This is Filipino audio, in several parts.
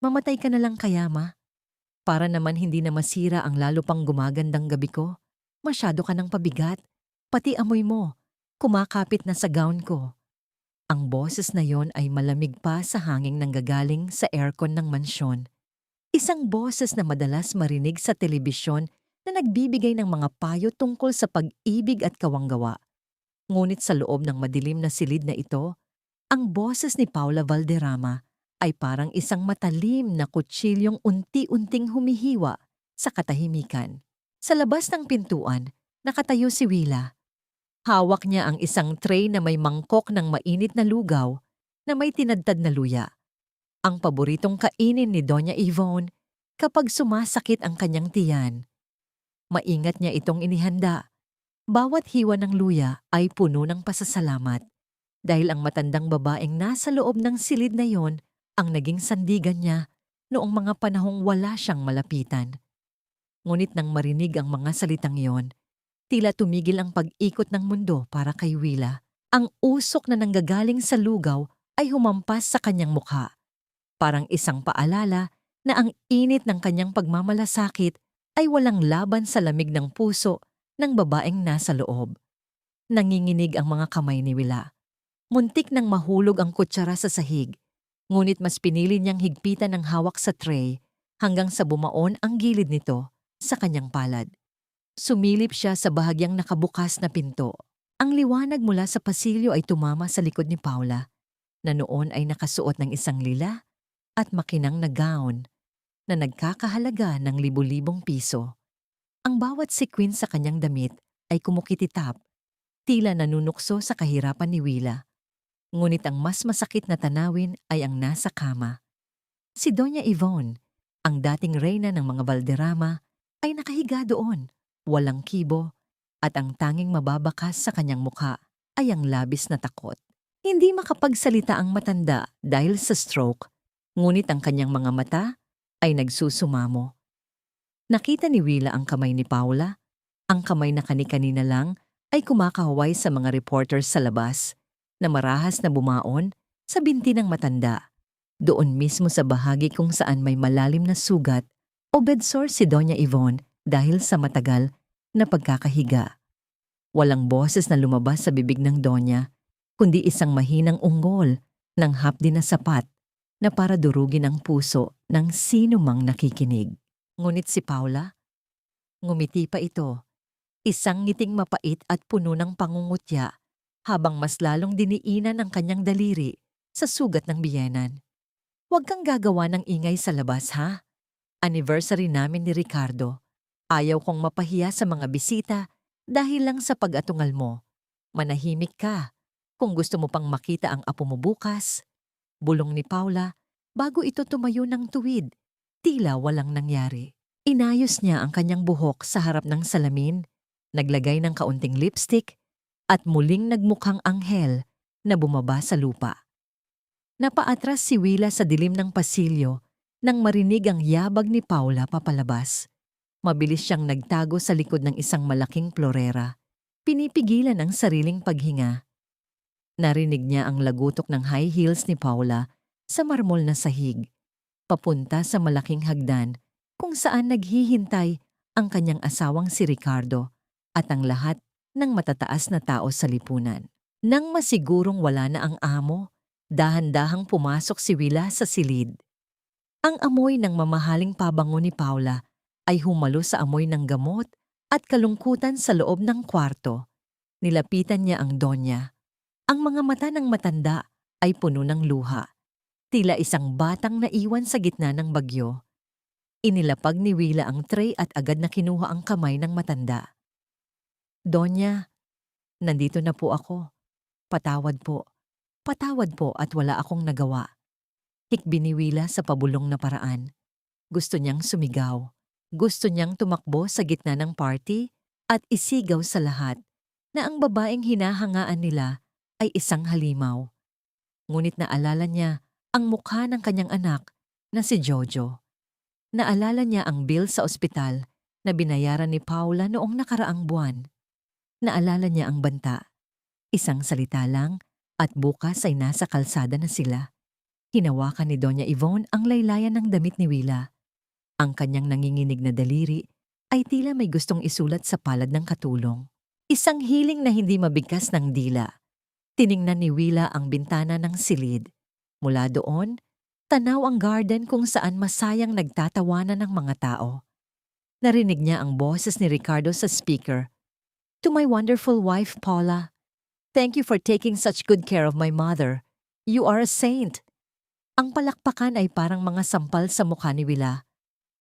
Mamatay ka na lang kaya, ma? Para naman hindi na masira ang lalo pang gumagandang gabi ko. Masyado ka ng pabigat. Pati amoy mo. Kumakapit na sa gown ko. Ang boses na yon ay malamig pa sa hanging nanggagaling sa aircon ng mansyon. Isang boses na madalas marinig sa telebisyon na nagbibigay ng mga payo tungkol sa pag-ibig at kawanggawa. Ngunit sa loob ng madilim na silid na ito, ang boses ni Paula Valderrama ay parang isang matalim na kutsilyong unti-unting humihiwa sa katahimikan. Sa labas ng pintuan, nakatayo si Willa. Hawak niya ang isang tray na may mangkok ng mainit na lugaw na may tinadtad na luya. Ang paboritong kainin ni Doña Yvonne kapag sumasakit ang kanyang tiyan. Maingat niya itong inihanda. Bawat hiwa ng luya ay puno ng pasasalamat dahil ang matandang babaeng nasa loob ng silid na yon ang naging sandigan niya noong mga panahong wala siyang malapitan. Ngunit nang marinig ang mga salitang yon, tila tumigil ang pag-ikot ng mundo para kay Willa. Ang usok na nanggagaling sa lugaw ay humampas sa kanyang mukha. Parang isang paalala na ang init ng kanyang pagmamalasakit ay walang laban sa lamig ng puso ng babaeng nasa loob. Nanginginig ang mga kamay ni Willa. Muntik nang mahulog ang kutsara sa sahig, ngunit mas pinili niyang higpitan ng hawak sa tray hanggang sa bumaon ang gilid nito sa kanyang palad. Sumilip siya sa bahagyang nakabukas na pinto. Ang liwanag mula sa pasilyo ay tumama sa likod ni Paula, na noon ay nakasuot ng isang lila at makinang na gown na nagkakahalaga ng libu-libong piso. Ang bawat sequin sa kanyang damit ay kumukititap, tila nanunukso sa kahirapan ni Willa. Ngunit ang mas masakit na tanawin ay ang nasa kama. Si Doña Yvonne, ang dating reyna ng mga Valderrama, ay nakahiga doon. Walang kibo, at ang tanging mababakas sa kanyang mukha ay ang labis na takot. Hindi makapagsalita ang matanda dahil sa stroke, ngunit ang kanyang mga mata ay nagsusumamo. Nakita ni Willa ang kamay ni Paula, ang kamay na kani-kanina lang ay kumakahaway sa mga reporters sa labas, na marahas na bumaon sa binti ng matanda. Doon mismo sa bahagi kung saan may malalim na sugat o bedsore si Doña Yvonne dahil sa matagal na pagkakahiga. Walang boses na lumabas sa bibig ng Donya, kundi isang mahinang ungol ng hapdi na sapat na para durugin ang puso ng sino mang nakikinig. Ngunit si Paula, ngumiti pa ito, isang ngiting mapait at puno ng pangungutya habang mas lalong diniinan ang kanyang daliri sa sugat ng biyenan. Huwag kang gagawa ng ingay sa labas, ha? Anniversary namin ni Ricardo. Ayaw kong mapahiya sa mga bisita dahil lang sa pag-atungal mo. Manahimik ka kung gusto mo pang makita ang apo mo bukas. Bulong ni Paula bago ito tumayo ng tuwid, tila walang nangyari. Inayos niya ang kanyang buhok sa harap ng salamin, naglagay ng kaunting lipstick, at muling nagmukhang anghel na bumaba sa lupa. Napaatras si Willa sa dilim ng pasilyo nang marinig ang yabag ni Paula papalabas. Mabilis siyang nagtago sa likod ng isang malaking florera. Pinipigilan ang sariling paghinga. Narinig niya ang lagutok ng high heels ni Paula sa marmol na sahig, papunta sa malaking hagdan kung saan naghihintay ang kanyang asawang si Ricardo at ang lahat ng matataas na tao sa lipunan. Nang masigurong wala na ang amo, dahan-dahang pumasok si Willa sa silid. Ang amoy ng mamahaling pabango ni Paula ay humalo sa amoy ng gamot at kalungkutan sa loob ng kwarto. Nilapitan niya ang Donya. Ang mga mata ng matanda ay puno ng luha. Tila isang batang naiwan sa gitna ng bagyo. Inilapag ni Willa ang tray at agad na kinuha ang kamay ng matanda. Donya, nandito na po ako. Patawad po. Patawad po at wala akong nagawa. Hikbi ni Willa sa pabulong na paraan. Gusto niyang sumigaw. Gusto niyang tumakbo sa gitna ng party at isigaw sa lahat na ang babaeng hinahangaan nila ay isang halimaw. Ngunit naalala niya ang mukha ng kanyang anak na si Jojo. Naalala niya ang bill sa ospital na binayaran ni Paula noong nakaraang buwan. Naalala niya ang banta. Isang salita lang at bukas ay nasa kalsada na sila. Hinawakan ni Doña Yvonne ang laylayan ng damit ni Willa. Ang kanyang nanginginig na daliri ay tila may gustong isulat sa palad ng katulong. Isang hiling na hindi mabigkas ng dila. Tiningnan ni Willa ang bintana ng silid. Mula doon, tanaw ang garden kung saan masayang nagtatawanan ng mga tao. Narinig niya ang boses ni Ricardo sa speaker. "To my wonderful wife, Paula, thank you for taking such good care of my mother. You are a saint." Ang palakpakan ay parang mga sampal sa mukha ni Willa.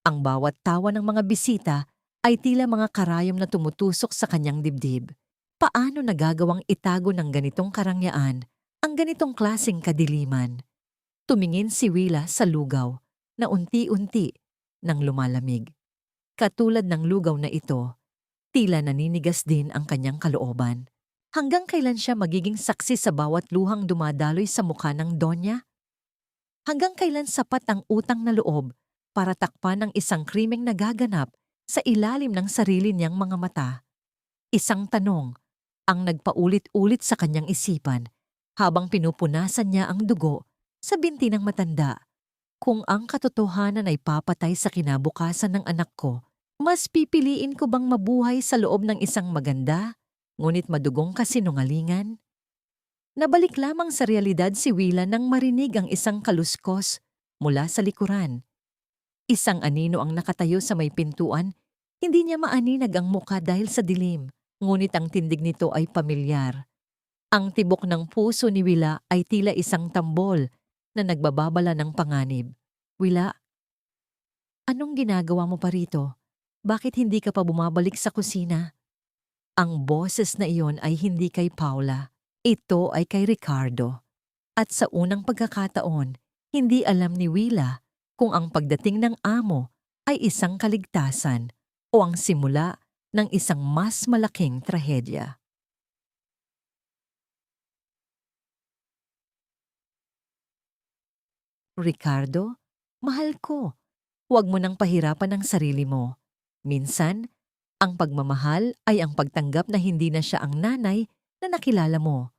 Ang bawat tawa ng mga bisita ay tila mga karayom na tumutusok sa kanyang dibdib. Paano nagagawang itago ng ganitong karangyaan ang ganitong klaseng kadiliman? Tumingin si Willa sa lugaw na unti-unti nang lumalamig. Katulad ng lugaw na ito, tila naninigas din ang kanyang kalooban. Hanggang kailan siya magiging saksi sa bawat luhang dumadaloy sa mukha ng Donya? Hanggang kailan sapat ang utang na loob para takpan ang isang krimeng nagaganap sa ilalim ng sarili niyang mga mata? Isang tanong ang nagpaulit-ulit sa kanyang isipan habang pinupunasan niya ang dugo sa binti ng matanda. Kung ang katotohanan ay papatay sa kinabukasan ng anak ko, mas pipiliin ko bang mabuhay sa loob ng isang maganda, ngunit madugong kasinungalingan? Nabalik lamang sa realidad si Willa nang marinig ang isang kaluskos mula sa likuran. Isang anino ang nakatayo sa may pintuan, hindi niya maaninag ang mukha dahil sa dilim, ngunit ang tindig nito ay pamilyar. Ang tibok ng puso ni Willa ay tila isang tambol na nagbababala ng panganib. "Willa, anong ginagawa mo pa rito? Bakit hindi ka pa bumabalik sa kusina?" Ang boses na iyon ay hindi kay Paula. Ito ay kay Ricardo. At sa unang pagkakataon, hindi alam ni Willa kung ang pagdating ng amo ay isang kaligtasan o ang simula ng isang mas malaking trahedya. "Ricardo, mahal ko, huwag mo nang pahirapan ang sarili mo. Minsan, ang pagmamahal ay ang pagtanggap na hindi na siya ang nanay na nakilala mo.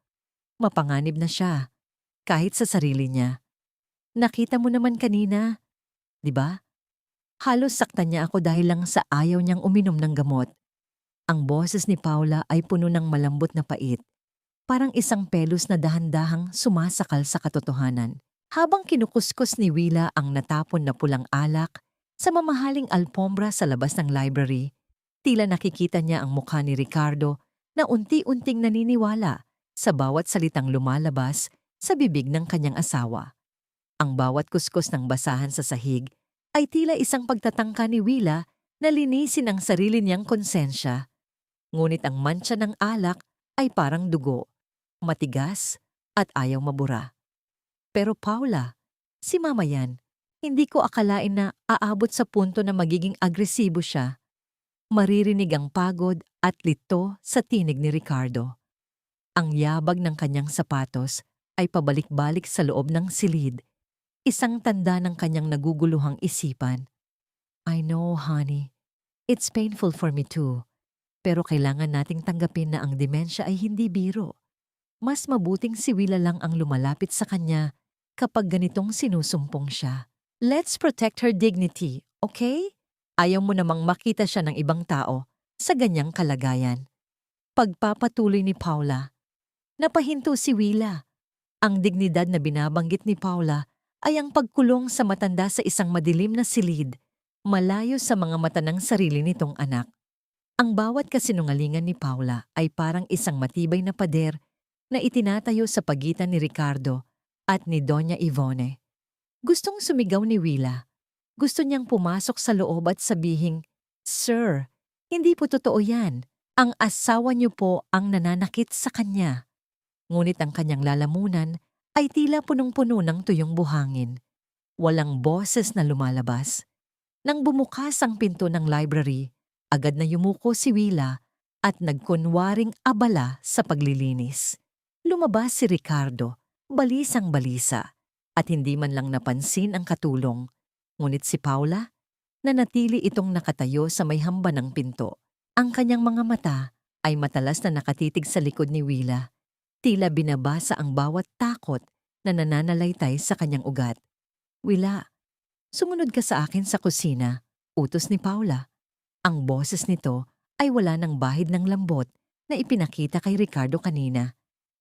Mapanganib na siya, kahit sa sarili niya. Nakita mo naman kanina, di ba? Halos saktan niya ako dahil lang sa ayaw niyang uminom ng gamot." Ang boses ni Paula ay puno ng malambot na pait, parang isang pelos na dahan-dahang sumasakal sa katotohanan. Habang kinukuskus ni Willa ang natapon na pulang alak sa mamahaling alpombra sa labas ng library, tila nakikita niya ang mukha ni Ricardo na unti-unting naniniwala sa bawat salitang lumalabas sa bibig ng kanyang asawa. Ang bawat kuskus ng basahan sa sahig ay tila isang pagtatangka ni Willa na linisin ang sarili niyang konsensya. Ngunit ang mantsa ng alak ay parang dugo, matigas at ayaw mabura. Pero Paula, si Mama yan, hindi ko akalain na aabot sa punto na magiging agresibo siya. Maririnig ang pagod at lito sa tinig ni Ricardo. Ang yabag ng kanyang sapatos ay pabalik-balik sa loob ng silid, isang tanda ng kanyang naguguluhang isipan. "I know, honey. It's painful for me too. Pero kailangan nating tanggapin na ang demensya ay hindi biro. Mas mabuting si Willa lang ang lumalapit sa kanya kapag ganitong sinusumpong siya. Let's protect her dignity, okay? Ayaw mo namang makita siya ng ibang tao sa ganyang kalagayan." Pagpapatuloy ni Paula. Napahinto si Willa. Ang dignidad na binabanggit ni Paula ay ang pagkulong sa matanda sa isang madilim na silid, malayo sa mga mata ng sarili nitong anak. Ang bawat kasinungalingan ni Paula ay parang isang matibay na pader na itinatayo sa pagitan ni Ricardo at ni Doña Yvonne. Gustong sumigaw ni Willa. Gusto niyang pumasok sa loob at sabihing, "Sir, hindi po totoo yan. Ang asawa niyo po ang nananakit sa kanya." Ngunit ang kanyang lalamunan ay tila punong-puno ng tuyong buhangin. Walang boses na lumalabas. Nang bumukas ang pinto ng library, agad na yumuko si Willa at nagkunwaring abala sa paglilinis. Lumabas si Ricardo, balisang-balisa, at hindi man lang napansin ang katulong. Ngunit si Paula, nanatili itong nakatayo sa may hamba ng pinto. Ang kanyang mga mata ay matalas na nakatitig sa likod ni Willa. Tila binabasa ang bawat takot na nananalaytay sa kanyang ugat. Wila, sumunod ka sa akin sa kusina, utos ni Paula. Ang boses nito ay wala ng bahid ng lambot na ipinakita kay Ricardo kanina.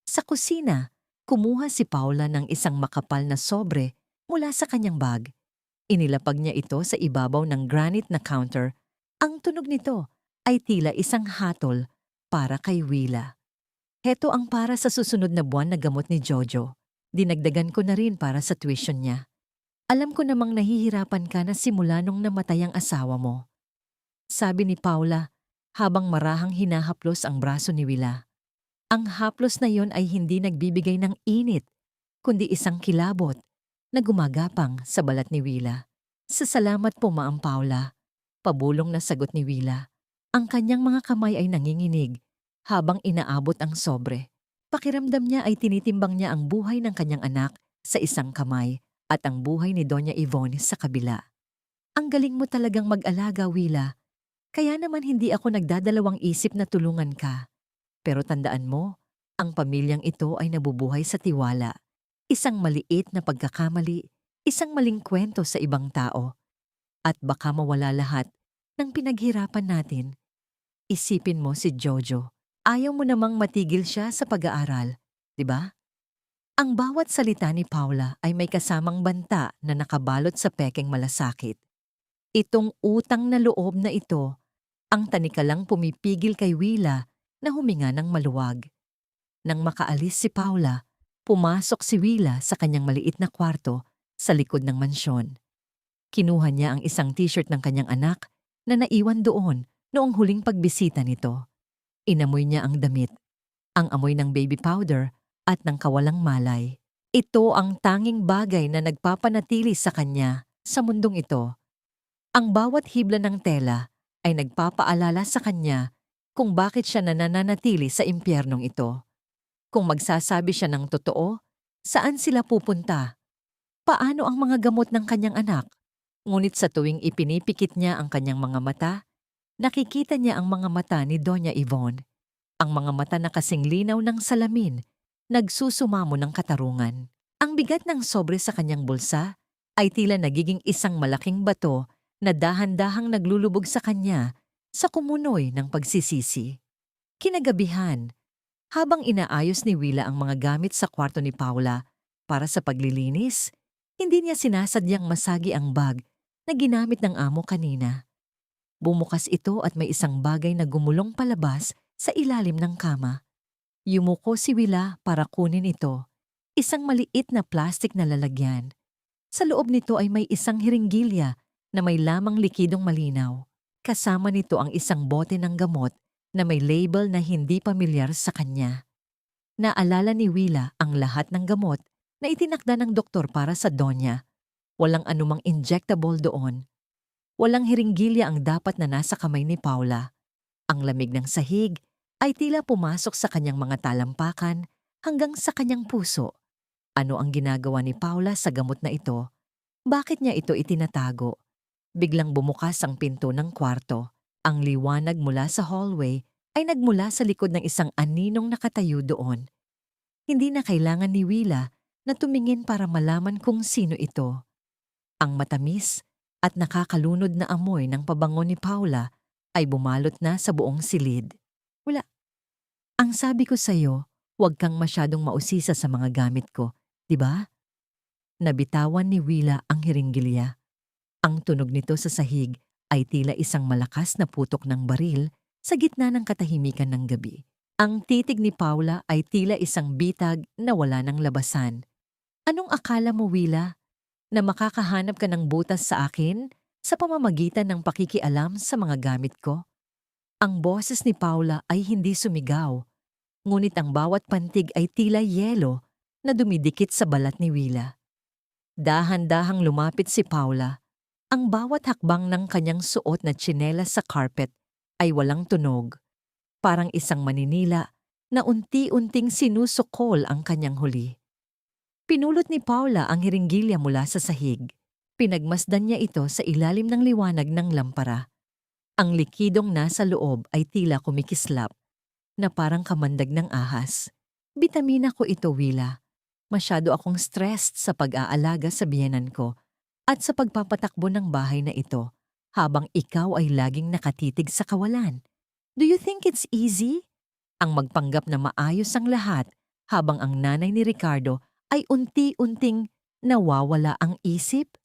Sa kusina, kumuha si Paula ng isang makapal na sobre mula sa kanyang bag. Inilapag niya ito sa ibabaw ng granite na counter. Ang tunog nito ay tila isang hatol para kay Willa. Heto ang para sa susunod na buwan na gamot ni Jojo. Dinagdagan ko na rin para sa tuition niya. Alam ko namang nahihirapan ka na simula nung namatay ang asawa mo. Sabi ni Paula habang marahang hinahaplos ang braso ni Willa. Ang haplos na yon ay hindi nagbibigay ng init, kundi isang kilabot na gumagapang sa balat ni Willa. Salamat po, Maam Paula. Pabulong na sagot ni Willa. Ang kanyang mga kamay ay nanginginig habang inaabot ang sobre. Pakiramdam niya ay tinitimbang niya ang buhay ng kanyang anak sa isang kamay at ang buhay ni Doña Yvonne sa kabila. Ang galing mo talagang mag-alaga, Willa. Kaya naman hindi ako nagdadalawang isip na tulungan ka. Pero tandaan mo, ang pamilyang ito ay nabubuhay sa tiwala. Isang maliit na pagkakamali, isang maling kwento sa ibang tao. At baka mawala lahat ng pinaghirapan natin. Isipin mo si Jojo. Ayaw mo namang matigil siya sa pag-aaral, di ba? Ang bawat salita ni Paula ay may kasamang banta na nakabalot sa pekeng malasakit. Itong utang na loob na ito, ang tanikalang pumipigil kay Willa na huminga ng maluwag. Nang makaalis si Paula, pumasok si Willa sa kanyang maliit na kwarto sa likod ng mansyon. Kinuha niya ang isang t-shirt ng kanyang anak na naiwan doon noong huling pagbisita nito. Inamoy niya ang damit, ang amoy ng baby powder at ng kawalang malay. Ito ang tanging bagay na nagpapanatili sa kanya sa mundong ito. Ang bawat hibla ng tela ay nagpapaalala sa kanya kung bakit siya nananatili sa impyernong ito. Kung magsasabi siya ng totoo, saan sila pupunta? Paano ang mga gamot ng kanyang anak? Ngunit sa tuwing ipinipikit niya ang kanyang mga mata, nakikita niya ang mga mata ni Doña Yvonne. Ang mga mata na kasing linaw ng salamin, nagsusumamo ng katarungan. Ang bigat ng sobre sa kanyang bulsa ay tila nagiging isang malaking bato na dahan-dahang naglulubog sa kanya sa kumunoy ng pagsisisi. Kinagabihan, habang inaayos ni Willa ang mga gamit sa kwarto ni Paula para sa paglilinis, hindi niya sinasadyang masagi ang bag na ginamit ng amo kanina. Bumukas ito at may isang bagay na gumulong palabas sa ilalim ng kama. Yumuko si Willa para kunin ito, isang maliit na plastik na lalagyan. Sa loob nito ay may isang hiringgilya na may lamang likidong malinaw. Kasama nito ang isang bote ng gamot na may label na hindi pamilyar sa kanya. Naalala ni Willa ang lahat ng gamot na itinakda ng doktor para sa Donya. Walang anumang injectable doon. Walang hiringgilya ang dapat na nasa kamay ni Paula. Ang lamig ng sahig ay tila pumasok sa kanyang mga talampakan hanggang sa kanyang puso. Ano ang ginagawa ni Paula sa gamot na ito? Bakit niya ito itinatago? Biglang bumukas ang pinto ng kwarto. Ang liwanag mula sa hallway ay nagmula sa likod ng isang aninong nakatayo doon. Hindi na kailangan ni Willa na tumingin para malaman kung sino ito. Ang matamis at nakakalunod na amoy ng pabango ni Paula ay bumalot na sa buong silid. Wala. Ang sabi ko sa'yo, huwag kang masyadong mausisa sa mga gamit ko, di ba? Nabitawan ni Willa ang hiringgilya. Ang tunog nito sa sahig ay tila isang malakas na putok ng baril sa gitna ng katahimikan ng gabi. Ang titig ni Paula ay tila isang bitag na wala ng labasan. Anong akala mo, Willa? Na makakahanap ka ng butas sa akin sa pamamagitan ng pakikialam sa mga gamit ko? Ang boses ni Paula ay hindi sumigaw, ngunit ang bawat pantig ay tila yelo na dumidikit sa balat ni Willa. Dahan-dahang lumapit si Paula. Ang bawat hakbang ng kanyang suot na tsinelas sa carpet ay walang tunog, parang isang maninila na unti-unting sinusukol ang kanyang huli. Pinulot ni Paula ang hiringgilya mula sa sahig. Pinagmasdan niya ito sa ilalim ng liwanag ng lampara. Ang likidong nasa loob ay tila kumikislap, na parang kamandag ng ahas. Bitamina ko ito, Willa. Masyado akong stressed sa pag-aalaga sa biyenan ko at sa pagpapatakbo ng bahay na ito habang ikaw ay laging nakatitig sa kawalan. Do you think it's easy? Ang magpanggap na maayos ang lahat habang ang nanay ni Ricardo ay unti-unting nawawala ang isip?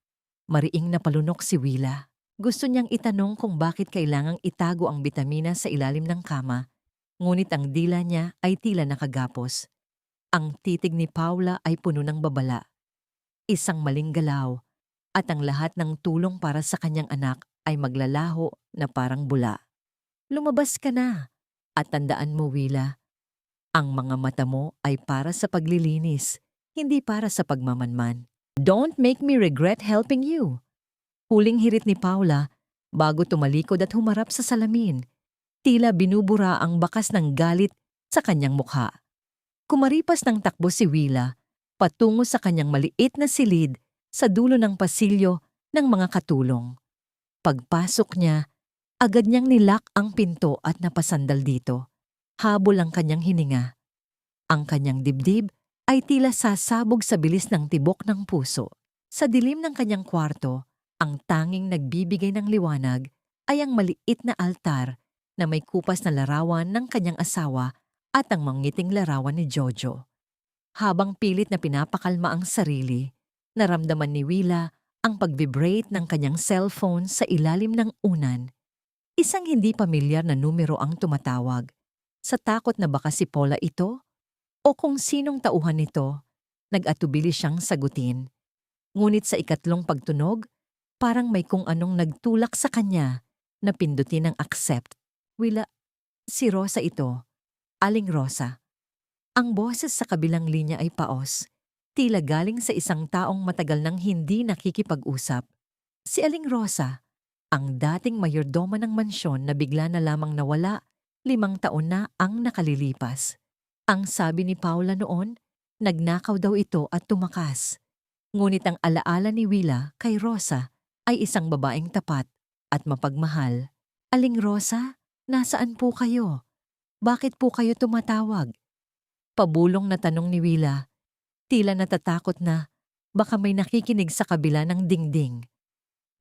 Mariing napalunok si Willa. Gusto niyang itanong kung bakit kailangang itago ang bitamina sa ilalim ng kama, ngunit ang dila niya ay tila nakagapos. Ang titig ni Paula ay puno ng babala. Isang maling galaw at ang lahat ng tulong para sa kanyang anak ay maglalaho na parang bula. Lumabas ka na at tandaan mo, Willa, ang mga mata mo ay para sa paglilinis, hindi para sa pagmamanman. Don't make me regret helping you. Huling hirit ni Paula bago tumalikod at humarap sa salamin. Tila binubura ang bakas ng galit sa kanyang mukha. Kumaripas ng takbo si Willa patungo sa kanyang maliit na silid sa dulo ng pasilyo ng mga katulong. Pagpasok niya, agad niyang nilak ang pinto at napasandal dito. Habol ang kanyang hininga. Ang kanyang dibdib ay tila sasabog sa bilis ng tibok ng puso. Sa dilim ng kanyang kwarto, ang tanging nagbibigay ng liwanag ay ang maliit na altar na may kupas na larawan ng kanyang asawa at ang mangiting larawan ni Jojo. Habang pilit na pinapakalma ang sarili, naramdaman ni Willa ang pag-vibrate ng kanyang cellphone sa ilalim ng unan. Isang hindi pamilyar na numero ang tumatawag. Sa takot na baka si Paula ito o kung sinong tauhan nito, nag-atubili siyang sagutin. Ngunit sa ikatlong pagtunog, parang may kung anong nagtulak sa kanya na pindutin ang accept. Willa, si Rosa ito. Aling Rosa. Ang boses sa kabilang linya ay paos. Tila galing sa isang taong matagal nang hindi nakikipag-usap. Si Aling Rosa, ang dating mayordoma ng mansyon na bigla na lamang nawala, 5 taon na ang nakalilipas. Ang sabi ni Paula noon, nagnakaw daw ito at tumakas. Ngunit ang alaala ni Willa kay Rosa ay isang babaeng tapat at mapagmahal. Aling Rosa, nasaan po kayo? Bakit po kayo tumatawag? Pabulong na tanong ni Willa. Tila natatakot na baka may nakikinig sa kabila ng dingding.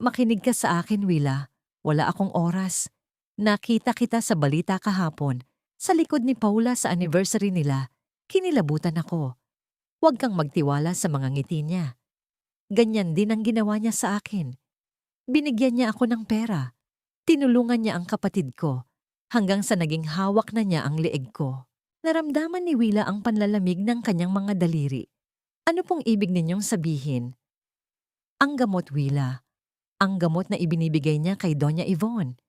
Makinig ka sa akin, Willa. Wala akong oras. Nakita kita sa balita kahapon. Sa likod ni Paula sa anniversary nila, kinilabutan ako. Huwag kang magtiwala sa mga ngiti niya. Ganyan din ang ginawa niya sa akin. Binigyan niya ako ng pera. Tinulungan niya ang kapatid ko, hanggang sa naging hawak na niya ang leeg ko. Naramdaman ni Willa ang panlalamig ng kanyang mga daliri. Ano pong ibig ninyong sabihin? Ang gamot, Willa. Ang gamot na ibinibigay niya kay Doña Yvonne.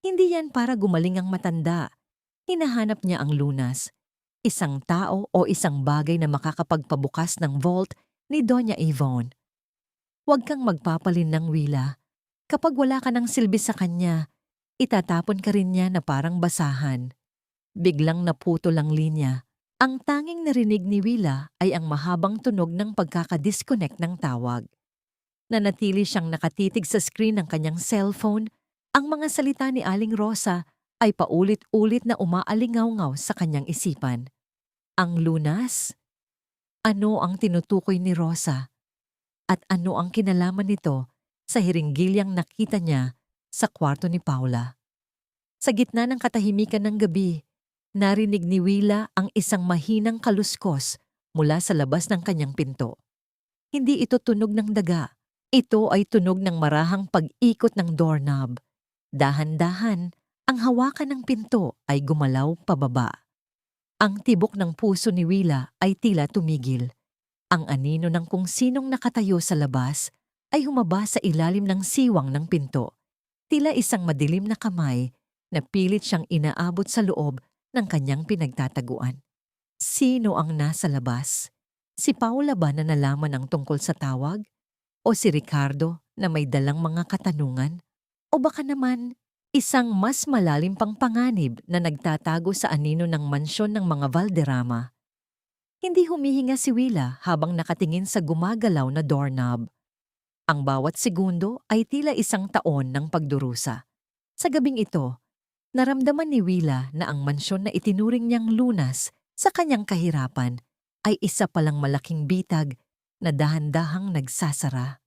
Hindi yan para gumaling ang matanda. Hinahanap niya ang lunas. Isang tao o isang bagay na makakapagpabukas ng vault ni Doña Yvonne. Huwag kang magpapalin ng Willa. Kapag wala ka ng silbi sa kanya, itatapon ka rin niya na parang basahan. Biglang naputol ang linya. Ang tanging narinig ni Willa ay ang mahabang tunog ng pagkakadisconnect ng tawag. Nanatili siyang nakatitig sa screen ng kanyang cellphone. Ang mga salita ni Aling Rosa ay paulit-ulit na umaalingaw-ngaw sa kanyang isipan. Ang lunas? Ano ang tinutukoy ni Rosa? At ano ang kinalaman nito sa hiringgilyang nakita niya sa kwarto ni Paula? Sa gitna ng katahimikan ng gabi, narinig ni Willa ang isang mahinang kaluskos mula sa labas ng kanyang pinto. Hindi ito tunog ng daga. Ito ay tunog ng marahang pag-ikot ng doorknob. Dahan-dahan, ang hawakan ng pinto ay gumalaw pababa. Ang tibok ng puso ni Willa ay tila tumigil. Ang anino ng kung sinong nakatayo sa labas ay humaba sa ilalim ng siwang ng pinto. Tila isang madilim na kamay na pilit siyang inaabot sa loob ng kanyang pinagtataguan. Sino ang nasa labas? Si Paula ba na nalaman ang tungkol sa tawag? O si Ricardo na may dalang mga katanungan? O baka naman isang mas malalim pang panganib na nagtatago sa anino ng mansyon ng mga Valderrama? Hindi humihinga si Willa habang nakatingin sa gumagalaw na doorknob. Ang bawat segundo ay tila isang taon ng pagdurusa. Sa gabing ito, naramdaman ni Willa na ang mansyon na itinuring niyang lunas sa kanyang kahirapan ay isa palang malaking bitag na dahan-dahang nagsasara.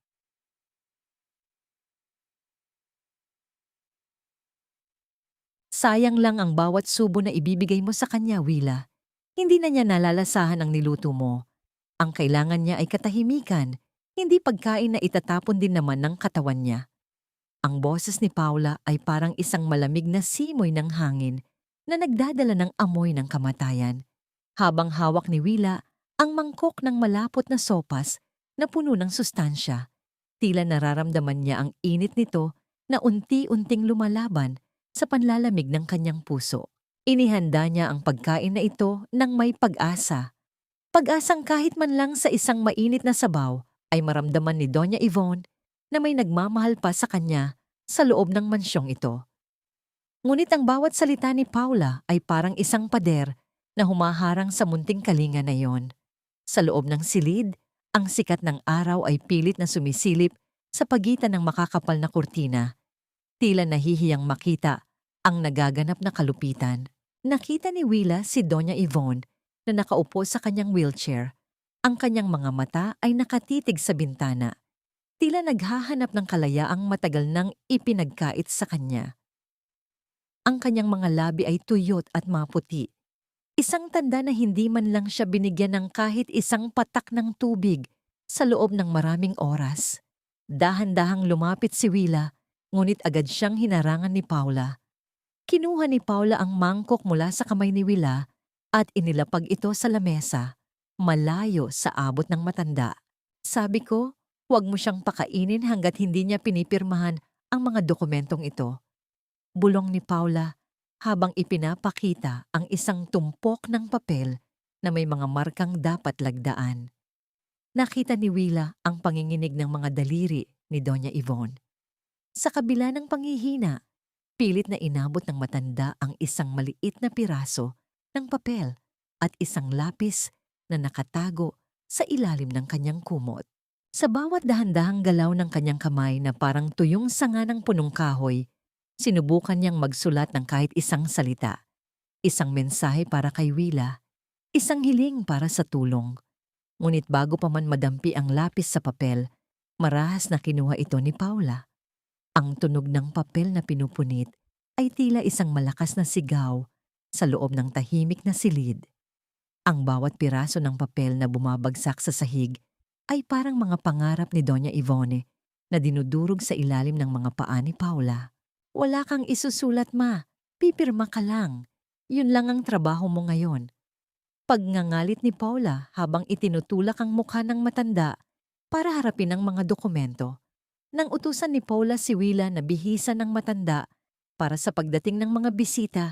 Sayang lang ang bawat subo na ibibigay mo sa kanya, Willa. Hindi na niya nalalasahan ang niluto mo. Ang kailangan niya ay katahimikan, hindi pagkain na itatapon din naman ng katawan niya. Ang boses ni Paula ay parang isang malamig na simoy ng hangin na nagdadala ng amoy ng kamatayan. Habang hawak ni Willa ang mangkok ng malapot na sopas na puno ng sustansya, tila nararamdaman niya ang init nito na unti-unting lumalaban sa panlalamig ng kanyang puso. Inihanda niya ang pagkain na ito ng may pag-asa. Pag-asang kahit man lang sa isang mainit na sabaw ay maramdaman ni Doña Yvonne na may nagmamahal pa sa kanya sa loob ng mansyong ito. Ngunit ang bawat salita ni Paula ay parang isang pader na humaharang sa munting kalinga na iyon. Sa loob ng silid, ang sikat ng araw ay pilit na sumisilip sa pagitan ng makakapal na kurtina. Tila nahihiyang makita ang nagaganap na kalupitan. Nakita ni Willa si Doña Yvonne na nakaupo sa kanyang wheelchair. Ang kanyang mga mata ay nakatitig sa bintana. Tila naghahanap ng kalayaang matagal nang ipinagkait sa kanya. Ang kanyang mga labi ay tuyot at maputi. Isang tanda na hindi man lang siya binigyan ng kahit isang patak ng tubig sa loob ng maraming oras. Dahan-dahang lumapit si Willa, ngunit agad siyang hinarangan ni Paula. Kinuha ni Paula ang mangkok mula sa kamay ni Willa at inilapag ito sa lamesa, malayo sa abot ng matanda. Sabi ko, huwag mo siyang pakainin hanggat hindi niya pinipirmahan ang mga dokumentong ito. Bulong ni Paula habang ipinapakita ang isang tumpok ng papel na may mga markang dapat lagdaan. Nakita ni Willa ang panginginig ng mga daliri ni Doña Yvonne. Sa kabila ng panghihina, pilit na inabot ng matanda ang isang maliit na piraso ng papel at isang lapis na nakatago sa ilalim ng kanyang kumot. Sa bawat dahan-dahang galaw ng kanyang kamay na parang tuyong sanga ng punong kahoy, sinubukan niyang magsulat ng kahit isang salita. Isang mensahe para kay Willa, isang hiling para sa tulong. Ngunit bago pa man madampi ang lapis sa papel, marahas na kinuha ito ni Paula. Ang tunog ng papel na pinupunit ay tila isang malakas na sigaw sa loob ng tahimik na silid. Ang bawat piraso ng papel na bumabagsak sa sahig ay parang mga pangarap ni Doña Yvonne na dinudurog sa ilalim ng mga paa ni Paula. Wala kang isusulat, ma. Pipirma ka lang. Yun lang ang trabaho mo ngayon. Pagngangalit ni Paula habang itinutulak ang mukha ng matanda para harapin ang mga dokumento. Nang utusan ni Paula si Willa na bihisan ng matanda para sa pagdating ng mga bisita,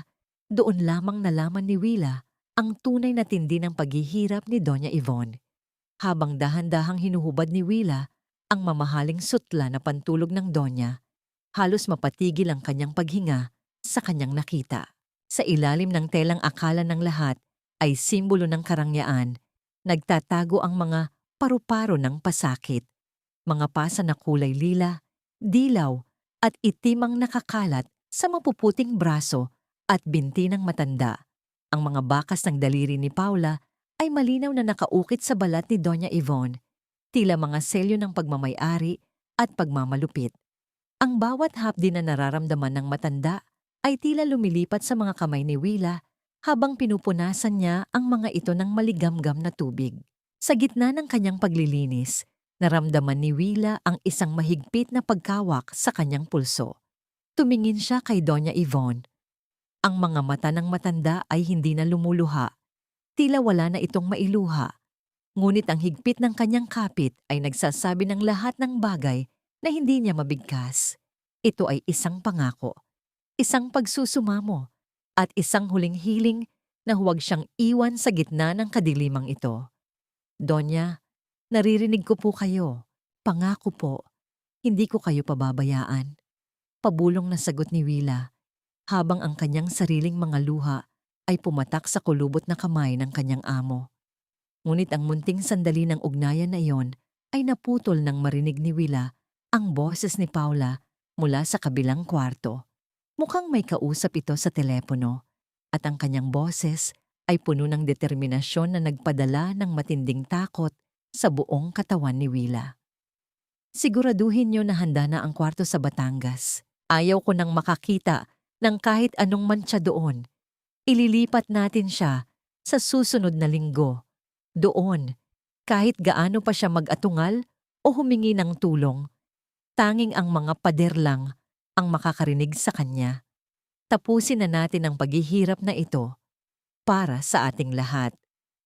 doon lamang nalaman ni Willa ang tunay na tindi ng paghihirap ni Doña Yvonne. Habang dahan-dahang hinuhubad ni Willa ang mamahaling sutla na pantulog ng Donya, halos mapatigil ang kanyang paghinga sa kanyang nakita. Sa ilalim ng telang akala ng lahat ay simbolo ng karangyaan, nagtatago ang mga paru-paro ng pasakit. Mga pasa na kulay lila, dilaw at itim ang nakakalat sa mapuputing braso at binti ng matanda. Ang mga bakas ng daliri ni Paula ay malinaw na nakaukit sa balat ni Doña Yvonne, tila mga selyo ng pagmamay-ari at pagmamalupit. Ang bawat hapdi na nararamdaman ng matanda ay tila lumilipat sa mga kamay ni Willa habang pinupunasan niya ang mga ito ng maligamgam na tubig. Sa gitna ng kanyang paglilinis, naramdaman ni Willa ang isang mahigpit na pagkawak sa kanyang pulso. Tumingin siya kay Doña Yvonne. Ang mga mata ng matanda ay hindi na lumuluha. Tila wala na itong mailuha. Ngunit ang higpit ng kanyang kapit ay nagsasabi ng lahat ng bagay na hindi niya mabigkas. Ito ay isang pangako, isang pagsusumamo, at isang huling hiling na huwag siyang iwan sa gitna ng kadilimang ito. Donya, naririnig ko po kayo. Pangako po, hindi ko kayo pababayaan. Pabulong na sagot ni Willa, habang ang kanyang sariling mga luha ay pumatak sa kulubot na kamay ng kanyang amo. Ngunit ang munting sandali ng ugnayan na iyon ay naputol nang marinig ni Willa ang boses ni Paula mula sa kabilang kwarto. Mukhang may kausap ito sa telepono at ang kanyang boses ay puno ng determinasyon na nagpadala ng matinding takot sa buong katawan ni Willa. Siguraduhin niyo na handa na ang kwarto sa Batangas. Ayaw ko nang makakita ng kahit anong mantsa doon. Ililipat natin siya sa susunod na linggo. Doon, kahit gaano pa siya mag-atungal o humingi ng tulong, tanging ang mga pader lang ang makakarinig sa kanya. Tapusin na natin ang paghihirap na ito para sa ating lahat.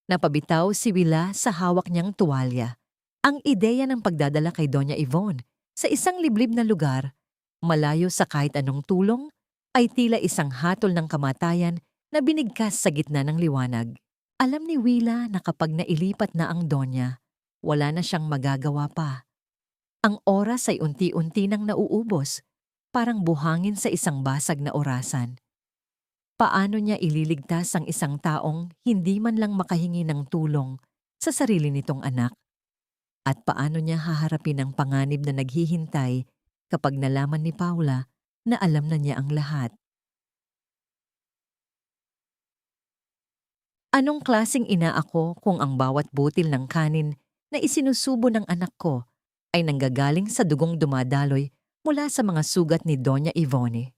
Napabitaw si Willa sa hawak niyang tuwalya. Ang ideya ng pagdadala kay Doña Yvonne sa isang liblib na lugar, malayo sa kahit anong tulong, ay tila isang hatol ng kamatayan na binigkas sa gitna ng liwanag. Alam ni Willa na kapag nailipat na ang Donya, wala na siyang magagawa pa. Ang oras ay unti-unti nang nauubos, parang buhangin sa isang basag na orasan. Paano niya ililigtas ang isang taong hindi man lang makahingi ng tulong sa sarili nitong anak? At paano niya haharapin ang panganib na naghihintay kapag nalaman ni Paula na alam na niya ang lahat? Anong klaseng ina ako kung ang bawat butil ng kanin na isinusubo ng anak ko ay nanggagaling sa dugong dumadaloy mula sa mga sugat ni Doña Yvonne?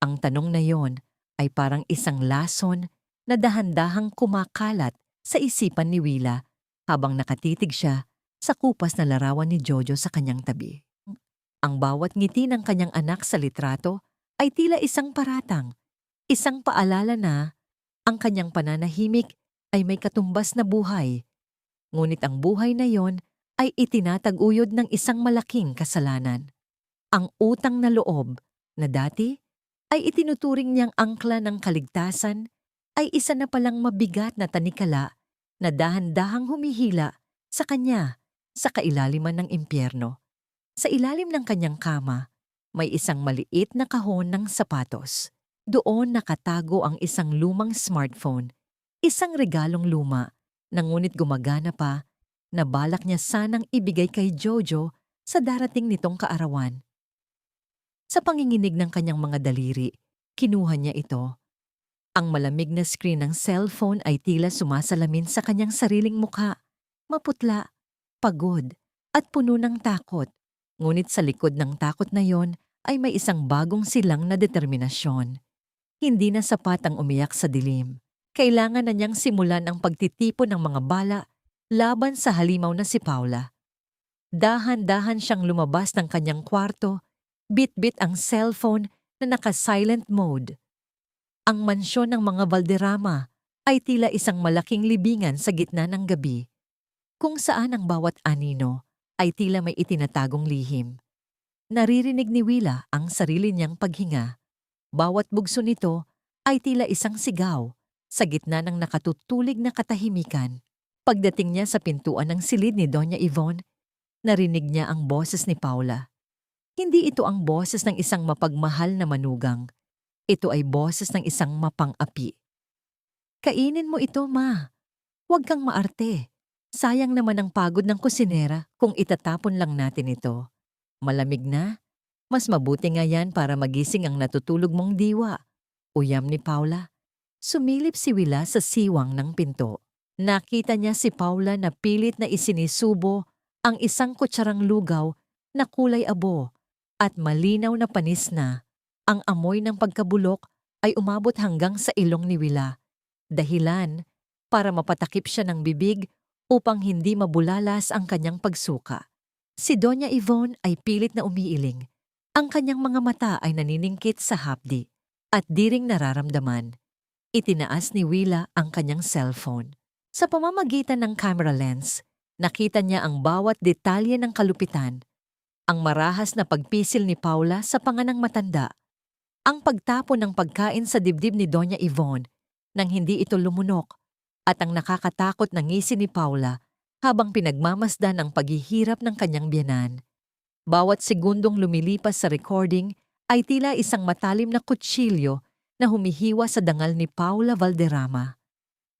Ang tanong na yon ay parang isang lason na dahan-dahang kumakalat sa isipan ni Willa habang nakatitig siya sa kupas na larawan ni Jojo sa kanyang tabi. Ang bawat ngiti ng kanyang anak sa litrato ay tila isang paratang, isang paalala na ang kanyang pananahimik ay may katumbas na buhay. Ngunit ang buhay na yon ay itinataguyod ng isang malaking kasalanan. Ang utang na loob na dati ay itinuturing niyang angkla ng kaligtasan ay isa na palang mabigat na tanikala na dahan-dahang humihila sa kanya sa kailaliman ng impyerno. Sa ilalim ng kanyang kama, may isang maliit na kahon ng sapatos. Doon nakatago ang isang lumang smartphone, isang regalong luma na ngunit gumagana pa na balak niya sanang ibigay kay Jojo sa darating nitong kaarawan. Sa panginginig ng kanyang mga daliri, kinuha niya ito. Ang malamig na screen ng cellphone ay tila sumasalamin sa kanyang sariling mukha. Maputla, pagod, at puno ng takot. Ngunit sa likod ng takot na yon ay may isang bagong silang na determinasyon. Hindi na sapat ang umiyak sa dilim. Kailangan na niyang simulan ang pagtitipon ng mga bala laban sa halimaw na si Paula. Dahan-dahan siyang lumabas ng kanyang kwarto, bit-bit ang cellphone na naka-silent mode. Ang mansyon ng mga Valderrama ay tila isang malaking libingan sa gitna ng gabi, kung saan ang bawat anino ay tila may itinatagong lihim. Naririnig ni Willa ang sarili niyang paghinga. Bawat bugso nito ay tila isang sigaw sa gitna ng nakatutulig na katahimikan. Pagdating niya sa pintuan ng silid ni Doña Yvonne, narinig niya ang boses ni Paula. Hindi ito ang boses ng isang mapagmahal na manugang. Ito ay boses ng isang mapang-api. "Kainin mo ito, ma. Huwag kang maarte. Sayang naman ang pagod ng kusinera kung itatapon lang natin ito. Malamig na. Mas mabuti nga yan para magising ang natutulog mong diwa." Uyam ni Paula. Sumilip si Willa sa siwang ng pinto. Nakita niya si Paula na pilit na isinisubo ang isang kutsarang lugaw na kulay abo at malinaw na panis na. Ang amoy ng pagkabulok ay umabot hanggang sa ilong ni Willa. Dahilan para mapatakip siya ng bibig upang hindi mabulalas ang kanyang pagsuka. Si Doña Yvonne ay pilit na umiiling. Ang kanyang mga mata ay naniningkit sa hapdi at di ring nararamdaman. Itinaas ni Willa ang kanyang cellphone. Sa pamamagitan ng camera lens, nakita niya ang bawat detalye ng kalupitan. Ang marahas na pagpisil ni Paula sa panganang matanda. Ang pagtapon ng pagkain sa dibdib ni Doña Yvonne nang hindi ito lumunok at ang nakakatakot na ngisi ni Paula habang pinagmamasdan ang paghihirap ng kanyang biyenan. Bawat segundong lumilipas sa recording ay tila isang matalim na kutsilyo na humihiwa sa dangal ni Paula Valderrama.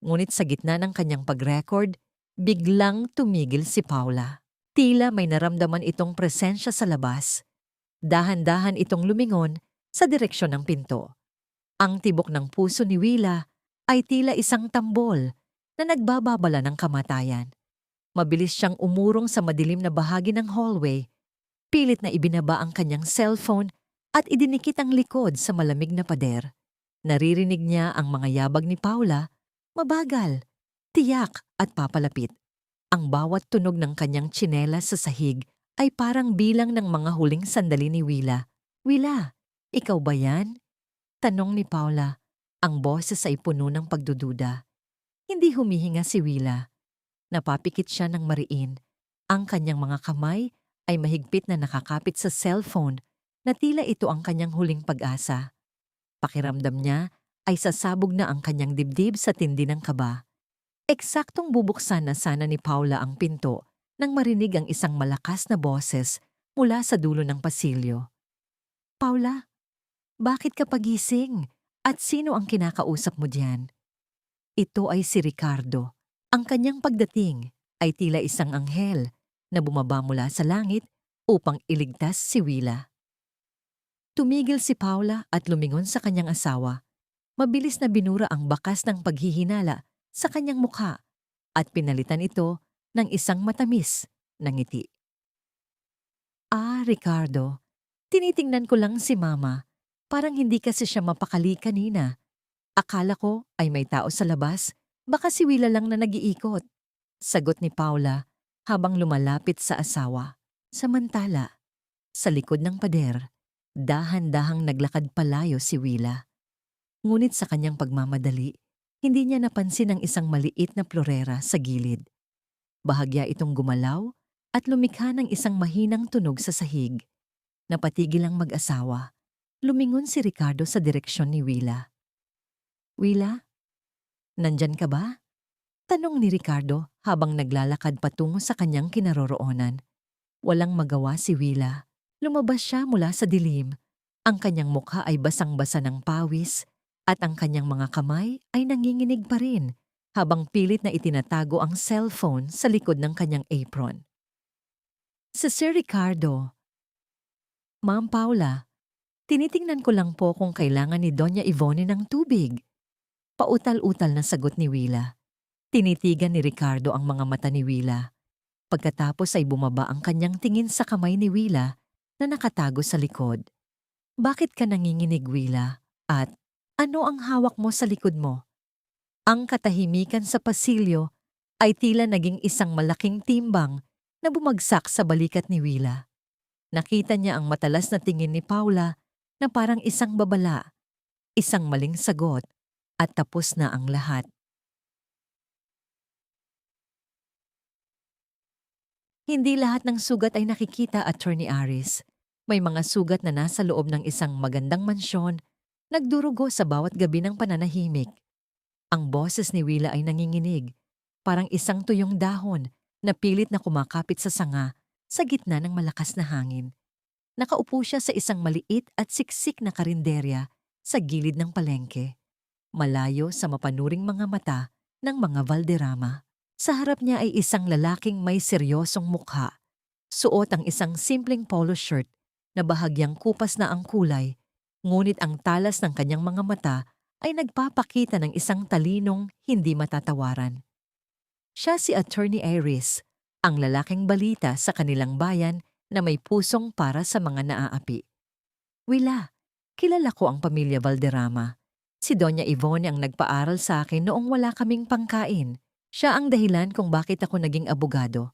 Ngunit sa gitna ng kanyang pag-record, biglang tumigil si Paula. Tila may naramdaman itong presensya sa labas. Dahan-dahan itong lumingon sa direksyon ng pinto. Ang tibok ng puso ni Willa ay tila isang tambol na nagbababala ng kamatayan. Mabilis siyang umurong sa madilim na bahagi ng hallway, pilit na ibinaba ang kanyang cellphone at idinikit ang likod sa malamig na pader. Naririnig niya ang mga yabag ni Paula, mabagal, tiyak at papalapit. Ang bawat tunog ng kanyang tsinelas sa sahig ay parang bilang ng mga huling sandali ni Willa. Willa, ikaw ba yan? Tanong ni Paula. Ang boses ay puno ng pagdududa. Hindi humihinga si Willa. Napapikit siya ng mariin. Ang kanyang mga kamay ay mahigpit na nakakapit sa cellphone na tila ito ang kanyang huling pag-asa. Pakiramdam niya ay sasabog na ang kanyang dibdib sa tindi ng kaba. Eksaktong bubuksan na sana ni Paula ang pinto nang marinig ang isang malakas na boses mula sa dulo ng pasilyo. Paula, bakit ka pagising? At sino ang kinakausap mo diyan? Ito ay si Ricardo. Ang kanyang pagdating ay tila isang anghel na bumaba mula sa langit upang iligtas si Willa. Tumigil si Paula at lumingon sa kanyang asawa. Mabilis na binura ang bakas ng paghihinala sa kanyang mukha at pinalitan ito ng isang matamis na ngiti. Ricardo, tinitingnan ko lang si Mama. Parang hindi kasi siya mapakali kanina. Akala ko ay may tao sa labas, baka si Willa lang na nag-iikot. Sagot ni Paula habang lumalapit sa asawa. Samantala, sa likod ng pader, dahan-dahang naglakad palayo si Willa. Ngunit sa kanyang pagmamadali, hindi niya napansin ang isang maliit na plorera sa gilid. Bahagya itong gumalaw at lumikha ng isang mahinang tunog sa sahig. Napatigil ang mag-asawa. Lumingon si Ricardo sa direksyon ni Willa. Willa, nandyan ka ba? Tanong ni Ricardo habang naglalakad patungo sa kanyang kinaroroonan. Walang magawa si Willa. Lumabas siya mula sa dilim. Ang kanyang mukha ay basang-basa ng pawis at ang kanyang mga kamay ay nanginginig pa rin habang pilit na itinatago ang cellphone sa likod ng kanyang apron. Sa Sir Ricardo, Ma'am Paula, tinitingnan ko lang po kung kailangan ni Doña Ivone ng tubig. Pautal-utal na sagot ni Willa. Tinitigan ni Ricardo ang mga mata ni Willa. Pagkatapos ay bumaba ang kanyang tingin sa kamay ni Willa na nakatago sa likod. Bakit ka nanginginig, Willa? At ano ang hawak mo sa likod mo? Ang katahimikan sa pasilyo ay tila naging isang malaking timbang na bumagsak sa balikat ni Willa. Nakita niya ang matalas na tingin ni Paula na parang isang babala, isang maling sagot, at tapos na ang lahat. Hindi lahat ng sugat ay nakikita, Attorney Aris. May mga sugat na nasa loob ng isang magandang mansyon, nagdurugo sa bawat gabi ng pananahimik. Ang boses ni Willa ay nanginginig, parang isang tuyong dahon na pilit na kumakapit sa sanga sa gitna ng malakas na hangin. Nakaupo siya sa isang maliit at siksik na karinderya sa gilid ng palengke, malayo sa mapanuring mga mata ng mga Valderrama. Sa harap niya ay isang lalaking may seryosong mukha. Suot ang isang simpleng polo shirt na bahagyang kupas na ang kulay, ngunit ang talas ng kanyang mga mata ay nagpapakita ng isang talinong hindi matatawaran. Siya si Attorney Iris, ang lalaking balita sa kanilang bayan na may pusong para sa mga naaapi. Willa, kilala ko ang pamilya Valderrama. Si Doña Ivone ang nagpaaral sa akin noong wala kaming pangkain. Siya ang dahilan kung bakit ako naging abogado.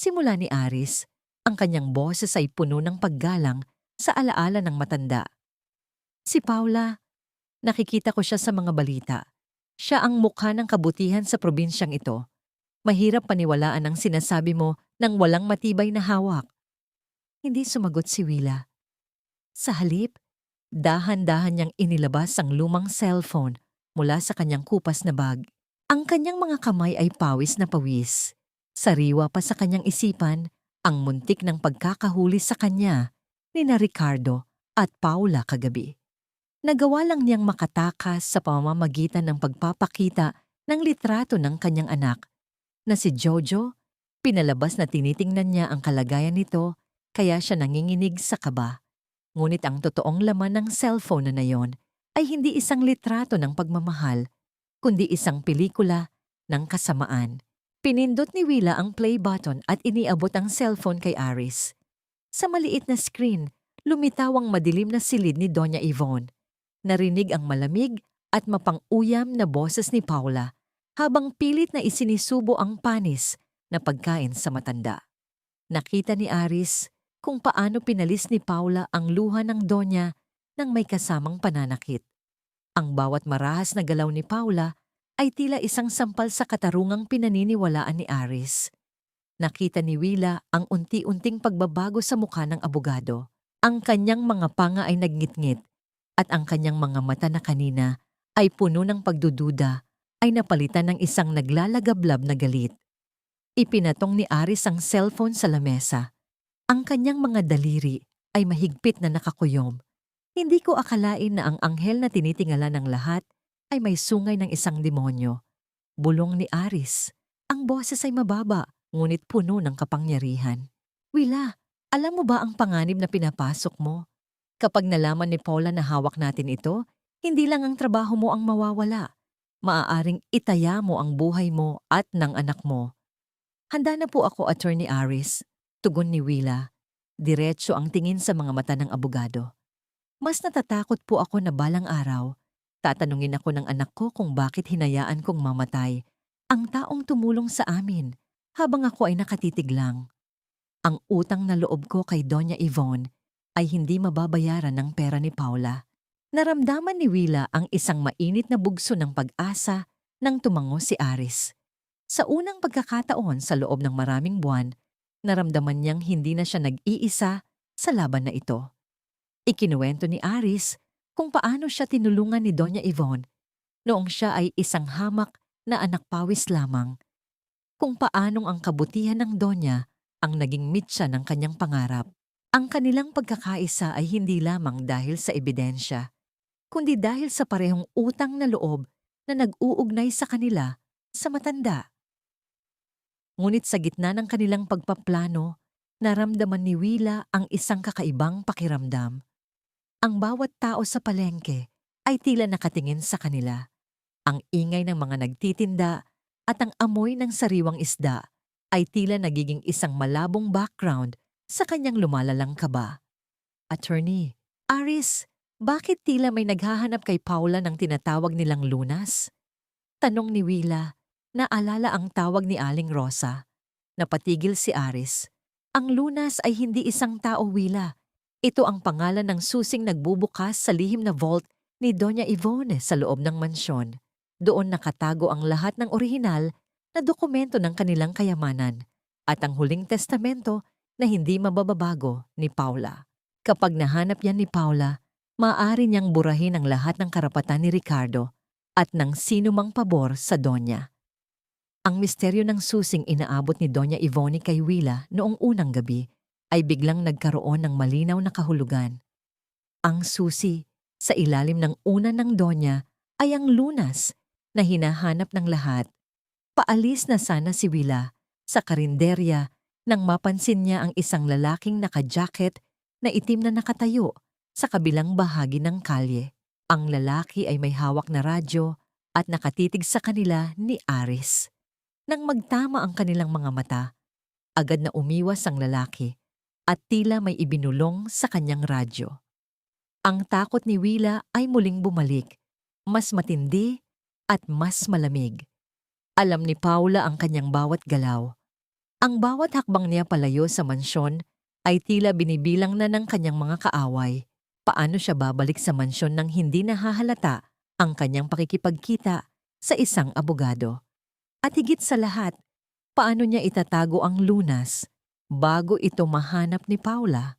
Simula ni Aris, ang kanyang boses ay puno ng paggalang sa alaala ng matanda. Si Paula, nakikita ko siya sa mga balita. Siya ang mukha ng kabutihan sa probinsyang ito. Mahirap paniwalaan ang sinasabi mo nang walang matibay na hawak. Hindi sumagot si Willa. Sa halip, dahan-dahan niyang inilabas ang lumang cellphone mula sa kanyang kupas na bag. Ang kanyang mga kamay ay pawis na pawis. Sariwa pa sa kanyang isipan ang muntik ng pagkakahuli sa kanya ni na Ricardo at Paula kagabi. Nagawa lang niyang makatakas sa pamamagitan ng pagpapakita ng litrato ng kanyang anak na si Jojo. Pinalabas na tinitingnan niya ang kalagayan nito kaya siya nanginginig sa kaba. Ngunit ang totoong laman ng cellphone na yon ay hindi isang litrato ng pagmamahal, kundi isang pelikula ng kasamaan. Pinindot ni Willa ang play button at iniabot ang cellphone kay Aris. Sa maliit na screen, lumitaw ang madilim na silid ni Doña Yvonne. Narinig ang malamig at mapang-uyam na boses ni Paula habang pilit na isinisubo ang panis na pagkain sa matanda. Nakita ni Aris kung paano pinalis ni Paula ang luha ng Donya nang may kasamang pananakit. Ang bawat marahas na galaw ni Paula ay tila isang sampal sa katarungang pinaniniwalaan ni Aris. Nakita ni Willa ang unti-unting pagbabago sa mukha ng abogado. Ang kanyang mga panga ay nagngit-ngit at ang kanyang mga mata na kanina ay puno ng pagdududa ay napalitan ng isang naglalagablab na galit. Ipinatong ni Aris ang cellphone sa lamesa. Ang kanyang mga daliri ay mahigpit na nakakuyom. Hindi ko akalain na ang anghel na tinitingala ng lahat ay may sungay ng isang demonyo. Bulong ni Aris. Ang boses ay mababa, ngunit puno ng kapangyarihan. Willa, alam mo ba ang panganib na pinapasok mo? Kapag nalaman ni Paula na hawak natin ito, hindi lang ang trabaho mo ang mawawala. Maaaring itaya mo ang buhay mo at ng anak mo. Handa na po ako, Attorney Aris, tugon ni Willa. Diretso ang tingin sa mga mata ng abogado. Mas natatakot po ako na balang araw, tatanungin ako ng anak ko kung bakit hinayaan kong mamatay ang taong tumulong sa amin habang ako ay nakatitig lang. Ang utang na loob ko kay Doña Yvonne ay hindi mababayaran ng pera ni Paula. Naramdaman ni Willa ang isang mainit na bugso ng pag-asa nang tumango si Aris. Sa unang pagkakataon sa loob ng maraming buwan, naramdaman niyang hindi na siya nag-iisa sa laban na ito. Ikinuwento ni Aris kung paano siya tinulungan ni Doña Yvonne noong siya ay isang hamak na anak pawis lamang. Kung paanong ang kabutihan ng Donya ang naging mitsa ng kanyang pangarap. Ang kanilang pagkakaisa ay hindi lamang dahil sa ebidensya, kundi dahil sa parehong utang na loob na nag-uugnay sa kanila sa matanda. Ngunit sa gitna ng kanilang pagpaplano, naramdaman ni Willa ang isang kakaibang pakiramdam. Ang bawat tao sa palengke ay tila nakatingin sa kanila. Ang ingay ng mga nagtitinda at ang amoy ng sariwang isda ay tila nagiging isang malabong background sa kanyang lumalalang kaba. Attorney, Aris, bakit tila may naghahanap kay Paula ng tinatawag nilang lunas? Tanong ni Willa. Naalala ang tawag ni Aling Rosa. Napatigil si Aris. Ang lunas ay hindi isang tao, Willa. Ito ang pangalan ng susing nagbubukas sa lihim na vault ni Doña Yvonne sa loob ng mansyon. Doon nakatago ang lahat ng orihinal na dokumento ng kanilang kayamanan at ang huling testamento na hindi mababago ni Paula. Kapag nahanap yan ni Paula, maaari niyang burahin ang lahat ng karapatan ni Ricardo at ng sino mang pabor sa Donya. Ang misteryo ng susing inaabot ni Doña Yvonne kay Willa noong unang gabi ay biglang nagkaroon ng malinaw na kahulugan. Ang susi sa ilalim ng una ng Donya ay ang lunas na hinahanap ng lahat. Paalis na sana si Willa sa karinderya nang mapansin niya ang isang lalaking naka-jacket na itim na nakatayo sa kabilang bahagi ng kalye. Ang lalaki ay may hawak na radyo at nakatitig sa kanila ni Aris. Nang magtama ang kanilang mga mata, agad na umiwas ang lalaki at tila may ibinulong sa kanyang radyo. Ang takot ni Willa ay muling bumalik, mas matindi at mas malamig. Alam ni Paula ang kanyang bawat galaw. Ang bawat hakbang niya palayo sa mansyon ay tila binibilang na ng kanyang mga kaaway. Paano siya babalik sa mansyon nang hindi nahahalata ang kanyang pakikipagkita sa isang abogado? At higit sa lahat, paano niya itatago ang lunas bago ito mahanap ni Paula?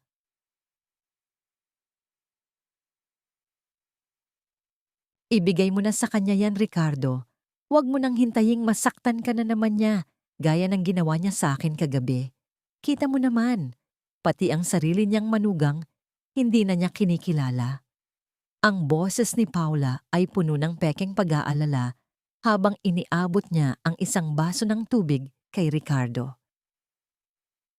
Ibigay mo na sa kanya yan, Ricardo. Huwag mo nang hintaying masaktan ka na naman niya, gaya ng ginawa niya sa akin kagabi. Kita mo naman, pati ang sarili niyang manugang, hindi na niya kinikilala. Ang boses ni Paula ay puno ng pekeng pag-aalala habang iniabot niya ang isang baso ng tubig kay Ricardo.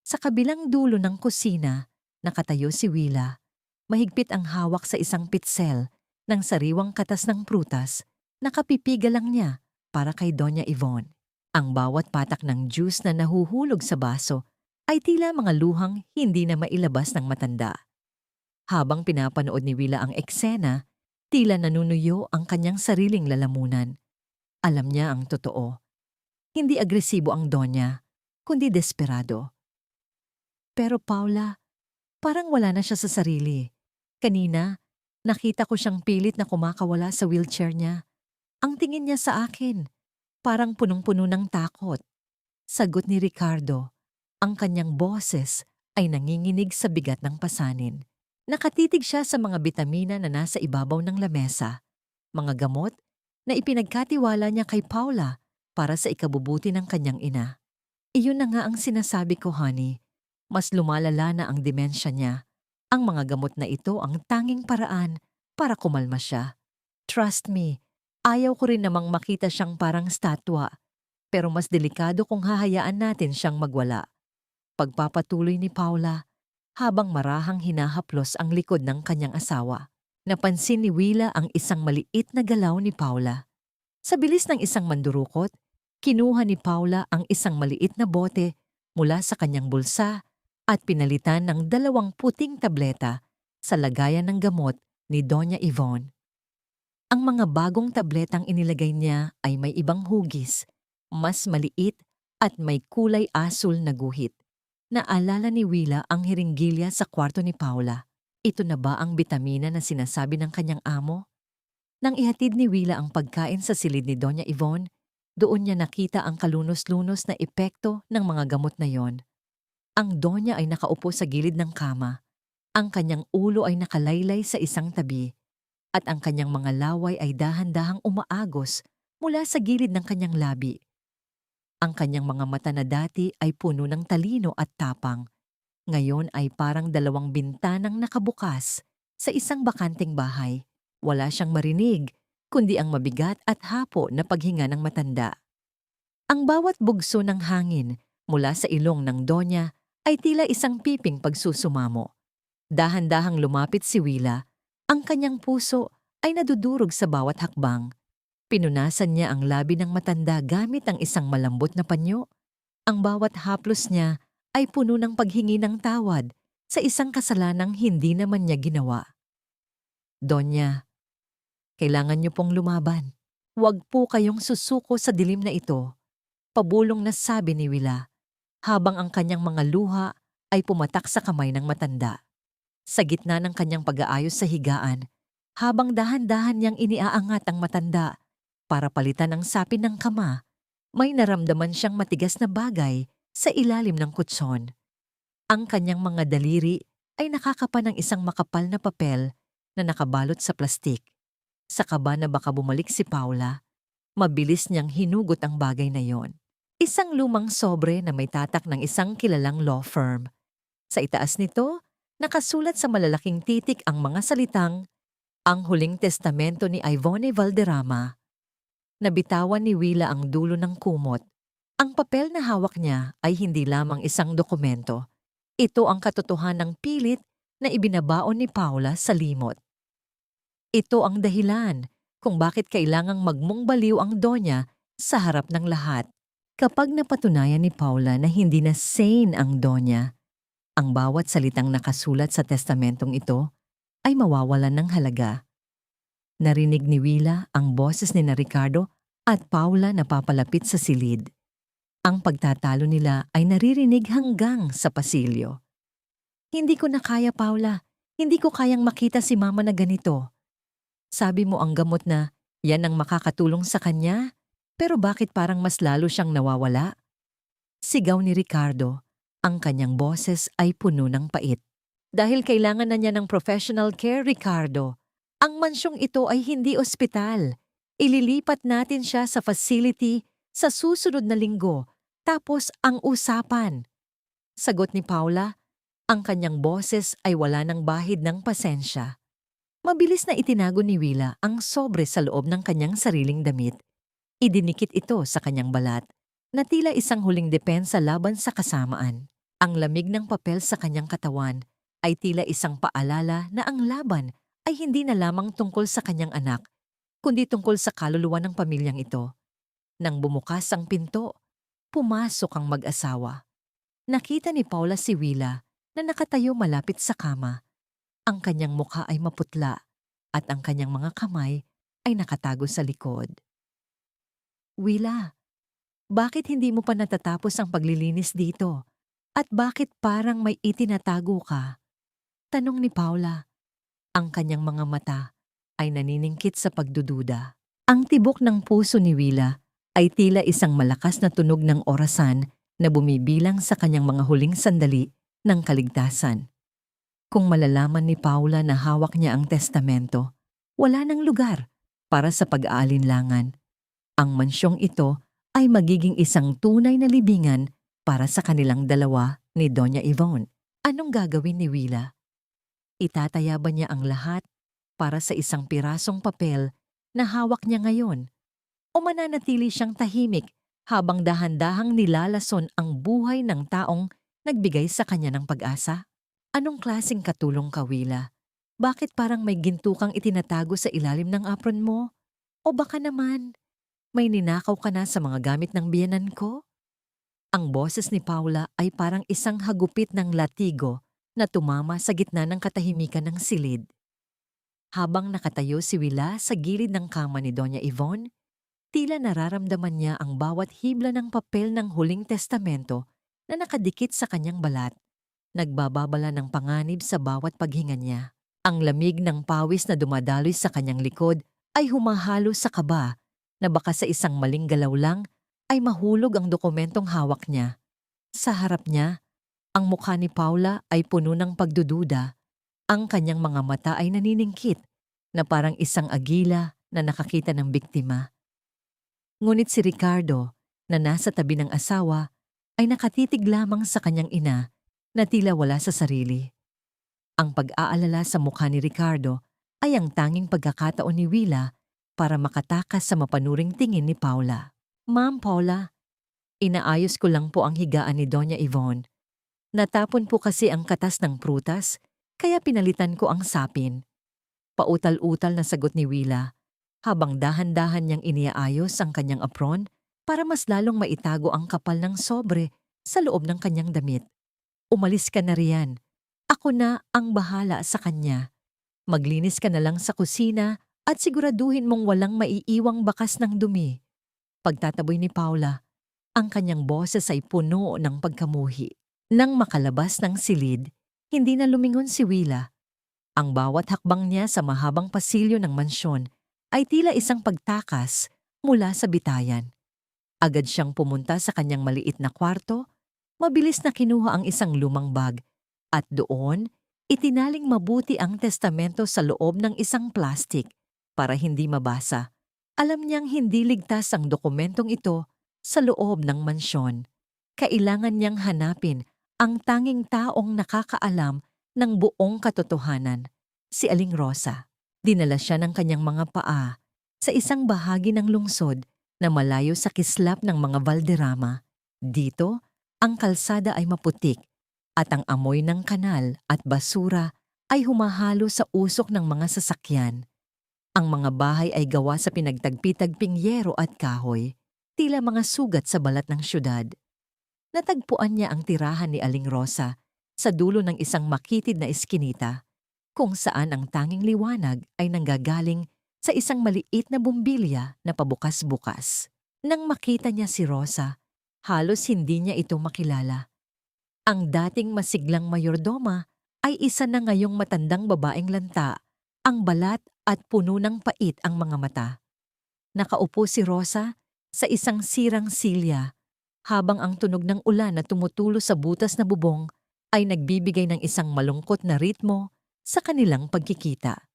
Sa kabilang dulo ng kusina, nakatayo si Willa. Mahigpit ang hawak sa isang pitsel ng sariwang katas ng prutas Nakapipiga lang niya para kay Doña Yvonne. Ang bawat patak ng juice na nahuhulog sa baso ay tila mga luhang hindi na mailabas ng matanda. Habang pinapanood ni Willa ang eksena, tila nanunuyo ang kanyang sariling lalamunan. Alam niya ang totoo. Hindi agresibo ang Donya, kundi desperado. Pero Paula, parang wala na siya sa sarili. Kanina, nakita ko siyang pilit na kumakawala sa wheelchair niya. Ang tingin niya sa akin, parang punong-puno ng takot. Sagot ni Ricardo, ang kanyang boses ay nanginginig sa bigat ng pasanin. Nakatitig siya sa mga bitamina na nasa ibabaw ng lamesa, mga gamot na ipinagkatiwala niya kay Paula para sa ikabubuti ng kanyang ina. Iyon na nga ang sinasabi ko, honey. Mas lumalala na ang demensya niya. Ang mga gamot na ito ang tanging paraan para kumalma siya. Trust me, ayaw ko rin namang makita siyang parang statwa. Pero mas delikado kung hahayaan natin siyang magwala. Pagpapatuloy ni Paula, habang marahang hinahaplos ang likod ng kanyang asawa. Napansin ni Willa ang isang maliit na galaw ni Paula. Sa bilis ng isang mandurukot, kinuha ni Paula ang isang maliit na bote mula sa kanyang bulsa at pinalitan ng 2 puting tableta sa lagayan ng gamot ni Doña Yvonne. Ang mga bagong tabletang inilagay niya ay may ibang hugis, mas maliit at may kulay asul na guhit. Naalala ni Willa ang hiringgilya sa kwarto ni Paula. Ito na ba ang bitamina na sinasabi ng kanyang amo? Nang ihatid ni Willa ang pagkain sa silid ni Doña Yvonne, doon niya nakita ang kalunos-lunos na epekto ng mga gamot na yon. Ang Donya ay nakaupo sa gilid ng kama. Ang kanyang ulo ay nakalaylay sa isang tabi at ang kanyang mga laway ay dahan-dahang umaagos mula sa gilid ng kanyang labi. Ang kanyang mga mata na dati ay puno ng talino at tapang. Ngayon ay parang 2 bintanang nakabukas sa isang bakanting bahay. Wala siyang marinig, kundi ang mabigat at hapo na paghinga ng matanda. Ang bawat bugso ng hangin mula sa ilong ng Donya ay tila isang piping pagsusumamo. Dahan-dahang lumapit si Willa, ang kanyang puso ay nadudurog sa bawat hakbang. Pinunasan niya ang labi ng matanda gamit ang isang malambot na panyo. Ang bawat haplos niya ay puno ng paghingi ng tawad sa isang kasalanang hindi naman niya ginawa. Donya, kailangan niyo pong lumaban. Huwag po kayong susuko sa dilim na ito. Pabulong na sabi ni Willa, habang ang kanyang mga luha ay pumatak sa kamay ng matanda. Sa gitna ng kanyang pag-aayos sa higaan, habang dahan-dahan niyang iniaangat ang matanda para palitan ang sapin ng kama, may naramdaman siyang matigas na bagay sa ilalim ng kutson. Ang kanyang mga daliri ay nakakapa ng isang makapal na papel na nakabalot sa plastik. Sa kaba na baka bumalik si Paula, mabilis niyang hinugot ang bagay na yon. Isang lumang sobre na may tatak ng isang kilalang law firm. Sa itaas nito, nakasulat sa malalaking titik ang mga salitang, "Ang huling testamento ni Ivone Valderrama." Nabitawan ni Willa ang dulo ng kumot. Ang papel na hawak niya ay hindi lamang isang dokumento. Ito ang katotohanang pilit na ibinabaon ni Paula sa limot. Ito ang dahilan kung bakit kailangang magmong baliw ang Donya sa harap ng lahat. Kapag napatunayan ni Paula na hindi na sane ang Donya, ang bawat salitang nakasulat sa testamentong ito ay mawawalan ng halaga. Narinig ni Willa ang boses ni Ricardo at Paula na papalapit sa silid. Ang pagtatalo nila ay naririnig hanggang sa pasilyo. "Hindi ko na kaya, Paula. Hindi ko kayang makita si Mama na ganito. Sabi mo ang gamot na yan ang makakatulong sa kanya, pero bakit parang mas lalo siyang nawawala?" Sigaw ni Ricardo. Ang kanyang boses ay puno ng pait. "Dahil kailangan na niya ng professional care, Ricardo. Ang mansyong ito ay hindi ospital. Ililipat natin siya sa facility sa susunod na linggo. Tapos ang usapan." Sagot ni Paula, ang kanyang boses ay wala ng bahid ng pasensya. Mabilis na itinago ni Willa ang sobre sa loob ng kanyang sariling damit. Idinikit ito sa kanyang balat, na tila isang huling depensa laban sa kasamaan. Ang lamig ng papel sa kanyang katawan ay tila isang paalala na ang laban ay hindi na lamang tungkol sa kanyang anak, kundi tungkol sa kaluluwa ng pamilyang ito. Nang bumukas ang pinto, pumasok ang mag-asawa. Nakita ni Paula si Willa na nakatayo malapit sa kama. Ang kanyang mukha ay maputla at ang kanyang mga kamay ay nakatago sa likod. Willa, bakit hindi mo pa natatapos ang paglilinis dito? At bakit parang may itinatago ka? Tanong ni Paula. Ang kanyang mga mata ay naniningkit sa pagdududa. Ang tibok ng puso ni Willa ay tila isang malakas na tunog ng orasan na bumibilang sa kanyang mga huling sandali ng kaligtasan. Kung malalaman ni Paula na hawak niya ang testamento, wala nang lugar para sa pag-aalinlangan. Ang mansyong ito ay magiging isang tunay na libingan para sa kanilang dalawa ni Doña Yvonne. Anong gagawin ni Willa? Itataya ba niya ang lahat para sa isang pirasong papel na hawak niya ngayon? O mananatili siyang tahimik habang dahan-dahang nilalason ang buhay ng taong nagbigay sa kanya ng pag-asa? Anong klaseng katulong ka, Willa? Bakit parang may ginto kang itinatago sa ilalim ng apron mo? O baka naman, may ninakaw ka na sa mga gamit ng biyenan ko? Ang boses ni Paula ay parang isang hagupit ng latigo na tumama sa gitna ng katahimikan ng silid. Habang nakatayo si Willa sa gilid ng kama ni Doña Yvonne, tila nararamdaman niya ang bawat hibla ng papel ng huling testamento na nakadikit sa kanyang balat. Nagbababala ng panganib sa bawat paghinga niya. Ang lamig ng pawis na dumadaloy sa kanyang likod ay humahalo sa kaba na baka sa isang maling galaw lang ay mahulog ang dokumentong hawak niya. Sa harap niya, ang mukha ni Paula ay puno ng pagdududa. Ang kanyang mga mata ay naniningkit na parang isang agila na nakakita ng biktima. Ngunit si Ricardo, na nasa tabi ng asawa, ay nakatitig lamang sa kanyang ina na tila wala sa sarili. Ang pag-aalala sa mukha ni Ricardo ay ang tanging pagkakataon ni Willa para makatakas sa mapanuring tingin ni Paula. Ma'am Paula, inaayos ko lang po ang higaan ni Doña Yvonne. Natapon po kasi ang katas ng prutas, kaya pinalitan ko ang sapin. Pautal-utal na sagot ni Willa, habang dahan-dahan niyang iniaayos ang kanyang apron para mas lalong maitago ang kapal ng sobre sa loob ng kanyang damit. Umalis ka na riyan. Ako na ang bahala sa kanya. Maglinis ka na lang sa kusina at siguraduhin mong walang maiiwang bakas ng dumi. Pagtataboy ni Paula, ang kanyang boses ay puno ng pagkamuhi. Nang makalabas ng silid, hindi na lumingon si Willa. Ang bawat hakbang niya sa mahabang pasilyo ng mansyon ay tila isang pagtakas mula sa bitayan. Agad siyang pumunta sa kanyang maliit na kwarto, mabilis na kinuha ang isang lumang bag at doon itinaling mabuti ang testamento sa loob ng isang plastik para hindi mabasa. Alam niyang hindi ligtas ang dokumentong ito sa loob ng mansyon. Kailangan niyang hanapin ang tanging taong nakakaalam ng buong katotohanan, si Aling Rosa. Dinala siya ng kanyang mga paa sa isang bahagi ng lungsod na malayo sa kislap ng mga Valderrama. Dito, ang kalsada ay maputik at ang amoy ng kanal at basura ay humahalo sa usok ng mga sasakyan. Ang mga bahay ay gawa sa pinagtagpi-tagping yero at kahoy, tila mga sugat sa balat ng syudad. Natagpuan niya ang tirahan ni Aling Rosa sa dulo ng isang makitid na eskinita, kung saan ang tanging liwanag ay nanggagaling sa isang maliit na bumbilya na pabukas-bukas. Nang makita niya si Rosa, halos hindi niya ito makilala. Ang dating masiglang mayordoma ay isa na ngayong matandang babaeng lanta, ang balat at puno ng pait ang mga mata. Nakaupo si Rosa sa isang sirang silya, habang ang tunog ng ulan na tumutulo sa butas na bubong ay nagbibigay ng isang malungkot na ritmo sa kanilang pagkikita.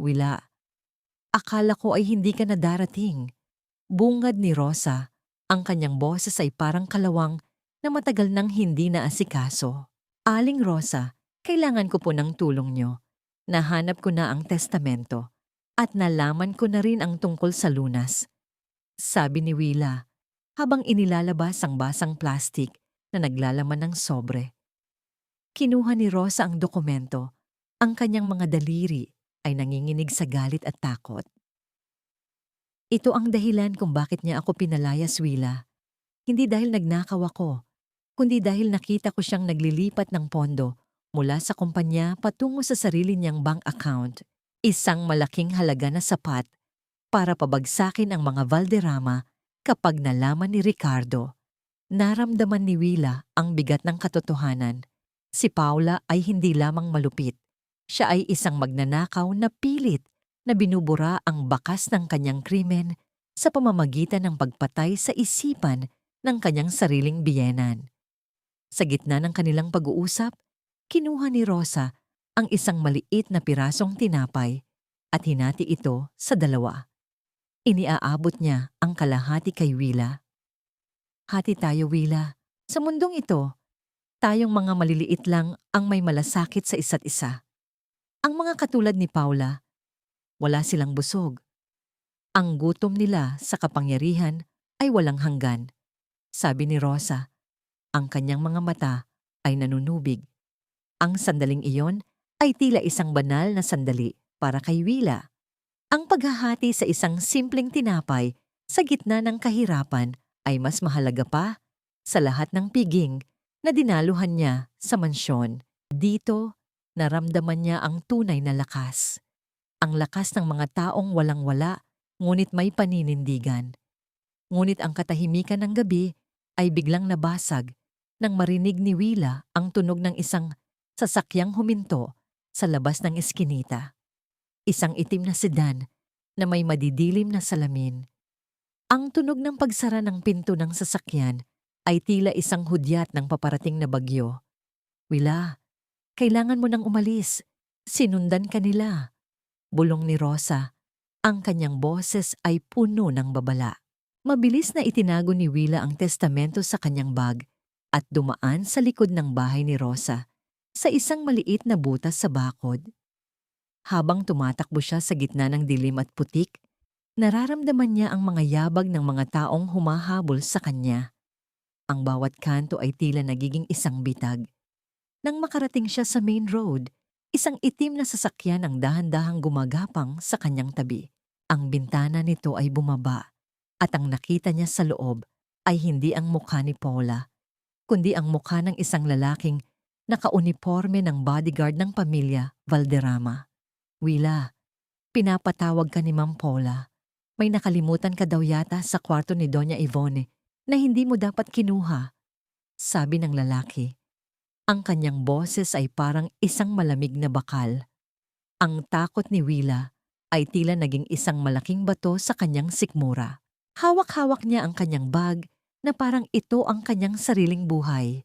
Willa, akala ko ay hindi ka na darating. Bungad ni Rosa, ang kanyang boses ay parang kalawang na matagal nang hindi naasikaso. Aling Rosa, kailangan ko po ng tulong niyo. Nahanap ko na ang testamento at nalaman ko na rin ang tungkol sa lunas. Sabi ni Willa, habang inilalabas ang basang plastik na naglalaman ng sobre. Kinuha ni Rosa ang dokumento. Ang kanyang mga daliri ay nanginginig sa galit at takot. Ito ang dahilan kung bakit niya ako pinalayas, Willa. Hindi dahil nagnakaw ako, kundi dahil nakita ko siyang naglilipat ng pondo mula sa kumpanya patungo sa sarili niyang bank account. Isang malaking halaga na sapat para pabagsakin ang mga Valderrama kapag nalaman ni Ricardo. Naramdaman ni Willa ang bigat ng katotohanan. Si Paula ay hindi lamang malupit. Siya ay isang magnanakaw na pilit na binubura ang bakas ng kanyang krimen sa pamamagitan ng pagpatay sa isipan ng kanyang sariling biyenan. Sa gitna ng kanilang pag-uusap, kinuha ni Rosa ang isang maliit na pirasong tinapay at hinati ito sa dalawa. Iniaabot niya ang kalahati kay Willa. Hati tayo, Willa. Sa mundong ito, tayong mga maliliit lang ang may malasakit sa isa't isa. Ang mga katulad ni Paula, wala silang busog. Ang gutom nila sa kapangyarihan ay walang hanggan. Sabi ni Rosa, ang kanyang mga mata ay nanunubig. Ang sandaling iyon ay tila isang banal na sandali para kay Willa. Ang paghahati sa isang simpleng tinapay sa gitna ng kahirapan ay mas mahalaga pa sa lahat ng piging na dinaluhan niya sa mansyon. Dito, naramdaman niya ang tunay na lakas. Ang lakas ng mga taong walang-wala, ngunit may paninindigan. Ngunit ang katahimikan ng gabi ay biglang nabasag nang marinig ni Willa ang tunog ng isang sasakyang huminto sa labas ng eskinita. Isang itim na sedan na may madidilim na salamin. Ang tunog ng pagsara ng pinto ng sasakyan ay tila isang hudyat ng paparating na bagyo. Willa, kailangan mo nang umalis. Sinundan ka nila. Bulong ni Rosa. Ang kanyang boses ay puno ng babala. Mabilis na itinago ni Willa ang testamento sa kanyang bag at dumaan sa likod ng bahay ni Rosa sa isang maliit na butas sa bakod. Habang tumatakbo siya sa gitna ng dilim at putik, nararamdaman niya ang mga yabag ng mga taong humahabol sa kanya. Ang bawat kanto ay tila nagiging isang bitag. Nang makarating siya sa main road, isang itim na sasakyan ang dahan-dahang gumagapang sa kanyang tabi. Ang bintana nito ay bumaba at ang nakita niya sa loob ay hindi ang mukha ni Paula, kundi ang mukha ng isang lalaking nakauniporme ng bodyguard ng pamilya Valderrama. Willa, pinapatawag ka ni Ma'am Paula. May nakalimutan ka daw yata sa kwarto ni Doña Ivone na hindi mo dapat kinuha, sabi ng lalaki. Ang kanyang boses ay parang isang malamig na bakal. Ang takot ni Willa ay tila naging isang malaking bato sa kanyang sikmura. Hawak-hawak niya ang kanyang bag na parang ito ang kanyang sariling buhay.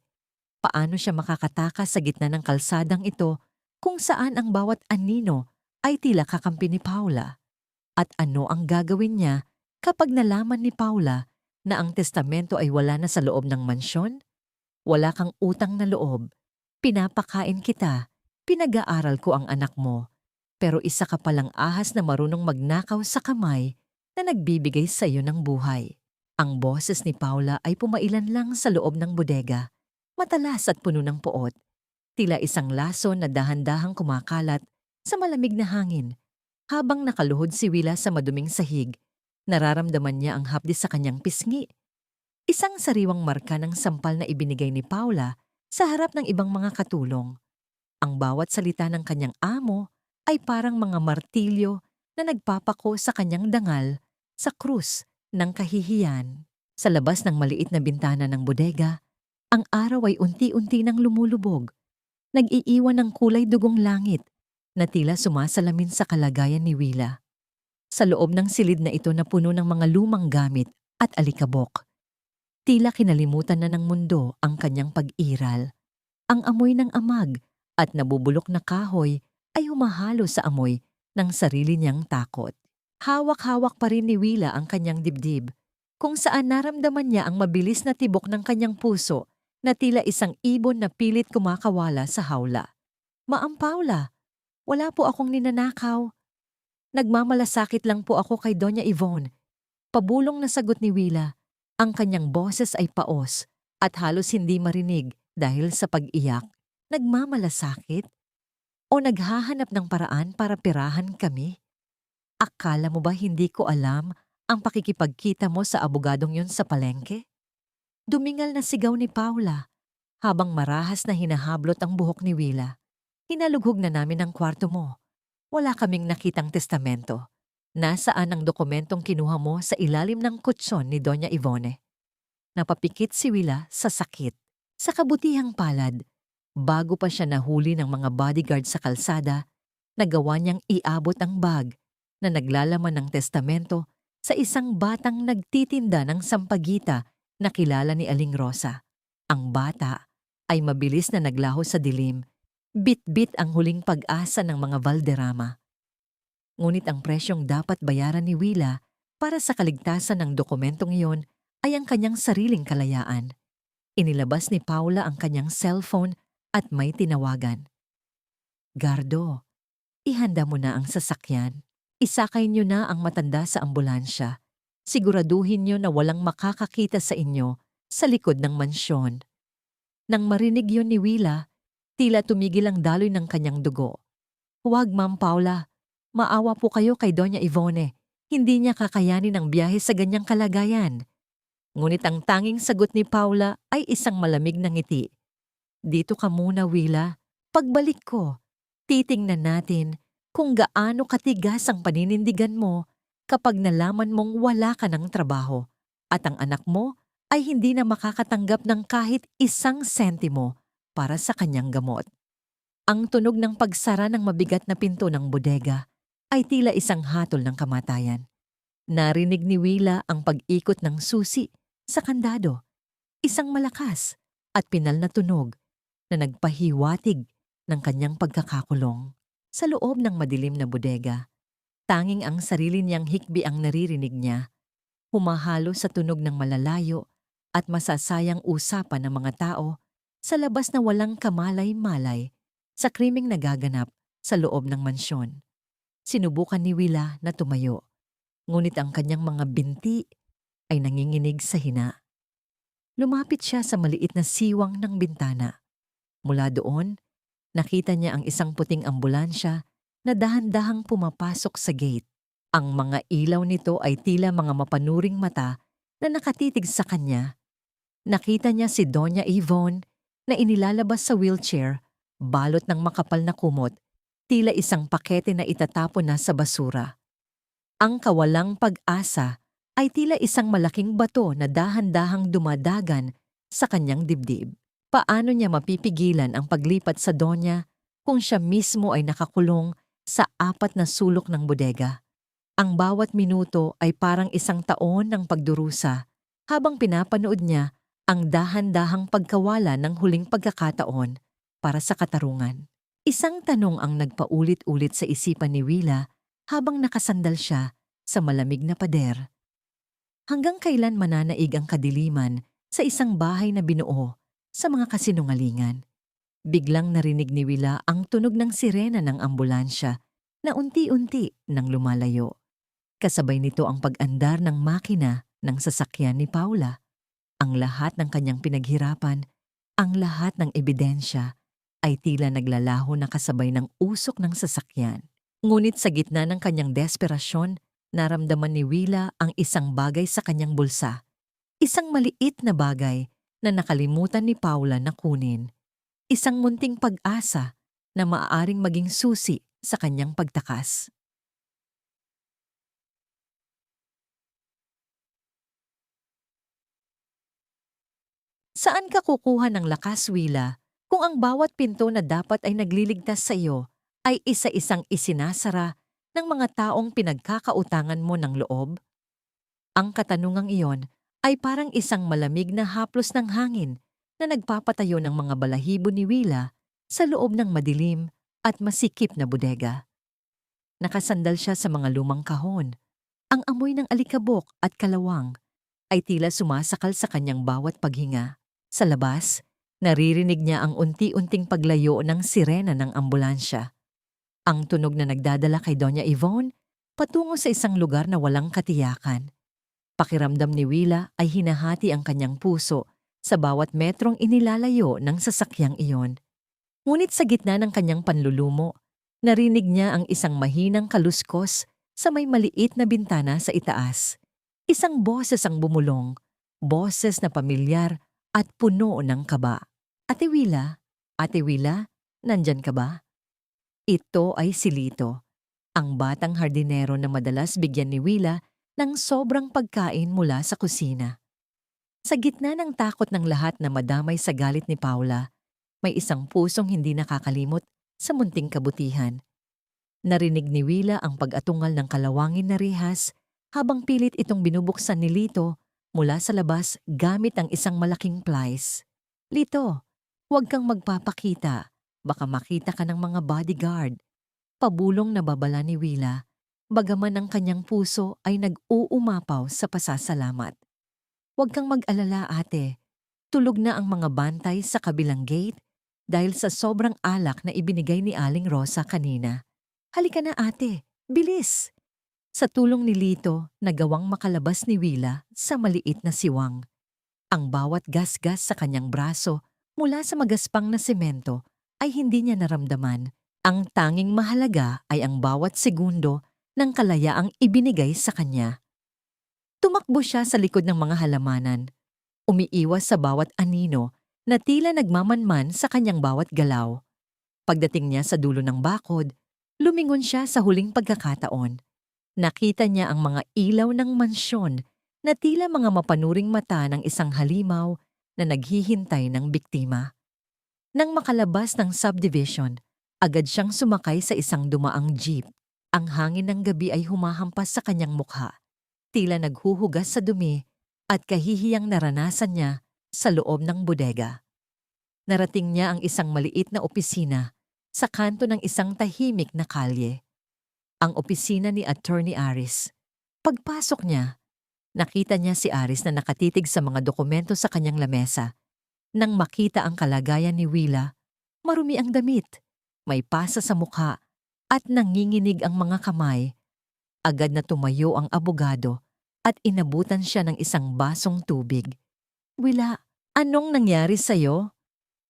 Paano siya makakatakas sa gitna ng kalsadang ito kung saan ang bawat anino ay tila kakampi ni Paula? At ano ang gagawin niya kapag nalaman ni Paula na ang testamento ay wala na sa loob ng mansyon? Wala kang utang na loob. Pinapakain kita. Pinag-aaral ko ang anak mo. Pero isa ka palang ahas na marunong magnakaw sa kamay na nagbibigay sa iyo ng buhay. Ang boses ni Paula ay pumailan lang sa loob ng bodega. Matalas at puno ng puot. Tila isang laso na dahan-dahang kumakalat sa malamig na hangin. Habang nakaluhod si Willa sa maduming sahig, nararamdaman niya ang hapdi sa kanyang pisngi. Isang sariwang marka ng sampal na ibinigay ni Paula sa harap ng ibang mga katulong. Ang bawat salita ng kanyang amo ay parang mga martilyo na nagpapako sa kanyang dangal sa krus ng kahihiyan. Sa labas ng maliit na bintana ng bodega, ang araw ay unti-unti nang lumulubog. Nag-iiwan ng kulay dugong langit na tila sumasalamin sa kalagayan ni Willa. Sa loob ng silid na ito na puno ng mga lumang gamit at alikabok, tila kinalimutan na ng mundo ang kanyang pag-iral. Ang amoy ng amag at nabubulok na kahoy ay humahalo sa amoy ng sarili niyang takot. Hawak-hawak pa rin ni Willa ang kanyang dibdib, kung saan naramdaman niya ang mabilis na tibok ng kanyang puso na tila isang ibon na pilit kumakawala sa hawla. Ma'am Paula, wala po akong ninanakaw. Nagmamalasakit lang po ako kay Doña Ivone. Pabulong na sagot ni Willa. Ang kanyang boses ay paos at halos hindi marinig dahil sa pag-iyak. Nagmamalasakit? O naghahanap ng paraan para pirahan kami? Akala mo ba hindi ko alam Ang pakikipagkita mo sa abogadong yun sa palengke? Dumingal na sigaw ni Paula habang marahas na hinahablot ang buhok ni Willa. Hinalughog na namin ang kwarto mo. Wala kaming nakitang testamento. Nasaan ang dokumentong kinuha mo sa ilalim ng kutson ni Doña Ivone? Napapikit si Willa sa sakit. Sa kabutihang palad, bago pa siya nahuli ng mga bodyguard sa kalsada, nagawa niyang iabot ang bag na naglalaman ng testamento sa isang batang nagtitinda ng sampagita na kilala ni Aling Rosa. Ang bata ay mabilis na naglaho sa dilim, bit-bit ang huling pag-asa ng mga Valderrama. Ngunit ang presyong dapat bayaran ni Willa para sa kaligtasan ng dokumentong iyon ay ang kanyang sariling kalayaan. Inilabas ni Paula ang kanyang cellphone at may tinawagan. Gardo, ihanda mo na ang sasakyan. Isakay niyo na ang matanda sa ambulansya. Siguraduhin niyo na walang makakakita sa inyo sa likod ng mansyon. Nang marinig yun ni Willa, tila tumigil ang daloy ng kanyang dugo. Huwag, Ma'am Paula. Maawa po kayo kay Doña Ivone. Hindi niya kakayanin ang biyahe sa ganyang kalagayan. Ngunit ang tanging sagot ni Paula ay isang malamig na ngiti. Dito ka muna, Willa. Pagbalik ko, titingnan natin kung gaano katigas ang paninindigan mo kapag nalaman mong wala ka ng trabaho at ang anak mo ay hindi na makakatanggap ng kahit 1 sentimo para sa kanyang gamot. Ang tunog ng pagsara ng mabigat na pinto ng bodega ay tila isang hatol ng kamatayan. Narinig ni Willa ang pag-ikot ng susi sa kandado, isang malakas at pinal na tunog na nagpahiwatig ng kanyang pagkakakulong. Sa loob ng madilim na bodega, tanging ang sarili niyang hikbi ang naririnig niya, humahalo sa tunog ng malalayo at masasayang usapan ng mga tao sa labas na walang kamalay-malay sa krimeng nagaganap sa loob ng mansyon. Sinubukan ni Willa na tumayo, ngunit ang kanyang mga binti ay nanginginig sa hina. Lumapit siya sa maliit na siwang ng bintana. Mula doon, nakita niya ang isang puting ambulansya na dahan-dahang pumapasok sa gate. Ang mga ilaw nito ay tila mga mapanuring mata na nakatitig sa kanya. Nakita niya si Doña Ivone na inilalabas sa wheelchair, balot ng makapal na kumot, tila isang pakete na itatapon na sa basura. Ang kawalang pag-asa ay tila isang malaking bato na dahan-dahang dumadagan sa kanyang dibdib. Paano niya mapipigilan ang paglipat sa Donya kung siya mismo ay nakakulong sa 4 na sulok ng bodega? Ang bawat minuto ay parang isang taon ng pagdurusa habang pinapanood niya ang dahan-dahang pagkawala ng huling pagkakataon para sa katarungan. Isang tanong ang nagpaulit-ulit sa isipan ni Willa habang nakasandal siya sa malamig na pader. Hanggang kailan mananaig ang kadiliman sa isang bahay na binuo sa mga kasinungalingan? Biglang narinig ni Willa ang tunog ng sirena ng ambulansya na unti-unti nang lumalayo. Kasabay nito ang pag-andar ng makina ng sasakyan ni Paula. Ang lahat ng kanyang pinaghirapan, ang lahat ng ebidensya ay tila naglalaho na kasabay ng usok ng sasakyan. Ngunit sa gitna ng kanyang desperasyon, naramdaman ni Willa ang isang bagay sa kanyang bulsa. Isang maliit na bagay na nakalimutan ni Paula na kunin. Isang munting pag-asa na maaaring maging susi sa kanyang pagtakas. Saan ka kukuha ng lakas, Willa, kung ang bawat pinto na dapat ay nagliligtas sa iyo ay isa-isang isinasara ng mga taong pinagkakautangan mo ng loob? Ang katanungang iyon ay parang isang malamig na haplos ng hangin na nagpapatayo ng mga balahibo ni Willa sa loob ng madilim at masikip na bodega. Nakasandal siya sa mga lumang kahon. Ang amoy ng alikabok at kalawang ay tila sumasakal sa kanyang bawat paghinga. Sa labas, naririnig niya ang unti-unting paglayo ng sirena ng ambulansya. Ang tunog na nagdadala kay Doña Ivone patungo sa isang lugar na walang katiyakan. Pakiramdam ni Willa ay hinahati ang kanyang puso sa bawat metrong inilalayo ng sasakyang iyon. Ngunit sa gitna ng kanyang panlulumo, narinig niya ang isang mahinang kaluskos sa may maliit na bintana sa itaas. Isang boses ang bumulong, boses na pamilyar at puno ng kaba. Ate Willa, Ate Willa, nandyan ka ba? Ito ay si Lito, ang batang hardinero na madalas bigyan ni Willa ng sobrang pagkain mula sa kusina. Sa gitna ng takot ng lahat na madamay sa galit ni Paula, may isang pusong hindi nakakalimot sa munting kabutihan. Narinig ni Willa ang pag-atungal ng kalawangin na rihas habang pilit itong binubuksan ni Lito mula sa labas gamit ang isang malaking plies. Lito, huwag kang magpapakita. Baka makita ka ng mga bodyguard. Pabulong na babala ni Willa, bagaman ang kanyang puso ay nag-uumapaw sa pasasalamat. Huwag kang mag-alala, ate. Tulog na ang mga bantay sa kabilang gate dahil sa sobrang alak na ibinigay ni Aling Rosa kanina. Halika na, ate. Bilis! Sa tulong ni Lito, nagawang makalabas ni Willa sa maliit na siwang. Ang bawat gasgas sa kanyang braso mula sa magaspang na semento ay hindi niya naramdaman. Ang tanging mahalaga ay ang bawat segundo ng kalayaang ibinigay sa kanya. Tumakbo siya sa likod ng mga halamanan, umiiwas sa bawat anino na tila nagmamanman sa kanyang bawat galaw. Pagdating niya sa dulo ng bakod, lumingon siya sa huling pagkakataon. Nakita niya ang mga ilaw ng mansyon na tila mga mapanuring mata ng isang halimaw na naghihintay ng biktima. Nang makalabas ng subdivision, agad siyang sumakay sa isang dumaang jeep. Ang hangin ng gabi ay humahampas sa kanyang mukha, tila naghuhugas sa dumi at kahihiyang naranasan niya sa loob ng bodega. Narating niya ang isang maliit na opisina sa kanto ng isang tahimik na kalye. Ang opisina ni Attorney Aris. Pagpasok niya, nakita niya si Aris na nakatitig sa mga dokumento sa kanyang lamesa. Nang makita ang kalagayan ni Willa, marumi ang damit, may pasa sa mukha at nanginginig ang mga kamay. Agad na tumayo ang abogado at inabutan siya ng isang basong tubig. Willa, anong nangyari sa'yo?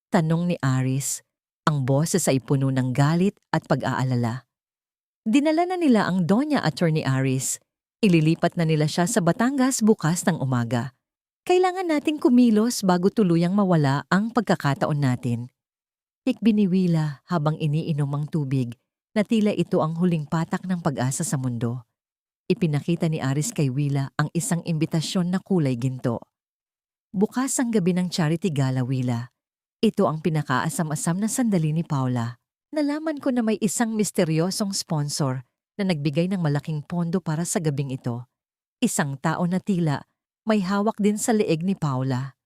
Tanong ni Aris. Ang boses ay puno ng galit at pag-aalala. Dinala na nila ang Doña Attorney Aris. Ililipat na nila siya sa Batangas bukas ng umaga. Kailangan nating kumilos bago tuluyang mawala ang pagkakataon natin. Hikbi ni Willa habang iniinom ang tubig na tila ito ang huling patak ng pag-asa sa mundo. Ipinakita ni Aris kay Willa ang isang imbitasyon na kulay ginto. Bukas ang gabi ng charity gala, Willa. Ito ang pinakaasam-asam na sandali ni Paula. Nalaman ko na may isang misteryosong sponsor na nagbigay ng malaking pondo para sa gabing ito. Isang tao na tila may hawak din sa leeg ni Paula.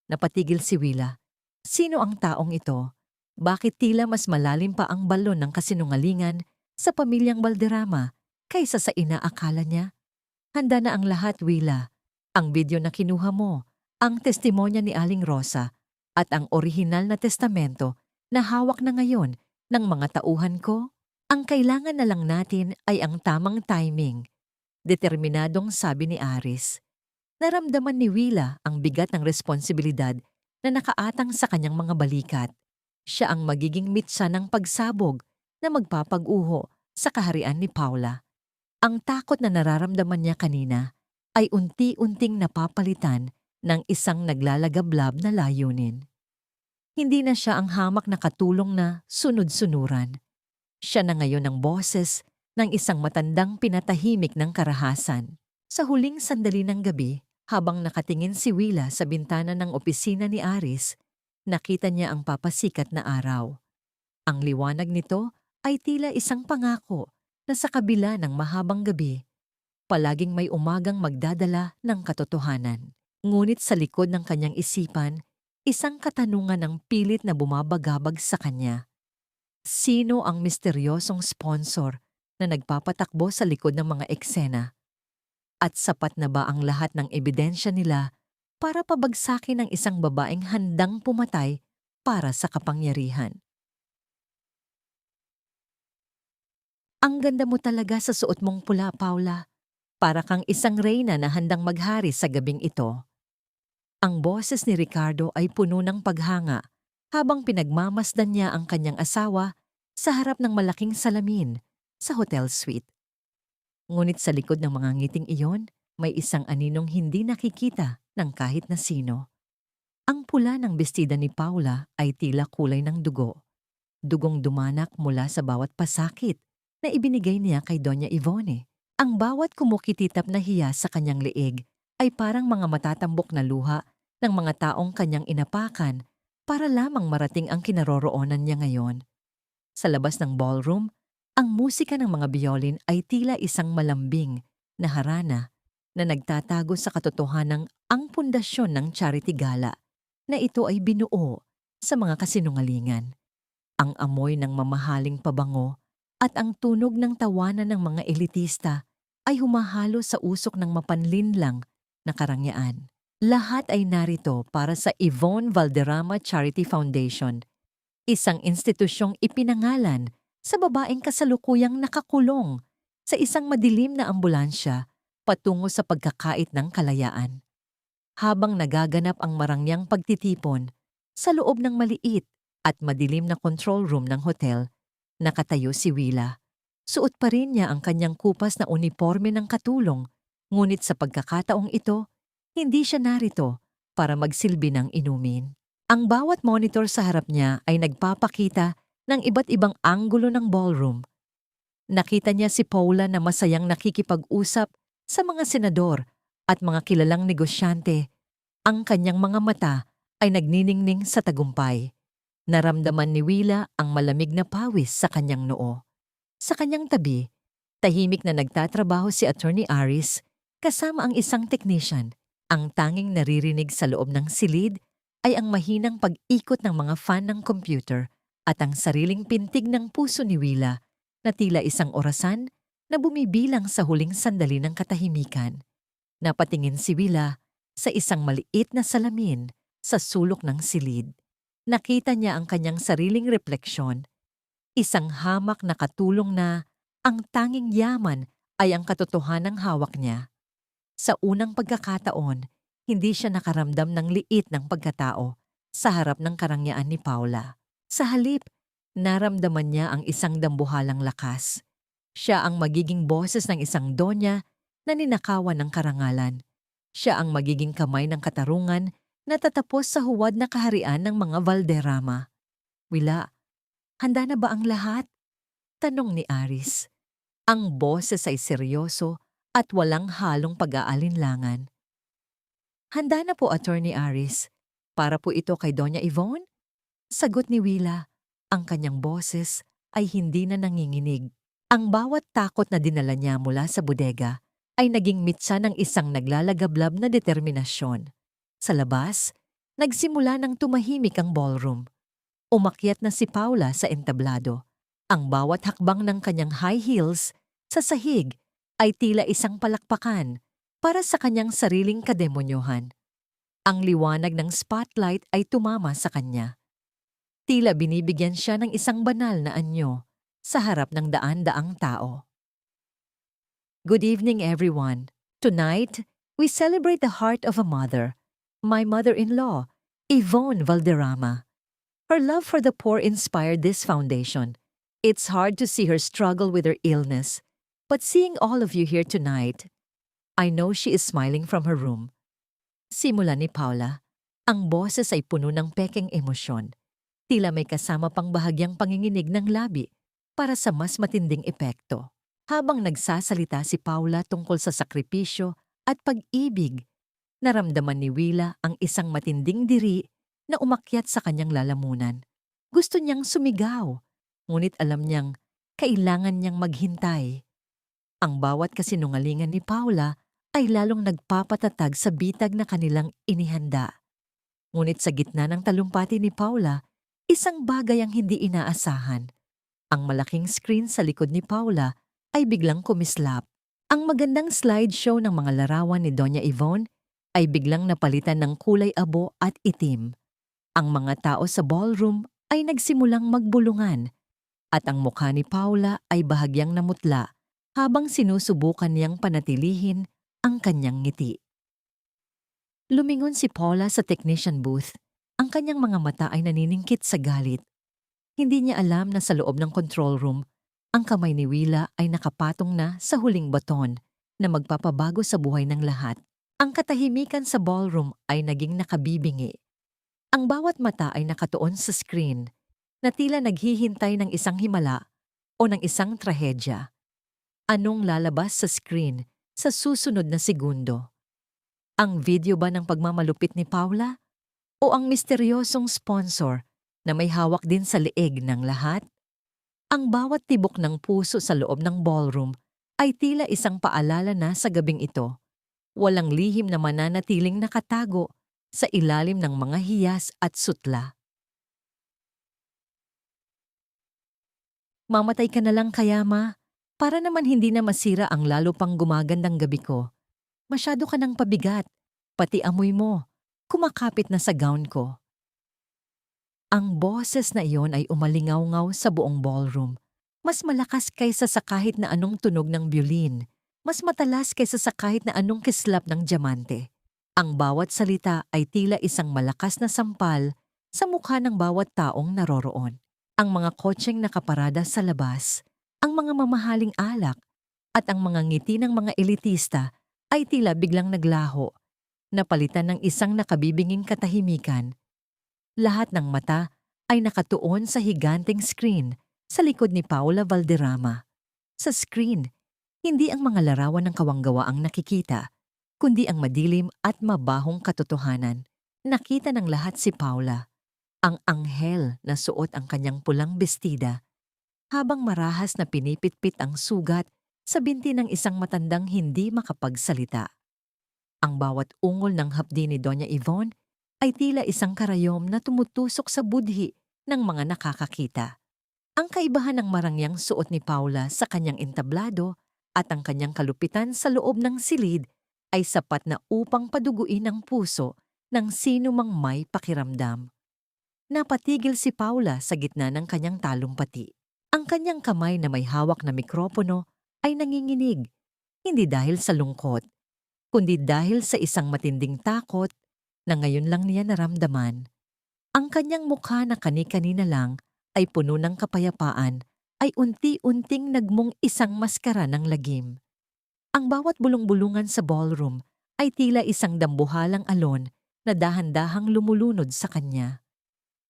Napatigil si Willa. Sino ang taong ito? Bakit tila mas malalim pa ang balon ng kasinungalingan sa pamilyang Balderrama kaysa sa inaakala niya? Handa na ang lahat, Willa. Ang video na kinuha mo, ang testimonya ni Aling Rosa, at ang orihinal na testamento na hawak na ngayon ng mga tauhan ko. Ang kailangan na lang natin ay ang tamang timing. Determinadong sabi ni Aris. Naramdaman ni Willa ang bigat ng responsibilidad na nakaatang sa kanyang mga balikat. Siya ang magiging mitsa ng pagsabog na magpapag-uho sa kaharian ni Paula. Ang takot na nararamdaman niya kanina ay unti-unting napapalitan ng isang naglalagablab na layunin. Hindi na siya ang hamak na katulong na sunod-sunuran. Siya na ngayon ang boses ng isang matandang pinatahimik ng karahasan. Sa huling sandali ng gabi, habang nakatingin si Willa sa bintana ng opisina ni Aris, nakita niya ang papasikat na araw. Ang liwanag nito ay tila isang pangako na sa kabila ng mahabang gabi, palaging may umagang magdadala ng katotohanan. Ngunit sa likod ng kanyang isipan, isang katanungan ang pilit na bumabagabag sa kanya. Sino ang misteryosong sponsor na nagpapatakbo sa likod ng mga eksena? At sapat na ba ang lahat ng ebidensya nila para pabagsakin ang isang babaeng handang pumatay para sa kapangyarihan? Ang ganda mo talaga sa suot mong pula, Paula. Para kang isang reyna na handang maghari sa gabing ito. Ang boses ni Ricardo ay puno ng paghanga habang pinagmamasdan niya ang kanyang asawa sa harap ng malaking salamin sa hotel suite. Ngunit sa likod ng mga ngiting iyon, may isang aninong hindi nakikita ng kahit na sino. Ang pula ng bestida ni Paula ay tila kulay ng dugo. Dugong dumanak mula sa bawat pasakit na ibinigay niya kay Doña Ivone. Ang bawat kumukititap na hiya sa kanyang leeg ay parang mga matatambok na luha ng mga taong kanyang inapakan para lamang marating ang kinaroroonan niya ngayon. Sa labas ng ballroom, ang musika ng mga biolin ay tila isang malambing na harana na nagtatago sa katotohanang ang pundasyon ng charity gala na ito ay binuo sa mga kasinungalingan. Ang amoy ng mamahaling pabango at ang tunog ng tawanan ng mga elitista ay humahalo sa usok ng mapanlinlang na karangyaan. Lahat ay narito para sa Yvonne Valderrama Charity Foundation, isang institusyong ipinangalan sa babaeng kasalukuyang nakakulong sa isang madilim na ambulansya patungo sa pagkakait ng kalayaan. Habang nagaganap ang marangyang pagtitipon sa loob ng maliit at madilim na control room ng hotel, nakatayo si Willa. Suot pa rin niya ang kanyang kupas na uniforme ng katulong, ngunit sa pagkakataong ito, hindi siya narito para magsilbi ng inumin. Ang bawat monitor sa harap niya ay nagpapakita ng iba't ibang anggulo ng ballroom. Nakita niya si Paula na masayang nakikipag-usap sa mga senador at mga kilalang negosyante. Ang kanyang mga mata ay nagniningning sa tagumpay. Naramdaman ni Willa ang malamig na pawis sa kanyang noo. Sa kanyang tabi, tahimik na nagtatrabaho si Attorney Aris kasama ang isang technician. Ang tanging naririnig sa loob ng silid ay ang mahinang pag-ikot ng mga fan ng computer at ang sariling pintig ng puso ni Willa na tila isang orasan na bumibilang sa huling sandali ng katahimikan. Napatingin si Willa sa isang maliit na salamin sa sulok ng silid. Nakita niya ang kanyang sariling refleksyon, isang hamak na katulong na ang tanging yaman ay ang katotohanang hawak niya. Sa unang pagkakataon, hindi siya nakaramdam ng liit ng pagkatao sa harap ng karangyaan ni Paula. Sa halip, naramdaman niya ang isang dambuhalang lakas. Siya ang magiging boses ng isang donya na ninakawan ng karangalan. Siya ang magiging kamay ng katarungan na tatapos sa huwad na kaharian ng mga Valderrama. Willa, handa na ba ang lahat? Tanong ni Aris. Ang boses ay seryoso at walang halong pag-aalinlangan. Handa na po, Attorney Aris. Para po ito kay Doña Ivone? Sagot ni Willa. Ang kanyang boses ay hindi na nanginginig. Ang bawat takot na dinala niya mula sa bodega ay naging mitsa ng isang naglalagablab na determinasyon. Sa labas, nagsimula ng tumahimik ang ballroom. Umakyat na si Paula sa entablado. Ang bawat hakbang ng kanyang high heels sa sahig ay tila isang palakpakan para sa kanyang sariling kademonyohan. Ang liwanag ng spotlight ay tumama sa kanya. Tila binibigyan siya ng isang banal na anyo sa harap ng daan-daang tao. Good evening, everyone. Tonight, we celebrate the heart of a mother, my mother-in-law, Yvonne Valderrama. Her love for the poor inspired this foundation. It's hard to see her struggle with her illness, but seeing all of you here tonight, I know she is smiling from her room. Simula ni Paula, ang boses ay puno ng pekeng emosyon. Tila may kasama pang bahagyang panginginig ng labi para sa mas matinding epekto. Habang nagsasalita si Paula tungkol sa sakripisyo at pag-ibig, naramdaman ni Willa ang isang matinding diri na umakyat sa kanyang lalamunan. Gusto niyang sumigaw, ngunit alam niyang kailangan niyang maghintay. Ang bawat kasinungalingan ni Paula ay lalong nagpapatatag sa bitag na kanilang inihanda. Ngunit sa gitna ng talumpati ni Paula, isang bagay ang hindi inaasahan. Ang malaking screen sa likod ni Paula ay biglang kumislap. Ang magandang slideshow ng mga larawan ni Doña Ivone ay biglang napalitan ng kulay abo at itim. Ang mga tao sa ballroom ay nagsimulang magbulungan at ang mukha ni Paula ay bahagyang namutla habang sinusubukan niyang panatilihin ang kanyang ngiti. Lumingon si Paula sa technician booth. Ang kanyang mga mata ay naniningkit sa galit. Hindi niya alam na sa loob ng control room, ang kamay ni Willa ay nakapatong na sa huling baton na magpapabago sa buhay ng lahat. Ang katahimikan sa ballroom ay naging nakabibingi. Ang bawat mata ay nakatuon sa screen na tila naghihintay ng isang himala o ng isang trahedya. Anong lalabas sa screen sa susunod na segundo? Ang video ba ng pagmamalupit ni Paula? O ang misteryosong sponsor na may hawak din sa leeg ng lahat? Ang bawat tibok ng puso sa loob ng ballroom ay tila isang paalala na sa gabing ito. Walang lihim na mananatiling nakatago sa ilalim ng mga hiyas at sutla. Mamatay ka na lang kaya, ma? Para naman hindi na masira ang lalo pang gumagandang gabi ko. Masyado ka ng pabigat, pati amoy mo. Kumakapit na sa gown ko. Ang boses na iyon ay umalingaw-ngaw sa buong ballroom. Mas malakas kaysa sa kahit na anong tunog ng violin. Mas matalas kaysa sa kahit na anong kislap ng diamante. Ang bawat salita ay tila isang malakas na sampal sa mukha ng bawat taong naroroon. Ang mga kotseng nakaparada sa labas, ang mga mamahaling alak, at ang mga ngiti ng mga elitista ay tila biglang naglaho, napalitan ng isang nakabibinging katahimikan. Lahat ng mata ay nakatuon sa higanteng screen sa likod ni Paula Valderrama. Sa screen, hindi ang mga larawan ng kawanggawa ang nakikita, kundi ang madilim at mabahong katotohanan. Nakita ng lahat si Paula, ang anghel na suot ang kanyang pulang bestida, habang marahas na pinipitpit ang sugat sa binti ng isang matandang hindi makapagsalita. Ang bawat ungol ng hapdi ni Doña Yvonne ay tila isang karayom na tumutusok sa budhi ng mga nakakakita. Ang kaibahan ng marangyang suot ni Paula sa kanyang entablado at ang kanyang kalupitan sa loob ng silid ay sapat na upang paduguin ang puso ng sino mang may pakiramdam. Napatigil si Paula sa gitna ng kanyang talumpati. Ang kanyang kamay na may hawak na mikropono ay nanginginig, hindi dahil sa lungkot, kundi dahil sa isang matinding takot na ngayon lang niya naramdaman. Ang kanyang mukha na kani-kanina lang ay puno ng kapayapaan ay unti-unting nagmung isang maskara ng lagim. Ang bawat bulong-bulungan sa ballroom ay tila isang dambuhalang alon na dahan-dahang lumulunod sa kanya.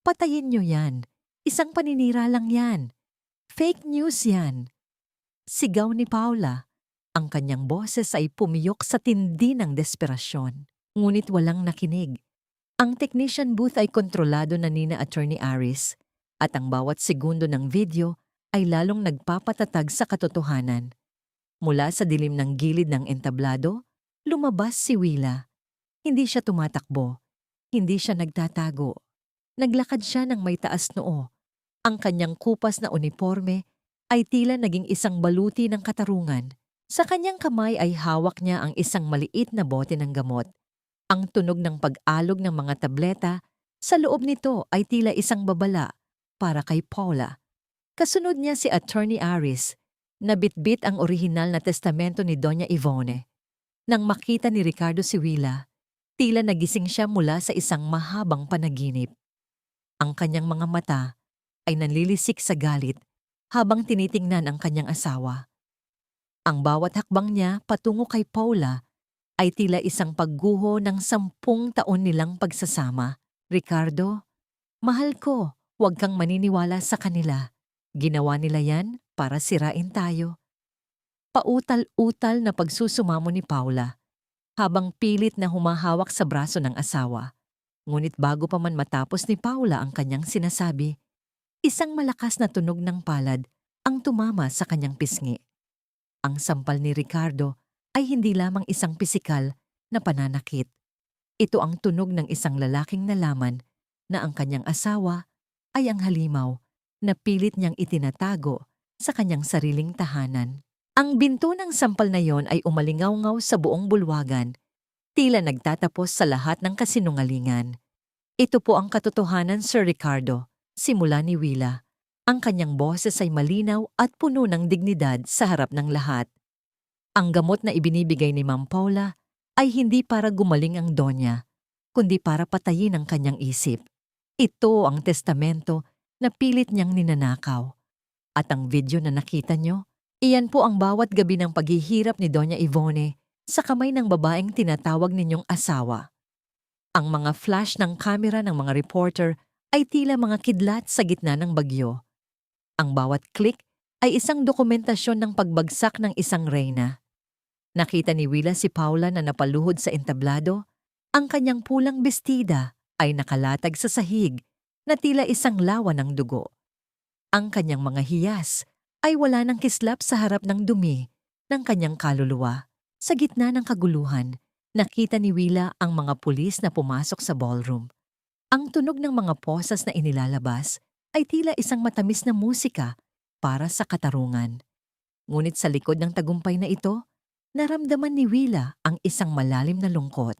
Patayin niyo yan. Isang paninira lang yan. Fake news yan. Sigaw ni Paula. Ang kanyang boses ay pumiyok sa tindi ng desperasyon. Ngunit walang nakinig. Ang technician booth ay kontrolado na ni Attorney Aris at ang bawat segundo ng video ay lalong nagpapatatag sa katotohanan. Mula sa dilim ng gilid ng entablado, lumabas si Willa. Hindi siya tumatakbo. Hindi siya nagtatago. Naglakad siya ng may taas noo. Ang kanyang kupas na uniforme ay tila naging isang baluti ng katarungan. Sa kanyang kamay ay hawak niya ang isang maliit na bote ng gamot. Ang tunog ng pag-alog ng mga tableta sa loob nito ay tila isang babala para kay Paula. Kasunod niya si Attorney Aris na bitbit ang orihinal na testamento ni Doña Yvonne. Nang makita ni Ricardo si Willa, tila nagising siya mula sa isang mahabang panaginip. Ang kanyang mga mata ay nanlilisik sa galit habang tinitingnan ang kanyang asawa. Ang bawat hakbang niya patungo kay Paula ay tila isang pagguho ng 10 taon nilang pagsasama. Ricardo, mahal ko, huwag kang maniniwala sa kanila. Ginawa nila yan para sirain tayo. Pautal-utal na pagsusumamo ni Paula habang pilit na humahawak sa braso ng asawa. Ngunit bago pa man matapos ni Paula ang kanyang sinasabi, isang malakas na tunog ng palad ang tumama sa kanyang pisngi. Ang sampal ni Ricardo ay hindi lamang isang pisikal na pananakit. Ito ang tunog ng isang lalaking nalaman na ang kanyang asawa ay ang halimaw na pilit niyang itinatago sa kanyang sariling tahanan. Ang binto ng sampal na yon ay umalingaw-ngaw sa buong bulwagan, tila nagtatapos sa lahat ng kasinungalingan. Ito po ang katotohanan, Sir Ricardo, simula ni Willa. Ang kanyang boses ay malinaw at puno ng dignidad sa harap ng lahat. Ang gamot na ibinibigay ni Ma'am Paula ay hindi para gumaling ang Donya, kundi para patayin ang kanyang isip. Ito ang testamento na pilit niyang ninanakaw. At ang video na nakita niyo Iyan po ang bawat gabi ng paghihirap ni Doña Ivone sa kamay ng babaeng tinatawag ninyong asawa. Ang mga flash ng kamera ng mga reporter ay tila mga kidlat sa gitna ng bagyo. Ang bawat click ay isang dokumentasyon ng pagbagsak ng isang reyna. Nakita ni Willa si Paula na napaluhod sa entablado. Ang kanyang pulang bestida ay nakalatag sa sahig na tila isang lawa ng dugo. Ang kanyang mga hiyas ay wala ng kislap sa harap ng dumi ng kanyang kaluluwa. Sa gitna ng kaguluhan, nakita ni Willa ang mga pulis na pumasok sa ballroom. Ang tunog ng mga posas na inilalabas ay tila isang matamis na musika para sa katarungan. Ngunit sa likod ng tagumpay na ito, naramdaman ni Willa ang isang malalim na lungkot.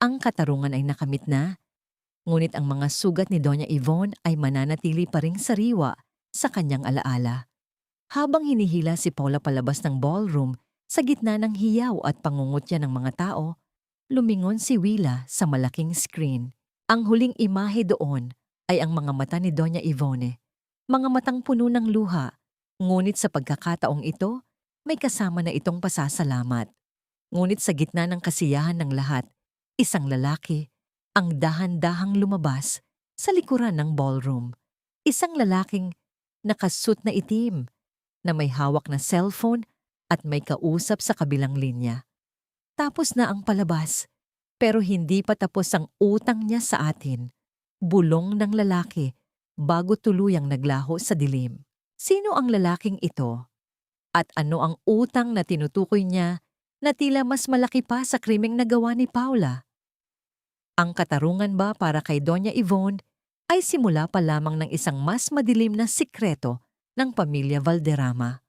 Ang katarungan ay nakamit na, ngunit ang mga sugat ni Doña Ivone ay mananatili pa ring sariwa sa kanyang alaala. Habang hinihila si Paula palabas ng ballroom sa gitna ng hiyaw at pangungutya ng mga tao, lumingon si Willa sa malaking screen. Ang huling imahe doon ay ang mga mata ni Doña Ivone. Mga matang puno ng luha, ngunit sa pagkakataong ito, may kasama na itong pasasalamat. Ngunit sa gitna ng kasiyahan ng lahat, isang lalaki ang dahan-dahang lumabas sa likuran ng ballroom. Isang lalaking nakasuot na itim, na may hawak na cellphone at may kausap sa kabilang linya. Tapos na ang palabas, pero hindi pa tapos ang utang niya sa atin. Bulong ng lalaki bago tuluyang naglaho sa dilim. Sino ang lalaking ito? At ano ang utang na tinutukoy niya na tila mas malaki pa sa krimeng nagawa ni Paula? Ang katarungan ba para kay Doña Ivone ay simula pa lamang ng isang mas madilim na sikreto ng pamilya Valderrama.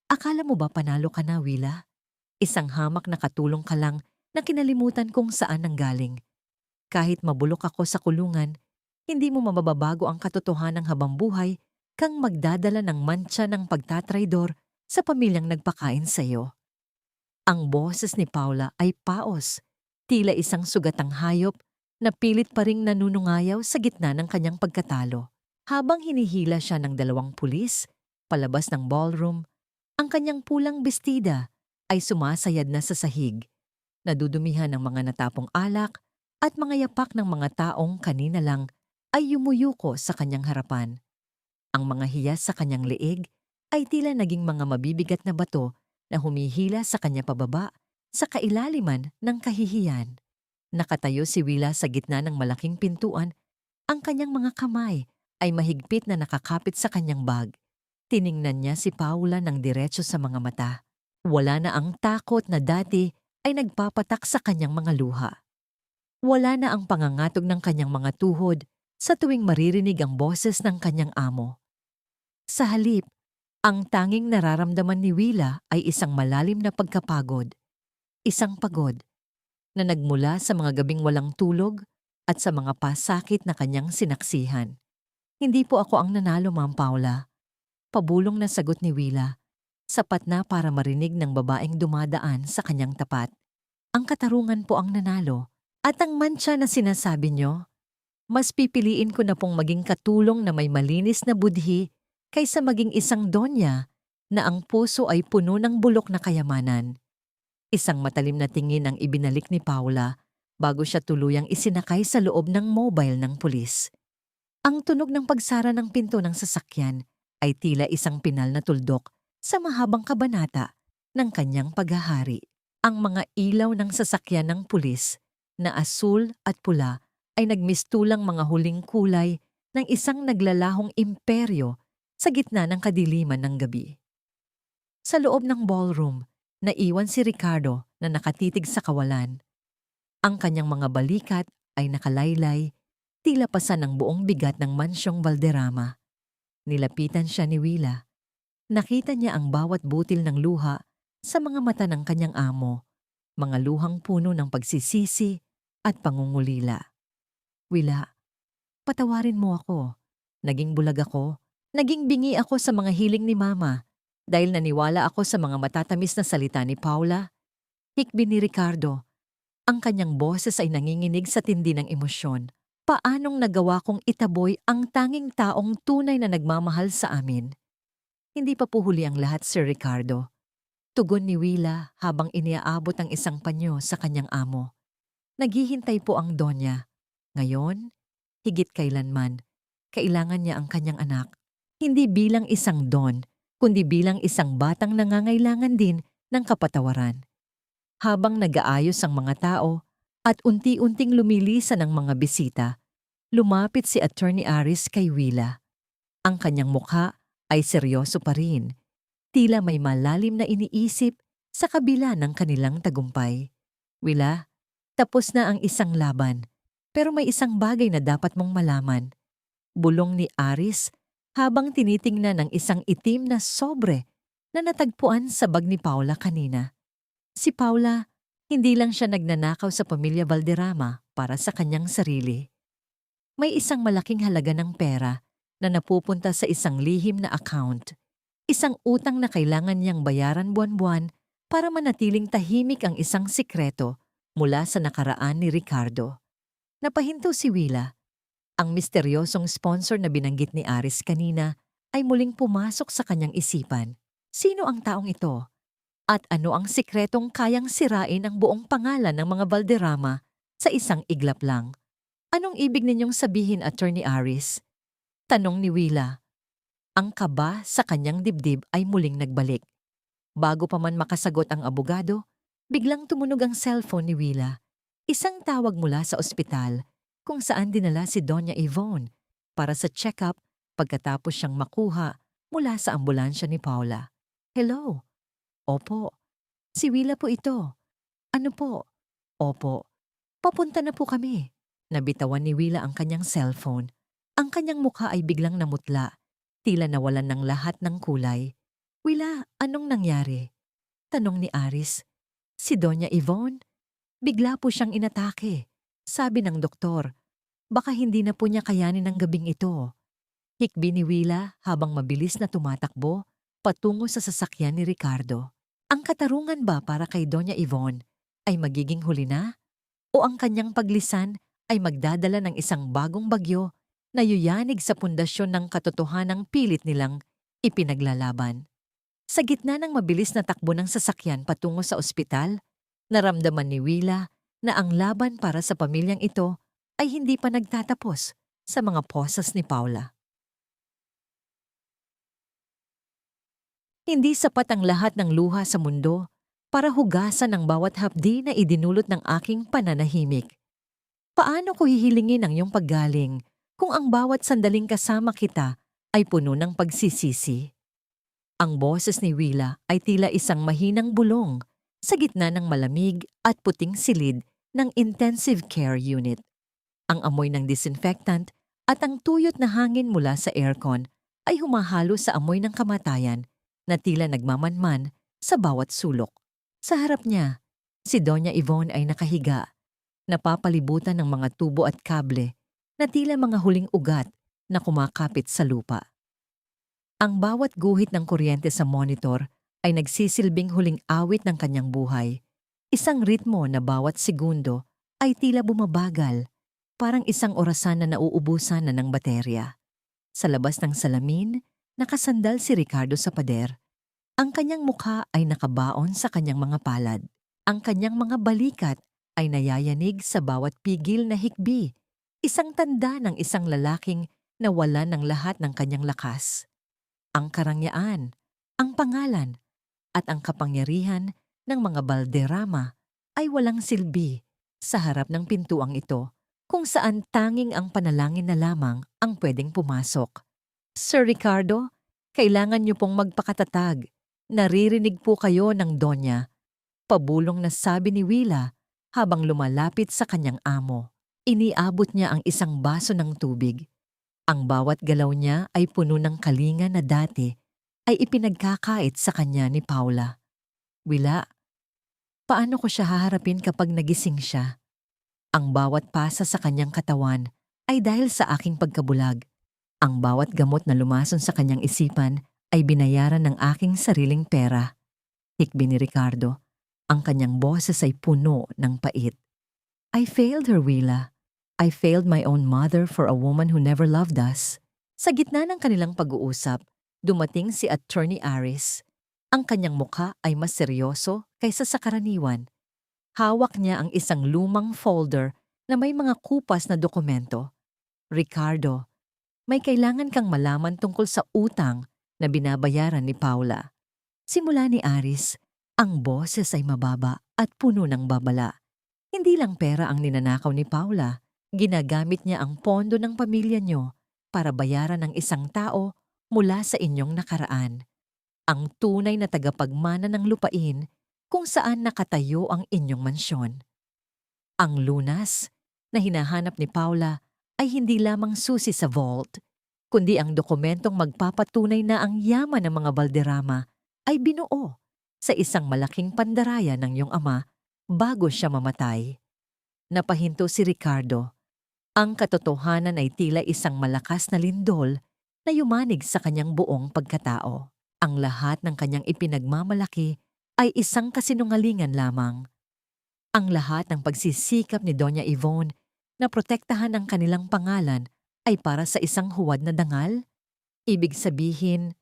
Akala mo ba panalo ka na, Willa? Isang hamak na katulong ka lang na kinalimutan kung saan nanggaling. Kahit mabulok ako sa kulungan, hindi mo mababago ang katotohanan habang buhay kang magdadala ng mantsa ng pagtatraidor sa pamilyang nagpakain sa iyo. Ang boses ni Paula ay paos, tila isang sugatang hayop na pilit pa ring nanunungayaw sa gitna ng kanyang pagkatalo. Habang hinihila siya ng dalawang pulis, palabas ng ballroom, ang kanyang pulang bestida ay sumasayad na sa sahig, nadudumihan ng mga natapong alak at mga yapak ng mga taong kanina lang ay yumuyuko sa kanyang harapan. Ang mga hiyas sa kanyang leeg ay tila naging mga mabibigat na bato na humihila sa kanya pababa sa kailaliman ng kahihiyan. Nakatayo si Willa sa gitna ng malaking pintuan, ang kanyang mga kamay ay mahigpit na nakakapit sa kanyang bag. Tiningnan niya si Paula ng diretso sa mga mata. Wala na ang takot na dati ay nagpapatak sa kanyang mga luha. Wala na ang pangangatog ng kanyang mga tuhod sa tuwing maririnig ang boses ng kanyang amo. Sa halip, ang tanging nararamdaman ni Willa ay isang malalim na pagkapagod. Isang pagod na nagmula sa mga gabing walang tulog at sa mga pasakit na kanyang sinaksihan. Hindi po ako ang nanalo, Ma'am Paula. Pabulong na sagot ni Willa. Sapat na para marinig ng babaeng dumadaan sa kanyang tapat. Ang katarungan po ang nanalo. At ang mantsa na sinasabi nyo, mas pipiliin ko na pong maging katulong na may malinis na budhi kaysa maging isang donya na ang puso ay puno ng bulok na kayamanan. Isang matalim na tingin ang ibinalik ni Paula bago siya tuluyang isinakay sa loob ng mobile ng pulis. Ang tunog ng pagsara ng pinto ng sasakyan ay tila isang pinal na tuldok sa mahabang kabanata ng kanyang paghahari. Ang mga ilaw ng sasakyan ng pulis na asul at pula ay nagmistulang mga huling kulay ng isang naglalahong imperyo sa gitna ng kadiliman ng gabi. Sa loob ng ballroom, naiwan si Ricardo na nakatitig sa kawalan. Ang kanyang mga balikat ay nakalaylay, tila pasan ng buong bigat ng mansyong Valderrama. Nilapitan siya ni Willa. Nakita niya ang bawat butil ng luha sa mga mata ng kanyang amo, mga luhang puno ng pagsisisi at pangungulila. Willa, patawarin mo ako. Naging bulag ako. Naging bingi ako sa mga hiling ni Mama dahil naniwala ako sa mga matatamis na salita ni Paula. Hikbi ni Ricardo. Ang kanyang boses ay nanginginig sa tindi ng emosyon. Paanong nagawa kong itaboy ang tanging taong tunay na nagmamahal sa amin? Hindi pa po huli ang lahat, Sir Ricardo. Tugon ni Willa habang iniaabot ang isang panyo sa kanyang amo. Naghihintay po ang Donya. Ngayon, higit kailanman, kailangan niya ang kanyang anak. Hindi bilang isang don, kundi bilang isang batang nangangailangan din ng kapatawaran. Habang nag-aayos ang mga tao at unti-unting lumilisan ang mga bisita, lumapit si Attorney Aris kay Willa. Ang kanyang mukha ay seryoso pa rin. Tila may malalim na iniisip sa kabila ng kanilang tagumpay. Willa, tapos na ang isang laban, pero may isang bagay na dapat mong malaman. Bulong ni Aris habang tinitingnan ng isang itim na sobre na natagpuan sa bag ni Paula kanina. Si Paula, hindi lang siya nagnanakaw sa pamilya Valderrama para sa kanyang sarili. May isang malaking halaga ng pera na napupunta sa isang lihim na account. Isang utang na kailangan niyang bayaran buwan-buwan para manatiling tahimik ang isang sikreto mula sa nakaraan ni Ricardo. Napahinto si Willa. Ang misteryosong sponsor na binanggit ni Aris kanina ay muling pumasok sa kanyang isipan. Sino ang taong ito? At ano ang sikretong kayang sirain ang buong pangalan ng mga Valderrama sa isang iglap lang? Anong ibig ninyong sabihin, Attorney Aris? Tanong ni Willa. Ang kaba sa kanyang dibdib ay muling nagbalik. Bago pa man makasagot ang abogado, biglang tumunog ang cellphone ni Willa. Isang tawag mula sa ospital kung saan dinala si Doña Yvonne para sa check-up pagkatapos siyang makuha mula sa ambulansya ni Paula. Hello? Opo. Si Willa po ito. Ano po? Opo. Papunta na po kami. Nabitawan ni Willa ang kanyang cellphone. Ang kanyang mukha ay biglang namutla. Tila nawalan ng lahat ng kulay. Willa, anong nangyari? Tanong ni Aris. Si Doña Yvonne? Bigla po siyang inatake. Sabi ng doktor, baka hindi na po niya kayanin ang gabing ito. Hikbi ni Willa habang mabilis na tumatakbo patungo sa sasakyan ni Ricardo. Ang katarungan ba para kay Doña Yvonne ay magiging huli na? O ang kanyang paglisan ay magdadala ng isang bagong bagyo na yuyanig sa pundasyon ng katotohanang pilit nilang ipinaglalaban? Sa gitna ng mabilis na takbo ng sasakyan patungo sa ospital, naramdaman ni Willa na ang laban para sa pamilyang ito ay hindi pa nagtatapos sa mga posas ni Paula. Hindi sapat ang lahat ng luha sa mundo para hugasan ang bawat hapdi na idinulot ng aking pananahimik. Paano ko hihilingin ang iyong paggaling kung ang bawat sandaling kasama kita ay puno ng pagsisisi? Ang boses ni Willa ay tila isang mahinang bulong sa gitna ng malamig at puting silid ng intensive care unit. Ang amoy ng disinfectant at ang tuyot na hangin mula sa aircon ay humahalo sa amoy ng kamatayan na tila nagmamanman sa bawat sulok. Sa harap niya, si Doña Yvonne ay nakahiga, napapalibutan ng mga tubo at kable na tila mga huling ugat na kumakapit sa lupa. Ang bawat guhit ng kuryente sa monitor ay nagsisilbing huling awit ng kanyang buhay. Isang ritmo na bawat segundo ay tila bumabagal, parang isang orasan na nauubusan na ng baterya. Sa labas ng salamin, nakasandal si Ricardo sa pader. Ang kanyang mukha ay nakabaon sa kanyang mga palad. Ang kanyang mga balikat ay nayayanig sa bawat pigil na hikbi, isang tanda ng isang lalaking nawala ng lahat ng kanyang lakas. Ang karangyaan, ang pangalan, at ang kapangyarihan ng mga Valderrama ay walang silbi sa harap ng pintuang ito kung saan tanging ang panalangin na lamang ang pwedeng pumasok. Sir Ricardo, kailangan niyo pong magpakatatag. Naririnig po kayo ng Donya. Pabulong na sabi ni Willa habang lumalapit sa kanyang amo. Iniabot niya ang isang baso ng tubig. Ang bawat galaw niya ay puno ng kalinga na dati ay ipinagkakait sa kanya ni Paula. Willa, paano ko siya haharapin kapag nagising siya? Ang bawat pasa sa kanyang katawan ay dahil sa aking pagkabulag. Ang bawat gamot na lumason sa kanyang isipan ay binayaran ng aking sariling pera. Hikbi ni Ricardo. Ang kanyang boses ay puno ng pait. I failed her, Willa. I failed my own mother for a woman who never loved us. Sa gitna ng kanilang pag-uusap, dumating si Attorney Aris. Ang kanyang mukha ay mas seryoso kaysa sa karaniwan. Hawak niya ang isang lumang folder na may mga kupas na dokumento. Ricardo, may kailangan kang malaman tungkol sa utang na binabayaran ni Paula. Simula ni Aris, ang boses ay mababa at puno ng babala. Hindi lang pera ang ninanakaw ni Paula, ginagamit niya ang pondo ng pamilya niyo para bayaran ng isang tao mula sa inyong nakaraan. Ang tunay na tagapagmana ng lupain kung saan nakatayo ang inyong mansyon. Ang lunas na hinahanap ni Paula ay hindi lamang susi sa vault, kundi ang dokumentong magpapatunay na ang yaman ng mga Valderrama ay binuo sa isang malaking pandaraya ng iyong ama bago siya mamatay. Napahinto si Ricardo. Ang katotohanan ay tila isang malakas na lindol na yumanig sa kanyang buong pagkatao. Ang lahat ng kanyang ipinagmamalaki ay isang kasinungalingan lamang. Ang lahat ng pagsisikap ni Doña Yvonne na protektahan ang kanilang pangalan ay para sa isang huwad na dangal? Ibig sabihin,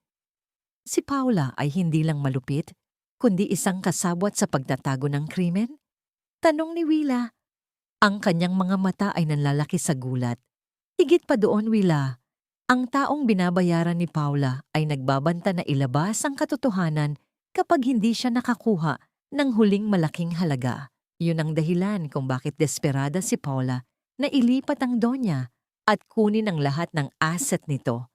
si Paula ay hindi lang malupit, kundi isang kasabwat sa pagtatago ng krimen? Tanong ni Willa. Ang kanyang mga mata ay nanlalaki sa gulat. Higit pa doon, Willa, ang taong binabayaran ni Paula ay nagbabanta na ilabas ang katotohanan kapag hindi siya nakakuha ng huling malaking halaga. Yun ang dahilan kung bakit desperada si Paula na ilipat ang Donya at kunin ang lahat ng asset nito.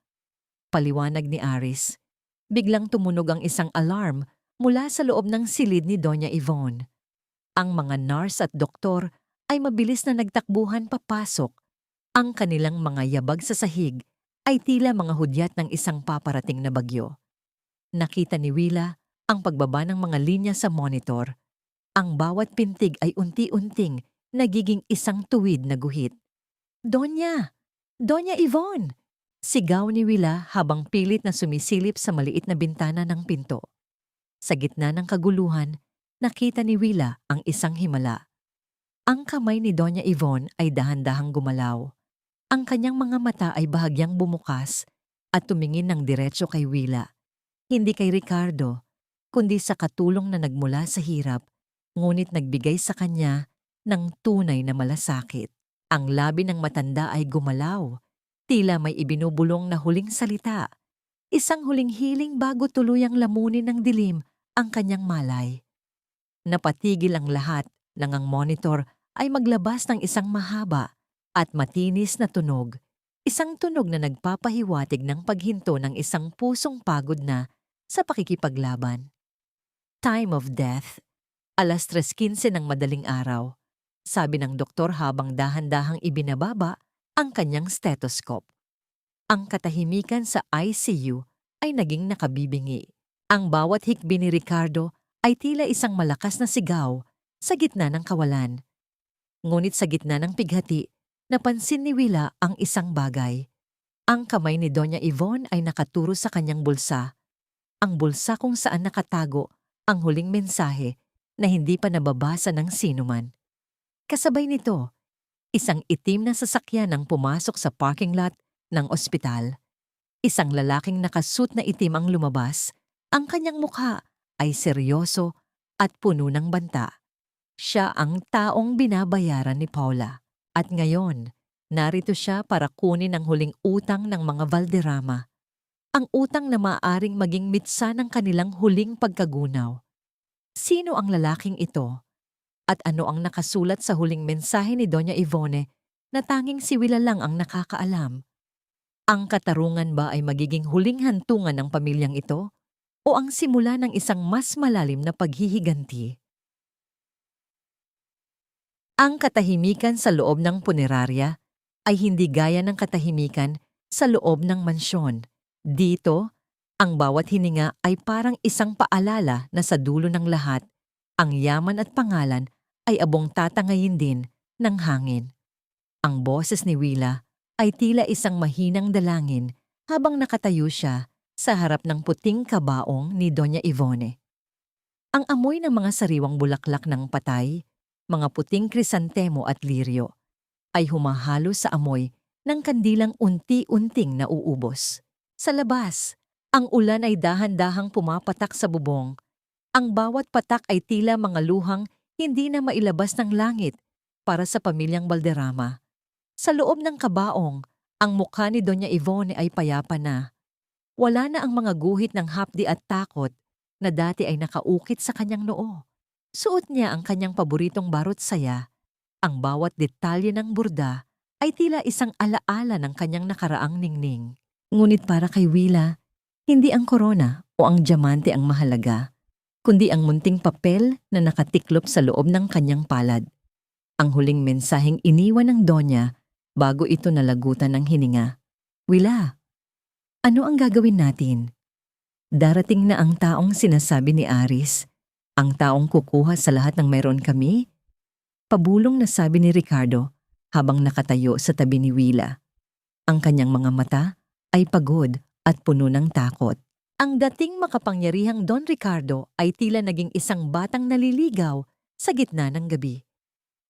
Paliwanag ni Aris. Biglang tumunog ang isang alarm mula sa loob ng silid ni Doña Yvonne. Ang mga nurse at doktor ay mabilis na nagtakbuhan papasok. Ang kanilang mga yabag sa sahig ay tila mga hudyat ng isang paparating na bagyo. Nakita ni Willa ang pagbaba ng mga linya sa monitor. Ang bawat pintig ay unti-unting nagiging isang tuwid na guhit. Donya! Doña Yvonne! Sigaw ni Willa habang pilit na sumisilip sa maliit na bintana ng pinto. Sa gitna ng kaguluhan, nakita ni Willa ang isang himala. Ang kamay ni Doña Yvonne ay dahan-dahang gumalaw. Ang kanyang mga mata ay bahagyang bumukas at tumingin ng diretso kay Willa. Hindi kay Ricardo, kundi sa katulong na nagmula sa hirap, ngunit nagbigay sa kanya ng tunay na malasakit. Ang labi ng matanda ay gumalaw, tila may ibinubulong na huling salita. Isang huling hiling bago tuluyang lamunin ng dilim ang kanyang malay. Napatigil ang lahat nang ang monitor ay maglabas ng isang mahaba at matinis na tunog. Isang tunog na nagpapahiwatig ng paghinto ng isang pusong pagod na sa pakikipaglaban. Time of death. 3:15 ng madaling araw. Sabi ng doktor habang dahan-dahang ibinababa ang kanyang stethoscope. Ang katahimikan sa ICU ay naging nakabibingi. Ang bawat hikbi ni Ricardo ay tila isang malakas na sigaw sa gitna ng kawalan. Ngunit sa gitna ng pighati, napansin ni Willa ang isang bagay. Ang kamay ni Doña Yvonne ay nakaturo sa kanyang bulsa. Ang bulsa kung saan nakatago ang huling mensahe na hindi pa nababasa ng sinuman. Kasabay nito, isang itim na sasakyan ang pumasok sa parking lot ng ospital. Isang lalaking nakasuot na itim ang lumabas. Ang kanyang mukha ay seryoso at puno ng banta. Siya ang taong binabayaran ni Paula. At ngayon, narito siya para kunin ang huling utang ng mga Valderrama. Ang utang na maaaring maging mitsa ng kanilang huling pagkagunaw. Sino ang lalaking ito? At ano ang nakasulat sa huling mensahe ni Doña Yvonne na tanging si Willa lang ang nakakaalam? Ang katarungan ba ay magiging huling hantungan ng pamilyang ito? O ang simula ng isang mas malalim na paghihiganti? Ang katahimikan sa loob ng punerarya ay hindi gaya ng katahimikan sa loob ng mansyon. Dito, ang bawat hininga ay parang isang paalala na sa dulo ng lahat, ang yaman at pangalan ay abong tatangayin din ng hangin. Ang boses ni Willa ay tila isang mahinang dalangin habang nakatayo siya sa harap ng puting kabaong ni Doña Yvonne. Ang amoy ng mga sariwang bulaklak ng patay, mga puting krisantemo at liryo, ay humahalo sa amoy ng kandilang unti-unting nauubos. Sa labas, ang ulan ay dahan-dahang pumapatak sa bubong. Ang bawat patak ay tila mga luhang hindi na mailabas ng langit para sa pamilyang Valderrama. Sa loob ng kabaong, ang mukha ni Doña Ivone ay payapa na. Wala na ang mga guhit ng hapdi at takot na dati ay nakaukit sa kanyang noo. Suot niya ang kanyang paboritong barot saya. Ang bawat detalye ng burda ay tila isang alaala ng kanyang nakaraang ningning. Ngunit para kay Willa, hindi ang korona o ang diamante ang mahalaga, kundi ang munting papel na nakatiklop sa loob ng kanyang palad. Ang huling mensaheng iniwan ng Donya bago ito nalagutan ng hininga. Willa, ano ang gagawin natin? Darating na ang taong sinasabi ni Aris, ang taong kukuha sa lahat ng mayroon kami? Pabulong na sabi ni Ricardo habang nakatayo sa tabi ni Willa. Ang kanyang mga mata ay pagod at puno ng takot. Ang dating makapangyarihang Don Ricardo ay tila naging isang batang naliligaw sa gitna ng gabi.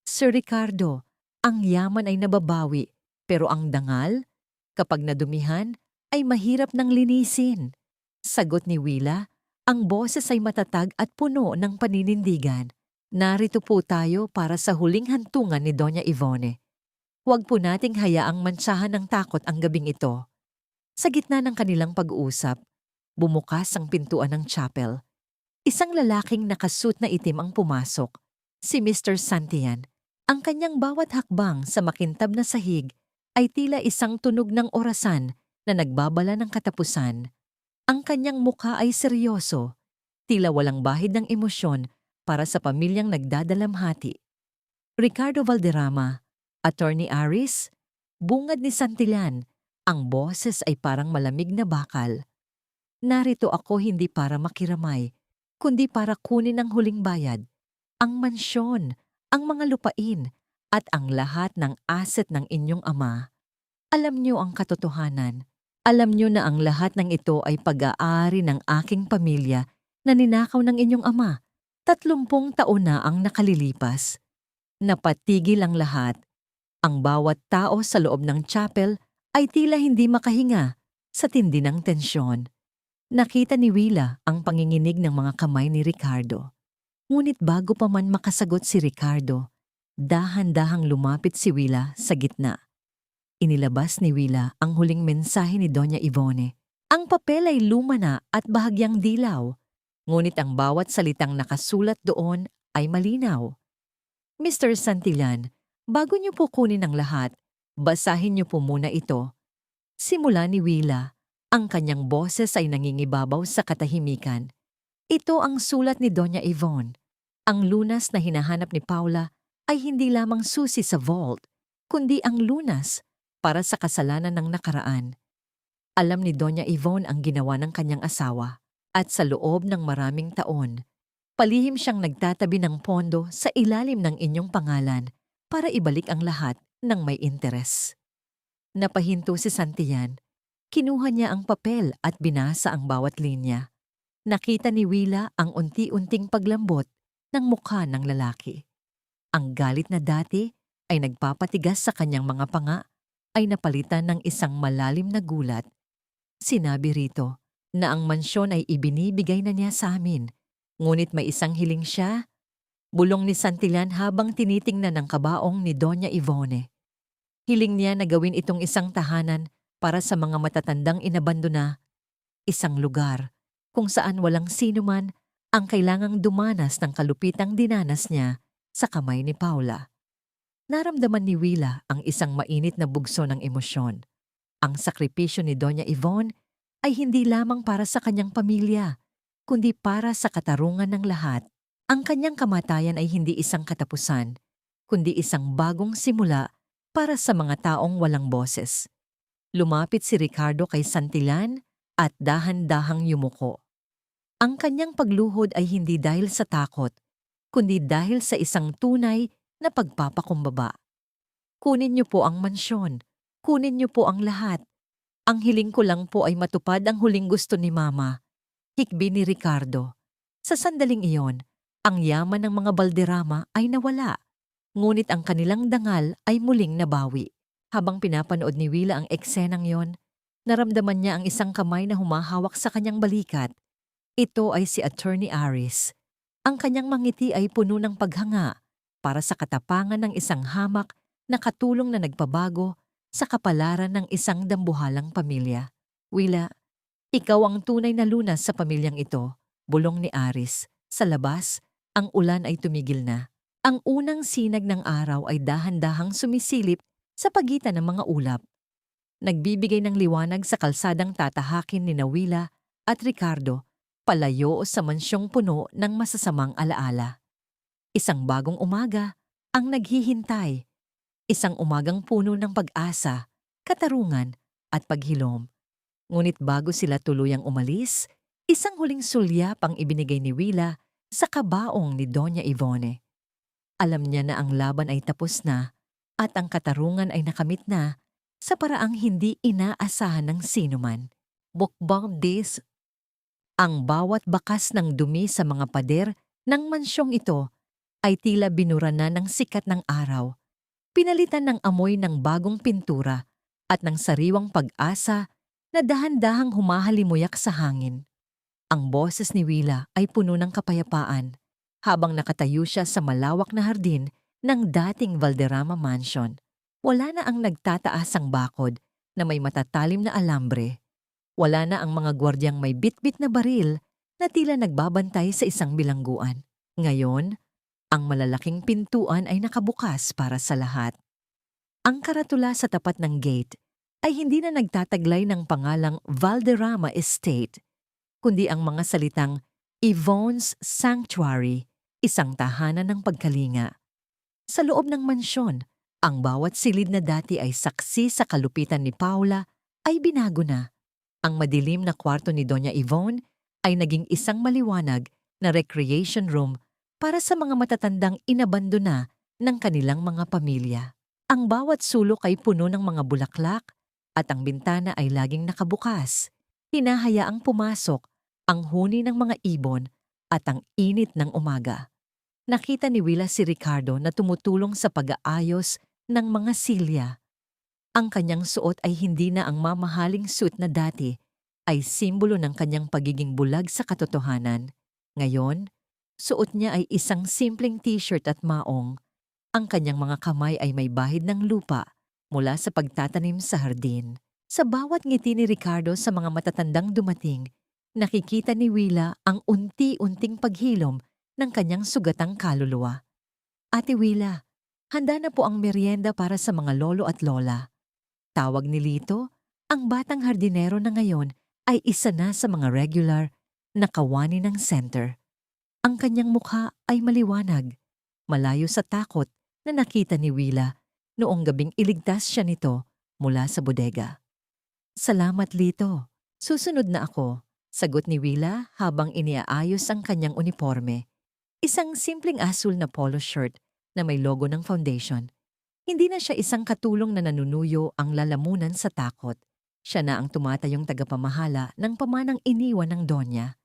Sir Ricardo, ang yaman ay nababawi, pero ang dangal, kapag nadumihan, ay mahirap nang linisin. Sagot ni Willa, ang boses ay matatag at puno ng paninindigan. Narito po tayo para sa huling hantungan ni Doña Ivone. Huwag po nating hayaang mansahan ng takot ang gabing ito. Sa gitna ng kanilang pag-uusap, bumukas ang pintuan ng chapel. Isang lalaking nakasuot na itim ang pumasok, si Mr. Santillan. Ang kanyang bawat hakbang sa makintab na sahig ay tila isang tunog ng orasan na nagbabala ng katapusan. Ang kanyang mukha ay seryoso, tila walang bahid ng emosyon para sa pamilyang nagdadalamhati. Ricardo Valderrama, Attorney Aris, bungad ni Santillan, ang boses ay parang malamig na bakal. Narito ako hindi para makiramay, kundi para kunin ang huling bayad, ang mansyon, ang mga lupain, at ang lahat ng asset ng inyong ama. Alam niyo ang katotohanan. Alam niyo na ang lahat ng ito ay pag-aari ng aking pamilya na ninakaw ng inyong ama. 30 taon na ang nakalilipas. Napatigil ang lahat. Ang bawat tao sa loob ng chapel ay tila hindi makahinga sa tindi ng tensyon. Nakita ni Willa ang panginginig ng mga kamay ni Ricardo. Ngunit bago pa man makasagot si Ricardo, dahan-dahang lumapit si Willa sa gitna. Inilabas ni Willa ang huling mensahe ni Doña Ivone. Ang papel ay luma na at bahagyang dilaw, ngunit ang bawat salitang nakasulat doon ay malinaw. Mr. Santillan, bago niyo po kunin ang lahat, basahin niyo po muna ito. Simula ni Willa, ang kanyang boses ay nangingibabaw sa katahimikan. Ito ang sulat ni Doña Ivone. Ang lunas na hinahanap ni Paula ay hindi lamang susi sa vault, kundi ang lunas para sa kasalanan ng nakaraan. Alam ni Doña Ivone ang ginawa ng kanyang asawa at sa loob ng maraming taon, palihim siyang nagtatabi ng pondo sa ilalim ng inyong pangalan para ibalik ang lahat ng may interes. Napahinto si Santillan. Kinuha niya ang papel at binasa ang bawat linya. Nakita ni Willa ang unti-unting paglambot ng mukha ng lalaki. Ang galit na dati ay nagpapatigas sa kanyang mga panga ay napalitan ng isang malalim na gulat. Sinabi rito na ang mansyon ay ibinibigay na niya sa amin, ngunit may isang hiling siya. Bulong ni Santillan habang tinitingnan ng kabaong ni Doña Ivone. Hiling niya na gawin itong isang tahanan para sa mga matatandang inabandona, isang lugar kung saan walang sino man ang kailangang dumanas ng kalupitang dinanas niya sa kamay ni Paula. Naramdaman ni Willa ang isang mainit na bugso ng emosyon. Ang sakripisyo ni Doña Ivone ay hindi lamang para sa kanyang pamilya, kundi para sa katarungan ng lahat. Ang kanyang kamatayan ay hindi isang katapusan, kundi isang bagong simula para sa mga taong walang boses. Lumapit si Ricardo kay Santillan at dahan-dahang yumuko. Ang kanyang pagluhod ay hindi dahil sa takot, kundi dahil sa isang tunay na pagpapakumbaba. Kunin niyo po ang mansyon. Kunin niyo po ang lahat. Ang hiling ko lang po ay matupad ang huling gusto ni Mama. Hikbi ni Ricardo. Sa sandaling iyon, ang yaman ng mga Valderrama ay nawala. Ngunit ang kanilang dangal ay muling nabawi. Habang pinapanood ni Willa ang eksenang yon, naramdaman niya ang isang kamay na humahawak sa kanyang balikat. Ito ay si Attorney Aris. Ang kanyang mangiti ay puno ng paghanga para sa katapangan ng isang hamak na katulong na nagpabago sa kapalaran ng isang dambuhalang pamilya. Willa, ikaw ang tunay na lunas sa pamilyang ito, bulong ni Aris. Sa labas, ang ulan ay tumigil na. Ang unang sinag ng araw ay dahan-dahang sumisilip sa pagitan ng mga ulap. Nagbibigay ng liwanag sa kalsadang tatahakin ni Willa at Ricardo palayo sa mansyong puno ng masasamang alaala. Isang bagong umaga ang naghihintay. Isang umagang puno ng pag-asa, katarungan at paghilom. Ngunit bago sila tuluyang umalis, isang huling sulyap ang ibinigay ni Willa sa kabaong ni Doña Ivone. Alam niya na ang laban ay tapos na at ang katarungan ay nakamit na sa paraang hindi inaasahan ng sinuman. Bukbang this, ang bawat bakas ng dumi sa mga pader ng mansyong ito ay tila binura na ng sikat ng araw, pinalitan ng amoy ng bagong pintura at ng sariwang pag-asa na dahan-dahang humahalimuyak sa hangin. Ang boses ni Willa ay puno ng kapayapaan habang nakatayo siya sa malawak na hardin ng dating Valderrama Mansion. Wala na ang nagtataasang bakod na may matatalim na alambre. Wala na ang mga gwardyang may bitbit na baril na tila nagbabantay sa isang bilangguan. Ngayon, ang malalaking pintuan ay nakabukas para sa lahat. Ang karatula sa tapat ng gate ay hindi na nagtataglay ng pangalang Valderrama Estate, kundi ang mga salitang Yvonne's Sanctuary, isang tahanan ng pagkalinga. Sa loob ng mansyon, ang bawat silid na dati ay saksi sa kalupitan ni Paula ay binago na. Ang madilim na kwarto ni Doña Yvonne ay naging isang maliwanag na recreation room para sa mga matatandang inabandona ng kanilang mga pamilya. Ang bawat sulok ay puno ng mga bulaklak at ang bintana ay laging nakabukas. Hinahayaang pumasok ang huni ng mga ibon at ang init ng umaga. Nakita ni Willa si Ricardo na tumutulong sa pag-aayos ng mga silya. Ang kanyang suot ay hindi na ang mamahaling suit na dati, ay simbolo ng kanyang pagiging bulag sa katotohanan. Ngayon, suot niya ay isang simpleng t-shirt at maong. Ang kanyang mga kamay ay may bahid ng lupa mula sa pagtatanim sa hardin. Sa bawat ngiti ni Ricardo sa mga matatandang dumating, nakikita ni Willa ang unti-unting paghilom ng kanyang sugatang kaluluwa. Ate Willa, handa na po ang merienda para sa mga lolo at lola. Tawag ni Lito, ang batang hardinero na ngayon ay isa na sa mga regular na kawani ng center. Ang kanyang mukha ay maliwanag, malayo sa takot na nakita ni Willa noong gabing iligtas siya nito mula sa bodega. Salamat Lito, susunod na ako, sagot ni Willa habang iniaayos ang kanyang uniforme. Isang simpleng asul na polo shirt na may logo ng foundation. Hindi na siya isang katulong na nanunuyo ang lalamunan sa takot. Siya na ang tumatayong tagapamahala ng pamanang iniwan ng Donya.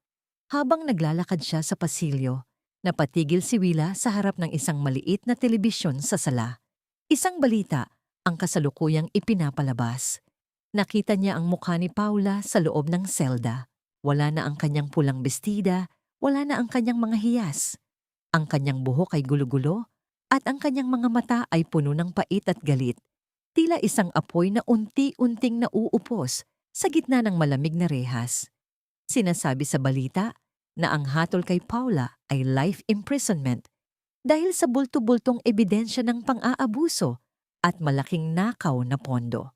Habang naglalakad siya sa pasilyo, napatigil si Willa sa harap ng isang maliit na telebisyon sa sala. Isang balita ang kasalukuyang ipinapalabas. Nakita niya ang mukha ni Paula sa loob ng selda. Wala na ang kanyang pulang bestida, wala na ang kanyang mga hiyas. Ang kanyang buhok ay gulo-gulo at ang kanyang mga mata ay puno ng pait at galit. Tila isang apoy na unti-unting nauupos sa gitna ng malamig na rehas. Sinasabi sa balita na ang hatol kay Paula ay life imprisonment dahil sa bulto-bultong ebidensya ng pang-aabuso at malaking nakaw na pondo.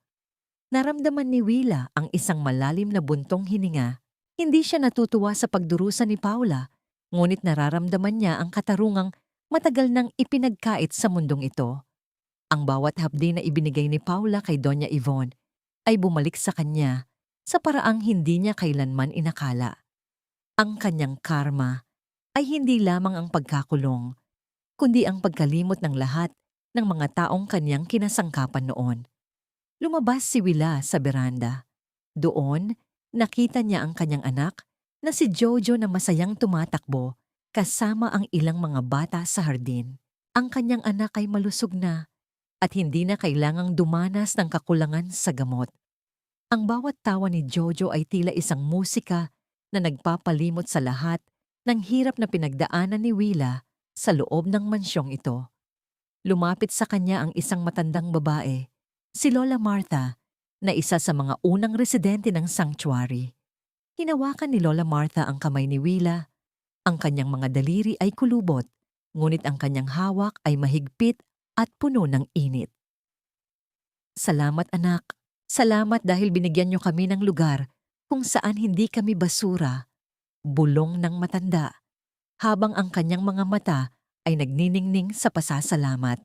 Naramdaman ni Willa ang isang malalim na buntong hininga. Hindi siya natutuwa sa pagdurusa ni Paula, ngunit nararamdaman niya ang katarungang matagal nang ipinagkait sa mundong ito. Ang bawat hapdi na ibinigay ni Paula kay Doña Yvonne ay bumalik sa kanya sa paraang hindi niya kailanman inakala. Ang kanyang karma ay hindi lamang ang pagkakulong, kundi ang pagkalimot ng lahat ng mga taong kanyang kinasangkapan noon. Lumabas si Willa sa beranda. Doon, nakita niya ang kanyang anak na si Jojo na masayang tumatakbo kasama ang ilang mga bata sa hardin. Ang kanyang anak ay malusog na at hindi na kailangang dumanas ng kakulangan sa gamot. Ang bawat tawa ni Jojo ay tila isang musika na nagpapalimot sa lahat ng hirap na pinagdaanan ni Willa sa loob ng mansyong ito. Lumapit sa kanya ang isang matandang babae, si Lola Martha, na isa sa mga unang residente ng sanctuary. Hinawakan ni Lola Martha ang kamay ni Willa. Ang kanyang mga daliri ay kulubot, ngunit ang kanyang hawak ay mahigpit at puno ng init. Salamat anak. Salamat dahil binigyan niyo kami ng lugar kung saan hindi kami basura. Bulong ng matanda, habang ang kanyang mga mata ay nagniningning sa pasasalamat.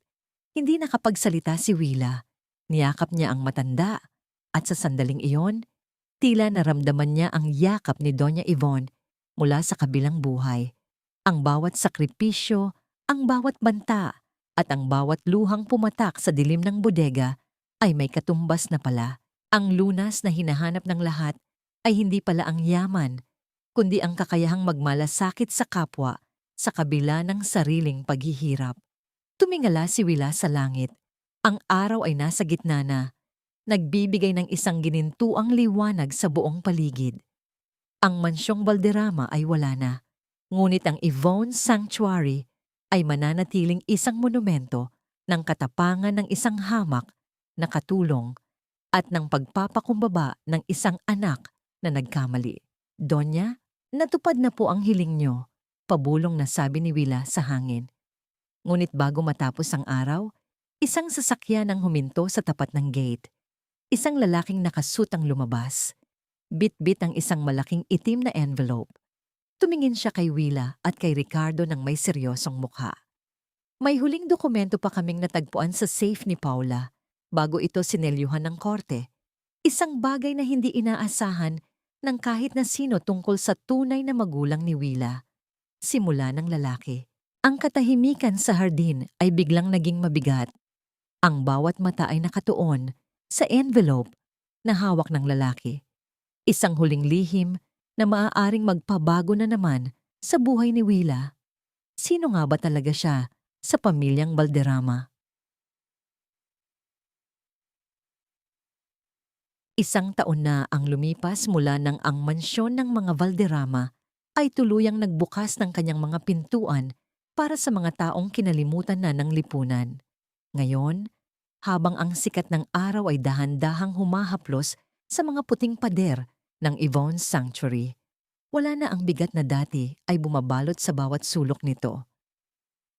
Hindi nakapagsalita si Willa. Niyakap niya ang matanda at sa sandaling iyon, tila naramdaman niya ang yakap ni Doña Yvonne mula sa kabilang buhay. Ang bawat sakripisyo, ang bawat banta, at ang bawat luhang pumatak sa dilim ng bodega ay may katumbas na pala. Ang lunas na hinahanap ng lahat ay hindi pala ang yaman, kundi ang kakayahang magmalasakit sa kapwa sa kabila ng sariling paghihirap. Tumingala si Willa sa langit. Ang araw ay nasa gitna na, nagbibigay ng isang ginintuang liwanag sa buong paligid. Ang mansyong Valderrama ay wala na, ngunit ang Yvonne Sanctuary ay mananatiling isang monumento ng katapangan ng isang hamak na katulong at ng pagpapakumbaba ng isang anak na nagkamali. Donya, natupad na po ang hiling niyo, pabulong na sabi ni Willa sa hangin. Ngunit bago matapos ang araw, isang sasakyan ang huminto sa tapat ng gate. Isang lalaking nakasuit ang lumabas. Bit-bit ang isang malaking itim na envelope. Tumingin siya kay Willa at kay Ricardo ng may seryosong mukha. May huling dokumento pa kaming natagpuan sa safe ni Paula bago ito sinelyuhan ng korte. Isang bagay na hindi inaasahan ng kahit na sino tungkol sa tunay na magulang ni Willa. Simula ng lalaki. Ang katahimikan sa hardin ay biglang naging mabigat. Ang bawat mata ay nakatuon sa envelope na hawak ng lalaki. Isang huling lihim na maaaring magpabago na naman sa buhay ni Willa. Sino nga ba talaga siya sa pamilyang Valderrama? Isang taon na ang lumipas mula nang ang mansyon ng mga Valderrama ay tuluyang nagbukas ng kanyang mga pintuan para sa mga taong kinalimutan na ng lipunan. Ngayon, habang ang sikat ng araw ay dahan-dahang humahaplos sa mga puting pader ng Yvonne Sanctuary, wala na ang bigat na dati ay bumabalot sa bawat sulok nito.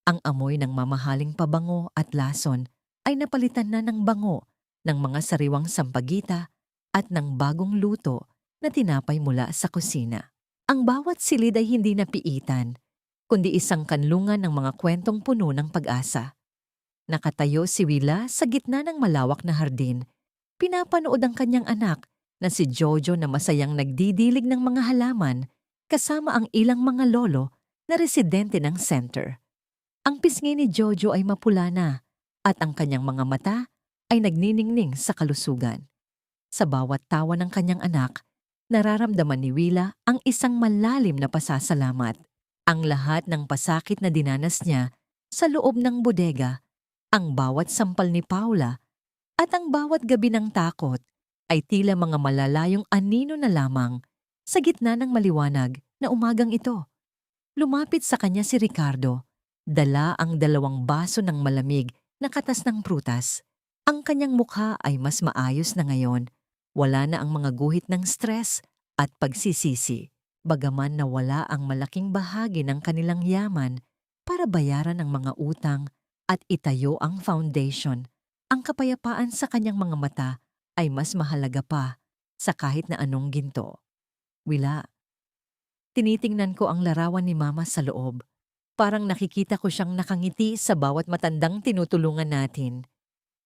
Ang amoy ng mamahaling pabango at lason ay napalitan na ng bango ng mga sariwang sampagita at ng bagong luto na tinapay mula sa kusina. Ang bawat silid ay hindi napiitan, kundi isang kanlungan ng mga kwentong puno ng pag-asa. Nakatayo si Willa sa gitna ng malawak na hardin. Pinapanood ang kanyang anak na si Jojo na masayang nagdidilig ng mga halaman kasama ang ilang mga lolo na residente ng center. Ang pisngi ni Jojo ay mapula na at ang kanyang mga mata ay nagniningning sa kalusugan. Sa bawat tawa ng kanyang anak, nararamdaman ni Willa ang isang malalim na pasasalamat. Ang lahat ng pasakit na dinanas niya sa loob ng bodega, ang bawat sampal ni Paula at ang bawat gabi ng takot ay tila mga malalayong anino na lamang sa gitna ng maliwanag na umagang ito. Lumapit sa kanya si Ricardo, dala ang 2 baso ng malamig na katas ng prutas. Ang kanyang mukha ay mas maayos na ngayon. Wala na ang mga guhit ng stress at pagsisisi, bagaman na wala ang malaking bahagi ng kanilang yaman para bayaran ang mga utang at itayo ang foundation. Ang kapayapaan sa kanyang mga mata ay mas mahalaga pa sa kahit na anong ginto. Willa, tinitingnan ko ang larawan ni Mama sa loob. Parang nakikita ko siyang nakangiti sa bawat matandang tinutulungan natin.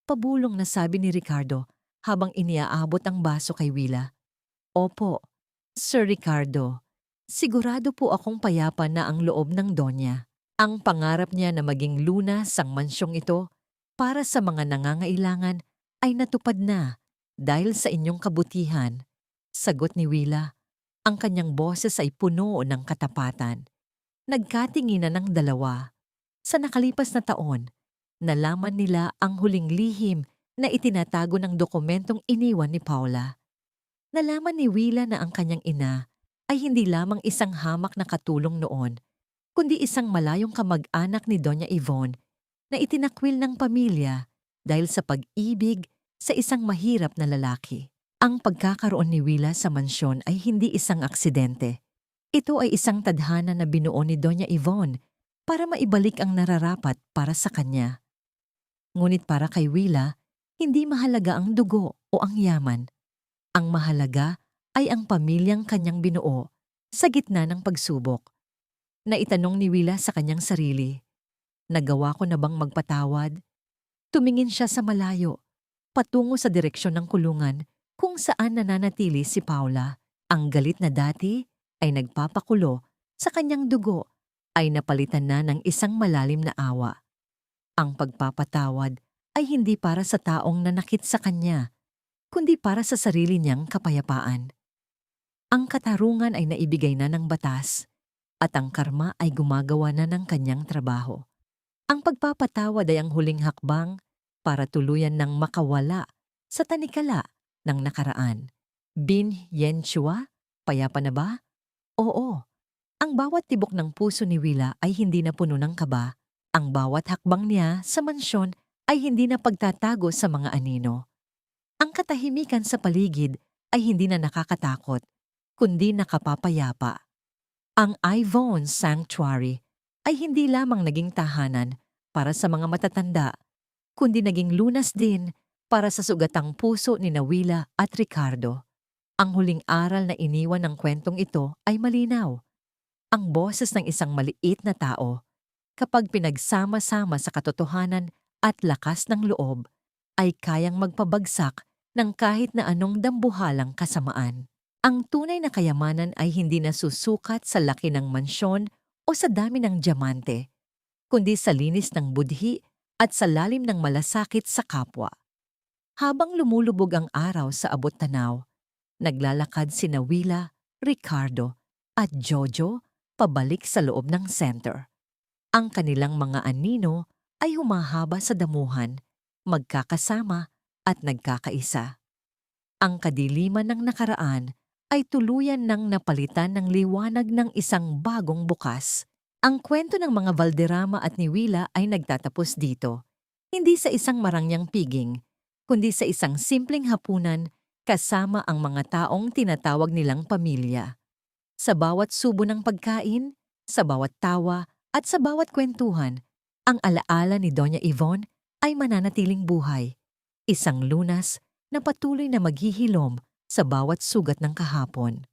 Pabulong na sabi ni Ricardo habang iniaabot ang baso kay Willa. Opo, Sir Ricardo. Sigurado po akong payapa na ang loob ng Donya. Ang pangarap niya na maging lunas ang mansyong ito para sa mga nangangailangan ay natupad na dahil sa inyong kabutihan. Sagot ni Willa. Ang kanyang boses ay puno ng katapatan. Nagkatinginan ng dalawa. Sa nakalipas na taon, nalaman nila ang huling lihim na itinatago ng dokumentong iniwan ni Paula. Nalaman ni Willa na ang kanyang ina ay hindi lamang isang hamak na katulong noon, kundi isang malayong kamag-anak ni Doña Yvonne na itinakwil ng pamilya dahil sa pag-ibig sa isang mahirap na lalaki. Ang pagkakaroon ni Willa sa mansyon ay hindi isang aksidente. Ito ay isang tadhana na binuo ni Doña Yvonne para maibalik ang nararapat para sa kanya. Ngunit para kay Willa, hindi mahalaga ang dugo o ang yaman. Ang mahalaga ay ang pamilyang kanyang binuo sa gitna ng pagsubok. Naitanong ni Willa sa kanyang sarili, nagawa ko na bang magpatawad? Tumingin siya sa malayo, patungo sa direksyon ng kulungan kung saan nananatili si Paula. Ang galit na dati ay nagpapakulo sa kanyang dugo ay napalitan na ng isang malalim na awa. Ang pagpapatawad ay hindi para sa taong nanakit sa kanya, kundi para sa sarili niyang kapayapaan. Ang katarungan ay naibigay na ng batas at ang karma ay gumagawa na ng kanyang trabaho. Ang pagpapatawad ay ang huling hakbang para tuluyan ng makawala sa tanikala ng nakaraan. Bin Yen Chua, payapa na ba? Oo. Ang bawat tibok ng puso ni Willa ay hindi na puno ng kaba. Ang bawat hakbang niya sa mansyon ay hindi na pagtatago sa mga anino. Ang katahimikan sa paligid ay hindi na nakakatakot, kundi nakapapayapa. Ang Yvonne Sanctuary ay hindi lamang naging tahanan para sa mga matatanda, kundi naging lunas din para sa sugatang puso ni Willa at Ricardo. Ang huling aral na iniwan ng kwentong ito ay malinaw. Ang boses ng isang maliit na tao, kapag pinagsama-sama sa katotohanan at lakas ng loob, ay kayang magpabagsak ng kahit na anong dambuhalang kasamaan. Ang tunay na kayamanan ay hindi nasusukat sa laki ng mansyon o sa dami ng diamante, kundi sa linis ng budhi at sa lalim ng malasakit sa kapwa. Habang lumulubog ang araw sa abot tanaw, naglalakad sina Willa, Ricardo at Jojo pabalik sa loob ng center. Ang kanilang mga anino ay humahaba sa damuhan, magkakasama at nagkakaisa. Ang kadiliman ng nakaraan ay tuluyan ng napalitan ng liwanag ng isang bagong bukas. Ang kwento ng mga Valderrama at ni Willa ay nagtatapos dito, hindi sa isang marangyang piging, kundi sa isang simpleng hapunan kasama ang mga taong tinatawag nilang pamilya. Sa bawat subo ng pagkain, sa bawat tawa at sa bawat kwentuhan, ang alaala ni Doña Yvonne ay mananatiling buhay, isang lunas na patuloy na maghihilom sa bawat sugat ng kahapon.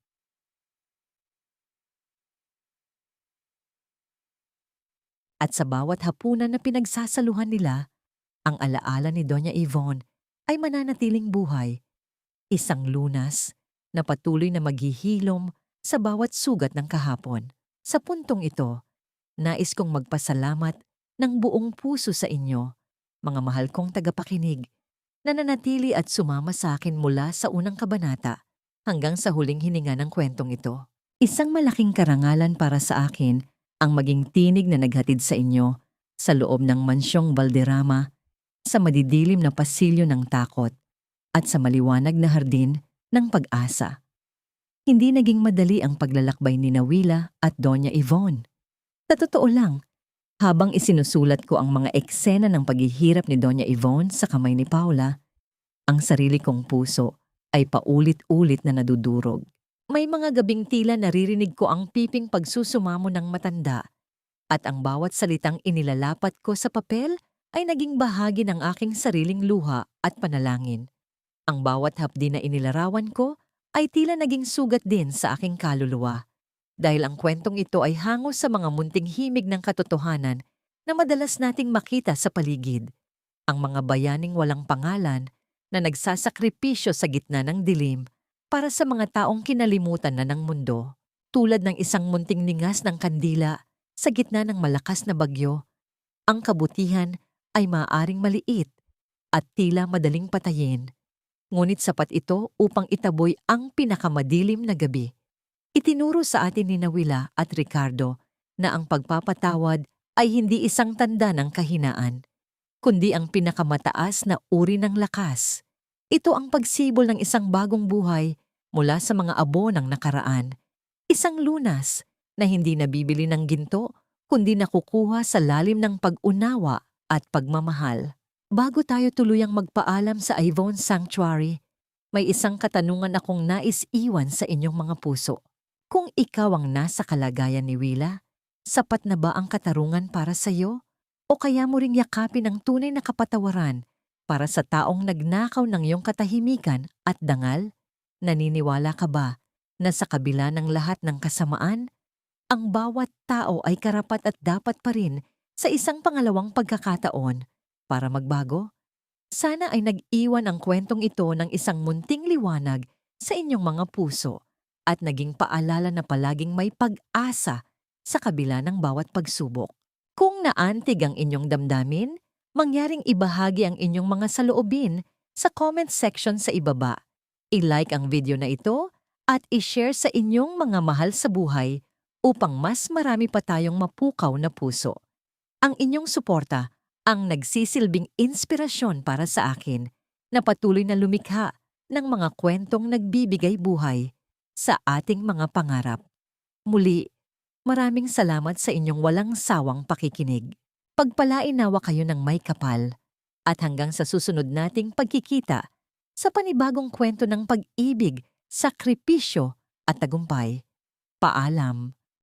At sa bawat hapunan na pinagsasaluhan nila, ang alaala ni Doña Yvonne ay mananatiling buhay, isang lunas na patuloy na maghihilom sa bawat sugat ng kahapon. Sa puntong ito, nais kong magpasalamat ng buong puso sa inyo, mga mahal kong tagapakinig, na nanatili at sumama sa akin mula sa unang kabanata hanggang sa huling hininga ng kwentong ito. Isang malaking karangalan para sa akin ang maging tinig na naghatid sa inyo sa loob ng mansyong Valderrama, sa madidilim na pasilyo ng takot at sa maliwanag na hardin ng pag-asa. Hindi naging madali ang paglalakbay ni Willa at Doña Yvonne. Sa totoo lang, habang isinusulat ko ang mga eksena ng paghihirap ni Doña Yvonne sa kamay ni Paula, ang sarili kong puso ay paulit-ulit na nadudurog. May mga gabing tila naririnig ko ang piping pagsusumamo ng matanda at ang bawat salitang inilalapat ko sa papel ay naging bahagi ng aking sariling luha at panalangin. Ang bawat hapdi na inilarawan ko ay tila naging sugat din sa aking kaluluwa, dahil ang kwentong ito ay hango sa mga munting himig ng katotohanan na madalas nating makita sa paligid. Ang mga bayaning walang pangalan na nagsasakripisyo sa gitna ng dilim para sa mga taong kinalimutan na ng mundo, tulad ng isang munting ningas ng kandila sa gitna ng malakas na bagyo. Ang kabutihan ay maaaring maliit at tila madaling patayin, ngunit sapat ito upang itaboy ang pinakamadilim na gabi. Itinuro sa atin ni Willa at Ricardo na ang pagpapatawad ay hindi isang tanda ng kahinaan, kundi ang pinakamataas na uri ng lakas. Ito ang pagsibol ng isang bagong buhay mula sa mga abo ng nakaraan. Isang lunas na hindi nabibili ng ginto, kundi nakukuha sa lalim ng pag-unawa at pagmamahal. Bago tayo tuluyang magpaalam sa Avon Sanctuary, may isang katanungan akong nais iwan sa inyong mga puso. Kung ikaw ang nasa kalagayan ni Willa, sapat na ba ang katarungan para sa iyo? O kaya mo ring yakapin ang tunay na kapatawaran para sa taong nagnakaw ng iyong katahimikan at dangal? Naniniwala ka ba na sa kabila ng lahat ng kasamaan, ang bawat tao ay karapat at dapat pa rin sa isang pangalawang pagkakataon para magbago? Sana ay nag-iwan ang kwentong ito ng isang munting liwanag sa inyong mga puso at naging paalala na palaging may pag-asa sa kabila ng bawat pagsubok. Kung naantig ang inyong damdamin, mangyaring ibahagi ang inyong mga saloobin sa comment section sa ibaba. I-like ang video na ito at i-share sa inyong mga mahal sa buhay upang mas marami pa tayong mapukaw na puso. Ang inyong suporta ang nagsisilbing inspirasyon para sa akin na patuloy na lumikha ng mga kwentong nagbibigay buhay sa ating mga pangarap. Muli, maraming salamat sa inyong walang sawang pakikinig. Pagpalain nawa kayo ng may kapal at hanggang sa susunod nating pagkikita sa panibagong kwento ng pag-ibig, sakripisyo at tagumpay. Paalam.